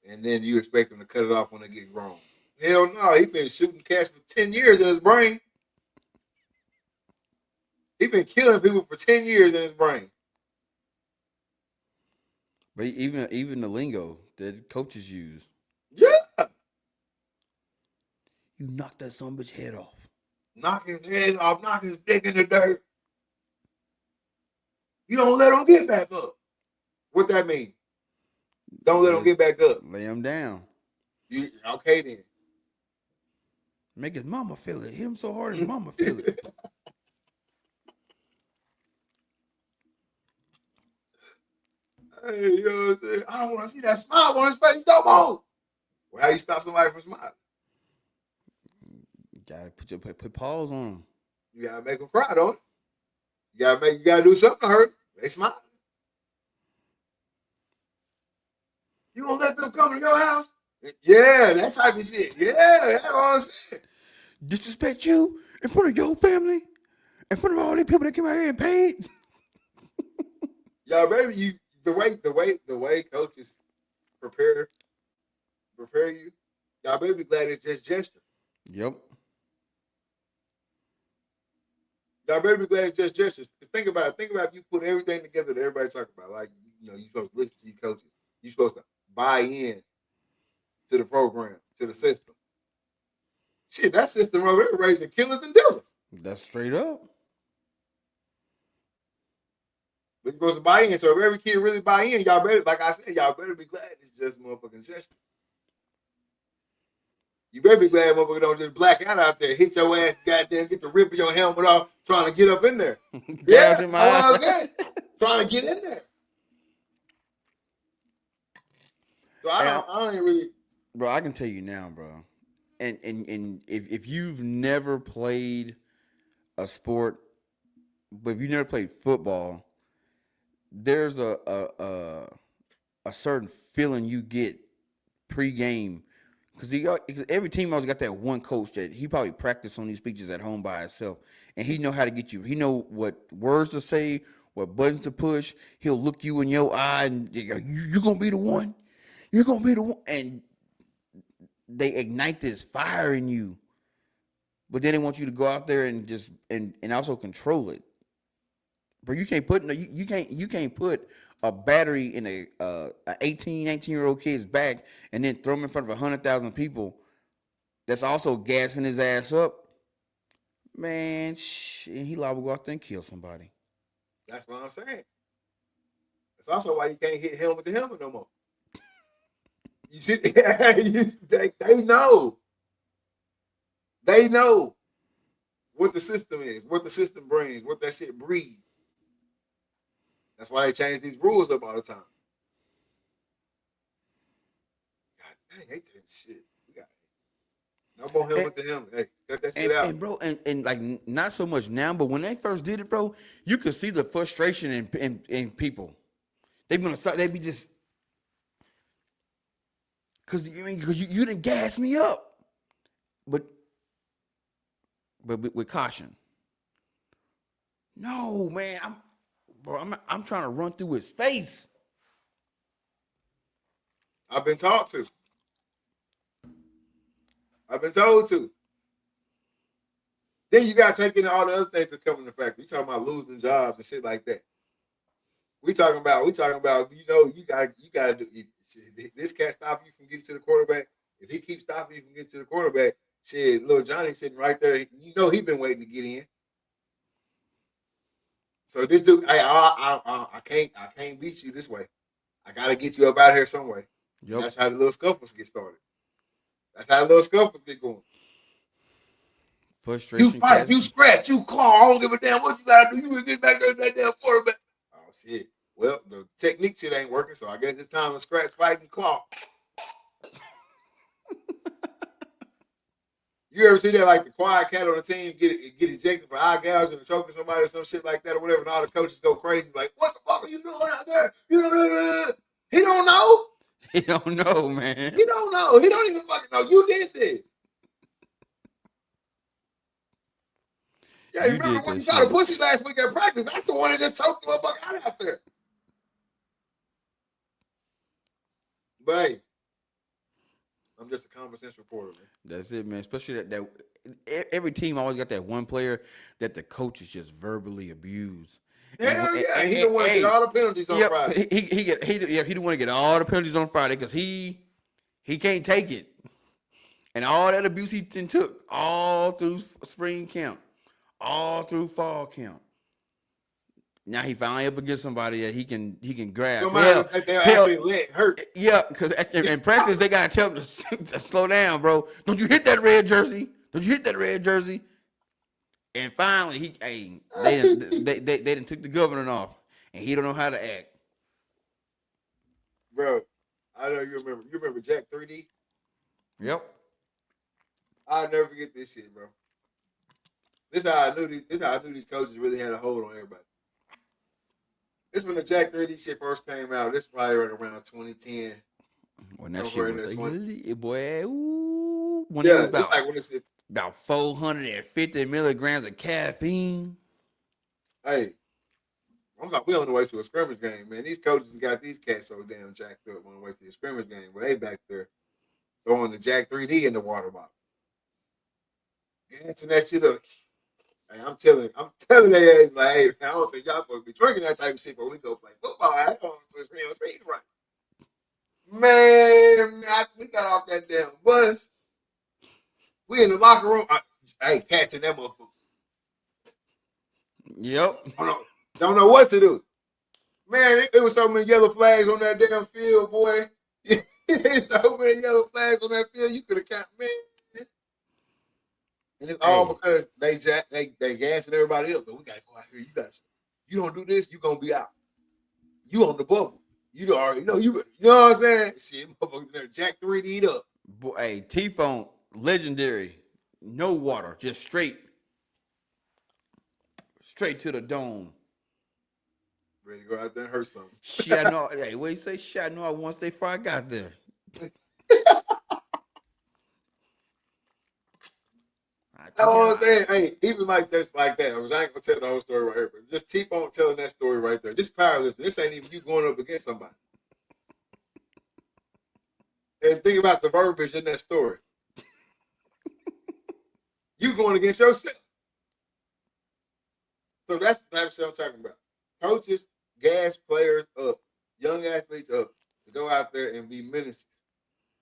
and then you expect them to cut it off when they get grown. Hell no, he been shooting cats for 10 years in his brain. He been killing people for 10 years in his brain. But even the lingo that coaches use. Yeah. You knock that son of a bitch head off. Knock his head off, knock his dick in the dirt. You don't let him get back up. What that mean? Don't let him get back up. Lay him down. Okay then. Make his mama feel it. Hit him so hard his mama feel it. Hey, you know what I'm saying? I don't want to see that smile on his face no more. Well, how you stop somebody from smiling? You gotta put pause on them. You gotta make them cry, don't you? You gotta do something to hurt. They smile. You gonna let them come to your house? Yeah, that type of shit. Yeah, that's what I'm saying. Disrespect you in front of your family, in front of all these people that came out here and paid. Y'all, baby, the way coaches prepare you, y'all better be glad it's just gesture. Yep. Y'all better be glad it's just gestures. Think about it. Think about if you put everything together that everybody talk about. Like, you're supposed to listen to your coaches. You're supposed to buy in to the program, to the system. Shit, that system over there raising killers and dealers. That's straight up. We're supposed to buy in. So if every kid really buy in, y'all better, like I said, y'all better be glad it's just motherfucking gesture. You better be glad motherfucker don't just black out there, hit your ass, goddamn, get the rip of your helmet off, trying to get up in there. Yeah, trying to get in there. So I don't even really. Bro, I can tell you now, bro. And if you've never played a sport, but if you never played football, there's a certain feeling you get pre-game. Because every team always got that one coach that he probably practiced on these speeches at home by himself. And he know how to get you. He know what words to say, what buttons to push. He'll look you in your eye and you're going to be the one. You're going to be the one. And they ignite this fire in you. But then they want you to go out there and just and also control it. But you can't put you can't put a battery in a 19-year-old kid's back and then throw him in front of 100,000 people that's also gassing his ass up. Man, he liable to go out there and kill somebody. That's what I'm saying. That's also why you can't hit helmet to helmet no more. You see, they know. They know what the system is, what the system brings, what that shit breeds. That's why they change these rules up all the time. God dang, they take shit. We got no more helmet to helmet. Hey, cut that shit out. And bro, and like not so much now, but when they first did it, bro, you could see the frustration in people. They be just because you didn't gas me up, but with caution. No, man, I'm trying to run through his face. I've been talked to. I've been told to. Then you got to take in all the other things that come into factor. You talking about losing jobs and shit like that. We talking about. You gotta do. This cat stop you from getting to the quarterback. If he keeps stopping you from getting to the quarterback, shit, little Johnny sitting right there. You know he been waiting to get in. So this dude, hey, I can't beat you this way. I gotta get you up out of here some way. Yep. That's how the little scuffles get started. That's how the little scuffles get going. Frustration. You fight, you scratch, you claw. I don't give a damn what you gotta do. You get back there that damn quarterback. Oh shit. Well, the technique shit ain't working, so I guess it's time to scratch, fight, and claw. You ever see that, like the quiet cat on the team get ejected for eye gouging or choking somebody or some shit like that or whatever, and all the coaches go crazy, like, what the fuck are you doing out there? He don't know. He don't know, man. He don't know. He don't even fucking know. You did this. Yeah, you remember when you got a pussy last week at practice? That's the one that just choked the motherfucker out there. But hey, I'm just a common sense reporter, man. That's it, man. Especially that every team always got that one player that the coaches just verbally abuse. Hell yeah, he don't want to get all the penalties on Friday. He don't want to get all the penalties on Friday because he can't take it, and all that abuse he took all through spring camp, all through fall camp. Now he finally up against somebody that he can grab. Somebody that they'll actually let hurt. Yeah, because in practice they gotta tell him to slow down, bro. Don't you hit that red jersey? Don't you hit that red jersey? And finally, they done took the governor off, and he don't know how to act. Bro, I know you remember. You remember Jack 3D? Yep. I'll never forget this shit, bro. This is how I knew these coaches really had a hold on everybody. This when the Jack 3D shit first came out. This probably right around 2010. When that shit was boy, ooh, when yeah, it was about, it's like when it's about 450 milligrams of caffeine. Hey, we on the way to a scrimmage game, man. These coaches got these cats so damn jacked up on the way to the scrimmage game, but they back there throwing the Jack 3D in the water bottle. Gassing that shit up. Hey, I'm telling their ass, like, hey, I don't think y'all supposed to be drinking that type of shit before we go play football. I don't see right. Man, we got off that damn bus. We in the locker room. Hey, cats in that motherfucker. Yep. Don't know what to do. Man, it was so many yellow flags on that damn field, boy. So many yellow flags on that field, you could have counted, man. And it's all because they gassing everybody up. But we gotta go out here. You don't do this, you gonna be out. You on the bubble. You already know you know what I'm saying? Shit, motherfuckers there, Jack 3D'd up. Boy, hey, T-Phone, legendary. No water, just straight to the dome. Ready to go out there and hurt something. Shit, I know. Hey, what you say? Shit, I know I once they before I got there. I don't understand. Hey, even like that. I ain't gonna tell the whole story right here, but just keep on telling that story right there. This powerlifting, this ain't even you going up against somebody. And think about the verbiage in that story. You going against yourself. So that's the type of shit I'm talking about. Coaches gas players up, young athletes up to go out there and be menaces.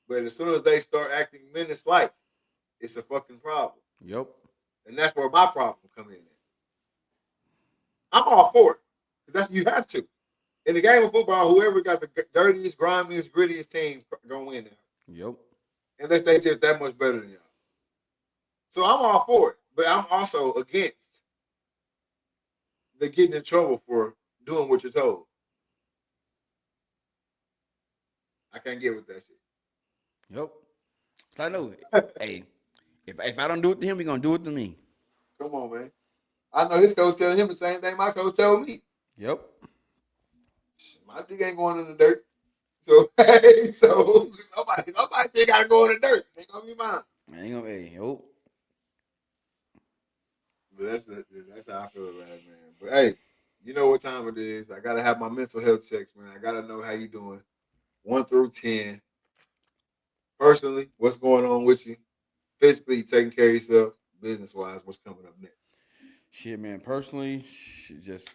But as soon as they start acting menace-like, it's a fucking problem. Yep. And that's where my problem come in. I'm all for it. Because that's you have to. In the game of football, whoever got the dirtiest, grimiest, grittiest team gonna win now. Yep. Unless they just that much better than y'all. So I'm all for it. But I'm also against the getting in trouble for doing what you're told. I can't get with that shit. Yep. I know. Hey, if I don't do it to him, he's gonna do it to me. Come on, man. I know his coach telling him the same thing my coach told me. Yep. My dick ain't going in the dirt. So hey, so somebody think I go in the dirt. Ain't gonna be mine. Ain't gonna be. Yep. But that's how I feel about it, man. But hey, you know what time it is. I gotta have my mental health checks, man. I gotta know how you doing. 1 through 10. Personally, what's going on with you? Physically, you taking care of yourself. Business-wise, what's coming up next? Shit, man. Personally, just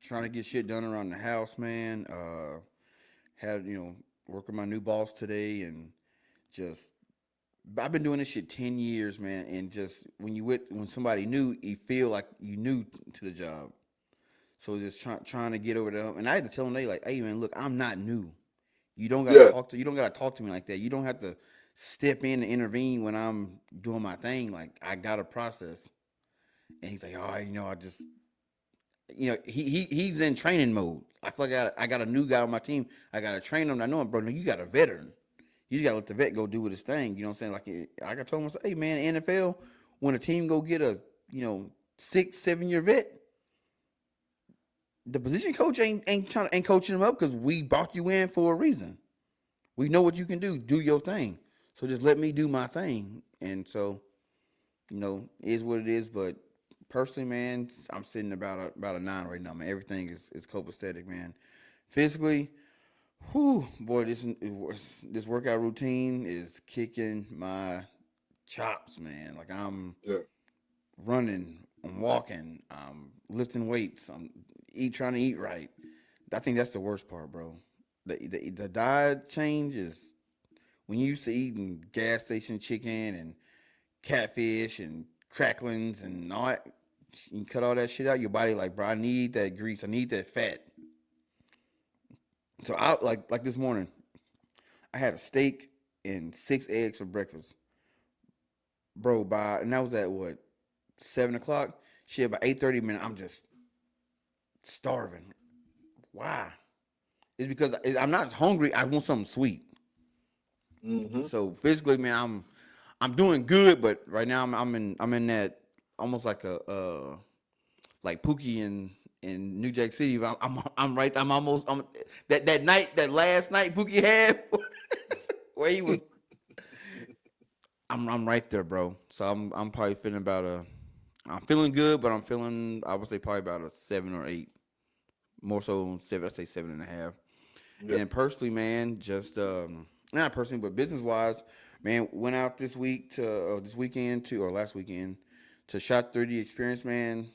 trying to get shit done around the house, man. Had work with my new boss today, and just I've been doing this shit 10 years, man. And just when somebody new, you feel like you new to the job. So just trying to get over them. And I had to tell them, they like, hey man, look, I'm not new. You don't Yeah. gotta talk to me like that. You don't have to step in and intervene when I'm doing my thing. Like I got a process. And he's like, oh, I just, he's in training mode. I feel like I got a new guy on my team. I got to train him. I know him, bro. No, you got a veteran. You just got to let the vet go do his thing. You know what I'm saying? Like I told him, hey, man, NFL, when a team go get a, 6-7 year vet, the position coach ain't coaching him up because we brought you in for a reason. We know what you can do. Do your thing. So just let me do my thing. And so, it is what it is. But personally, man, I'm sitting about a 9 right now, man. Everything is copacetic, man. Physically, boy, this workout routine is kicking my chops, man. Like I'm running, I'm walking, I'm lifting weights, I'm trying to eat right. I think that's the worst part, bro. The diet change is when you used to eating gas station chicken and catfish and cracklings and all that. You cut all that shit out, your body like, bro, I need that grease, I need that fat. So I like this morning, I had a steak and 6 eggs for breakfast, bro. And that was at what 7 o'clock. Shit, by 8:30, man, I'm just starving. Why? It's because I'm not hungry. I want something sweet. Mm-hmm. So physically, man, I'm doing good, but right now I'm in that almost like like Pookie in New Jack City. I'm right. I'm that last night Pookie had where he was. I'm right there, bro. So I'm probably feeling I'm feeling good, but I would say probably about a 7 or 8. More so 7. I say 7.5. Yep. And then personally, man, just not personally, but business wise, man, went out this weekend or last weekend to Shot 30 Experience, man.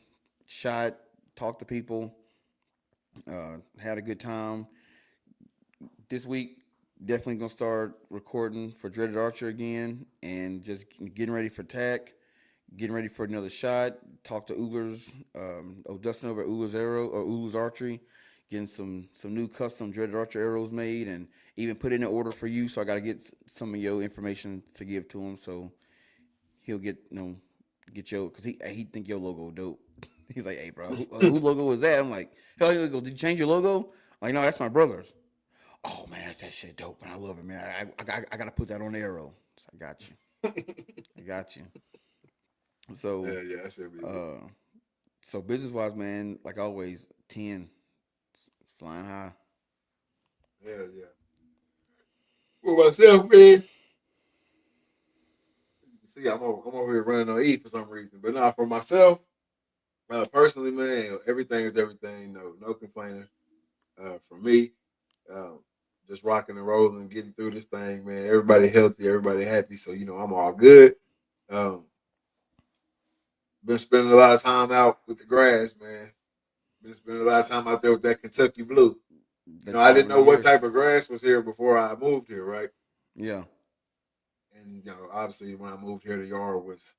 Talked to people, had a good time. This week, definitely gonna start recording for Dreaded Archer again, and just getting ready for TAC, getting ready for another shot. Talk to Ullers, Dustin over at Ullers Archery, getting some new custom Dreaded Archer arrows made, and even put in an order for you. So I got to get some of your information to give to him, so he'll get your, because he think your logo dope. He's like, hey bro, who logo is that? I'm like, hell, he goes, did you change your logo? I'm like, no, that's my brother's. Oh man, that shit dope, man. I love it, man. I gotta put that on the arrow. So I got you. I got you. So that should be good. So business wise, man, like always, 10, flying high. Yeah. For myself, man. See, I'm over here running on E for some reason, but not for myself. Personally, man, everything is everything. No complaining. For me, just rocking and rolling, getting through this thing, man. Everybody healthy, everybody happy, so I'm all good. Been spending a lot of time out with the grass, man. Been spending a lot of time out there with that Kentucky blue. I didn't know what type of grass was here before I moved here, right? Yeah. And obviously when I moved here, the yard was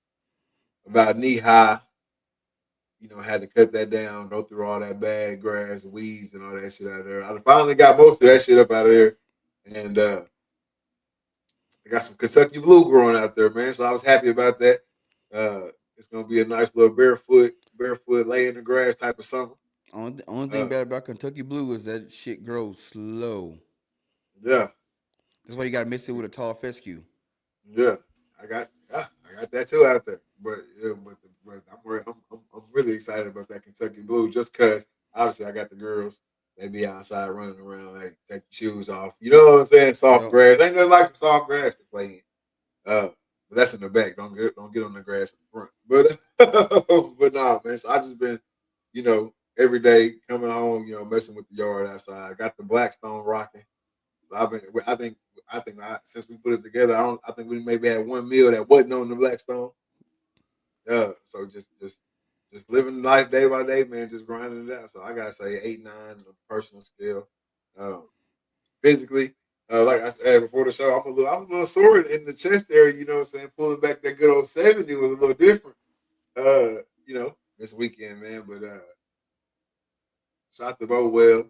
about knee high. Had to cut that down, go through all that bad grass, weeds, and all that shit out of there. I finally got most of that shit up out of there, and I got some Kentucky blue growing out there, man. So I was happy about that. It's gonna be a nice little barefoot lay in the grass type of summer. Only thing bad about Kentucky blue is that shit grows slow. Yeah, that's why you gotta mix it with a tall fescue. Yeah, I got that too out there. But I'm really excited about that Kentucky blue just because obviously I got the girls. They be outside running around, like take your shoes off. You know what I'm saying? Soft grass. Ain't nothing like some soft grass to play in. But that's in the back. Don't get on the grass in the front. But nah, man. So I just been, every day coming home, messing with the yard outside. I got the Blackstone rocking. So I think since we put it together, I think we maybe had one meal that wasn't on the Blackstone. Yeah. So just living life day by day, man. Just grinding it out. So I gotta say 8, 9 on the personal scale. Physically, like I said before the show, I'm a little sore in the chest area. You know what I'm saying? Pulling back that good old 70 was a little different. This weekend, man. But Shot the boat well.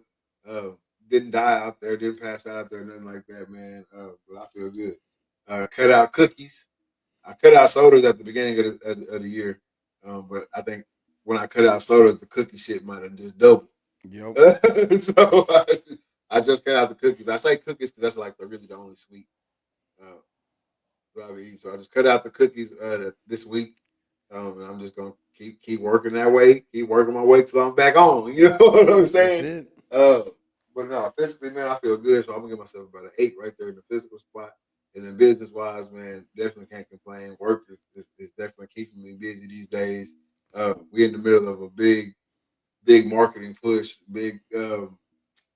Didn't die out there. Didn't pass out there. Nothing like that, man. But I feel good. Cut out cookies. I cut out sodas at the beginning of the year. But I think when I cut out sodas, the cookie shit might have just doubled. Yep. So I just cut out the cookies. I say cookies because that's like really the only sweet that I be eating. So I just cut out the cookies this week. And I'm just gonna keep working that way, keep working my way till I'm back on. You know what I'm saying? But no, physically, man, I feel good. So I'm gonna give myself about an 8 right there in the physical spot. And then business wise, man, definitely can't complain. Work is definitely keeping me busy these days. We're in the middle of a big marketing push, big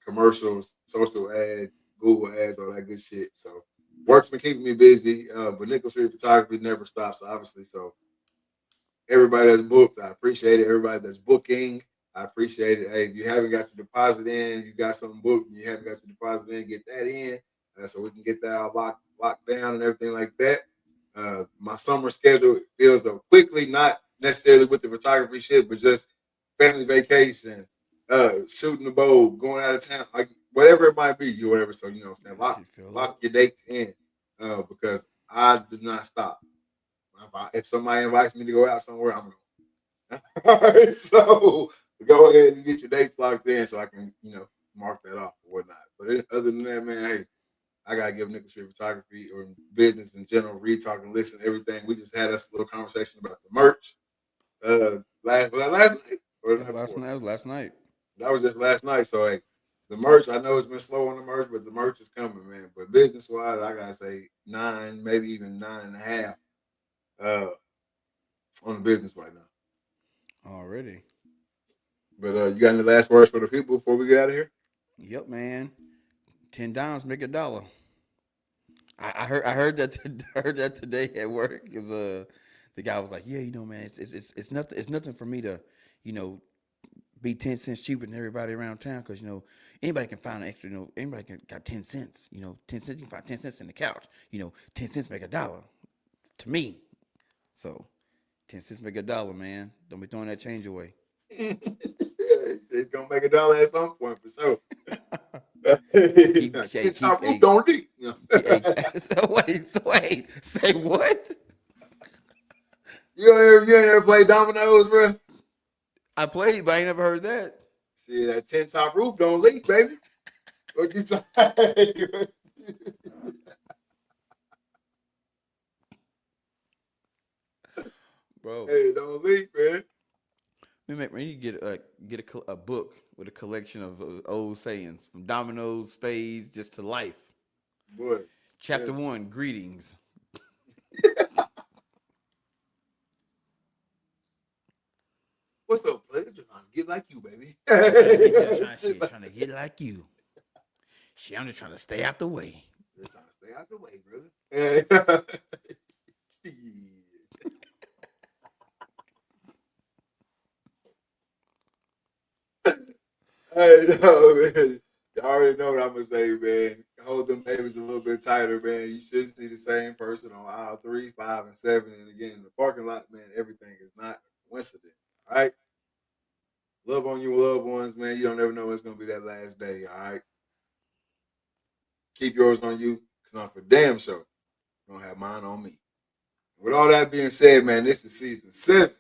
commercials, social ads, Google ads, all that good shit. So work's been keeping me busy. But Nickel Street Photography never stops, obviously. So everybody that's booked, I appreciate it. Everybody that's booking, I appreciate it. Hey, if you haven't got your deposit in, you got something booked, and you haven't got your deposit in, get that in, so we can get that all locked down and everything like that. My summer schedule feels though quickly, not necessarily with the photography shit, but just family vacation, shooting the bow, going out of town, like whatever it might be, you whatever. So you know, what I'm saying, lock your dates in, because I do not stop. If somebody invites me to go out somewhere, I'm going. All right, so go ahead and get your dates locked in so I can, mark that off or whatnot. But other than that, man, hey, I gotta give Nickel Street Photography or business in general, read, talk, and listen, everything. We just had us a little conversation about the merch. Last night? Or Last night. That was just last night. So hey, the merch, I know it's been slow on the merch, but the merch is coming, man. But business wise, I gotta say 9, maybe even 9.5. On the business right now. Already. But you got any last words for the people before we get out of here? Yep, man. $10 make $1. I heard that today at work because the guy was like, yeah, man, it's nothing for me to, be 10 cents cheaper than everybody around town because anybody can find an extra, anybody can got 10 cents, 10 cents, you can find 10 cents in the couch, 10 cents make $1 to me. So 10 cents make $1, man. Don't be throwing that change away. It's gonna make $1 at some point for sure. Keep roof don't leak. So wait, say what? You ain't ever played dominoes, bro? I played, but I ain't never heard that. See, that 10-top roof don't leak, baby. What you talking? Bro, hey, don't leak, man. We need to get a book with a collection of old sayings from dominoes, spades, just to life. Boy, Chapter 1: Greetings. What's up, player? Just trying to get like you, baby. Trying to get like you. I'm just trying to stay out the way. Just trying to stay out the way, brother. Hey, no, man. You already know what I'm gonna say, man. Hold them babies a little bit tighter, man. You should see the same person on aisle 3, 5, and 7. And again, in the parking lot, man, everything is not a coincidence. All right. Love on your loved ones, man. You don't ever know when it's gonna be that last day. All right. Keep yours on you, because I'm for damn sure gonna have mine on me. With all that being said, man, this is season 7.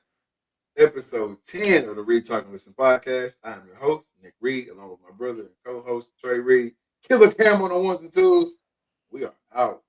Episode 10 of the Read, Talk, and Listen podcast. I am your host, Nick Reed, along with my brother and co-host, Trey Reed. Killer Cam on the ones and twos. We are out.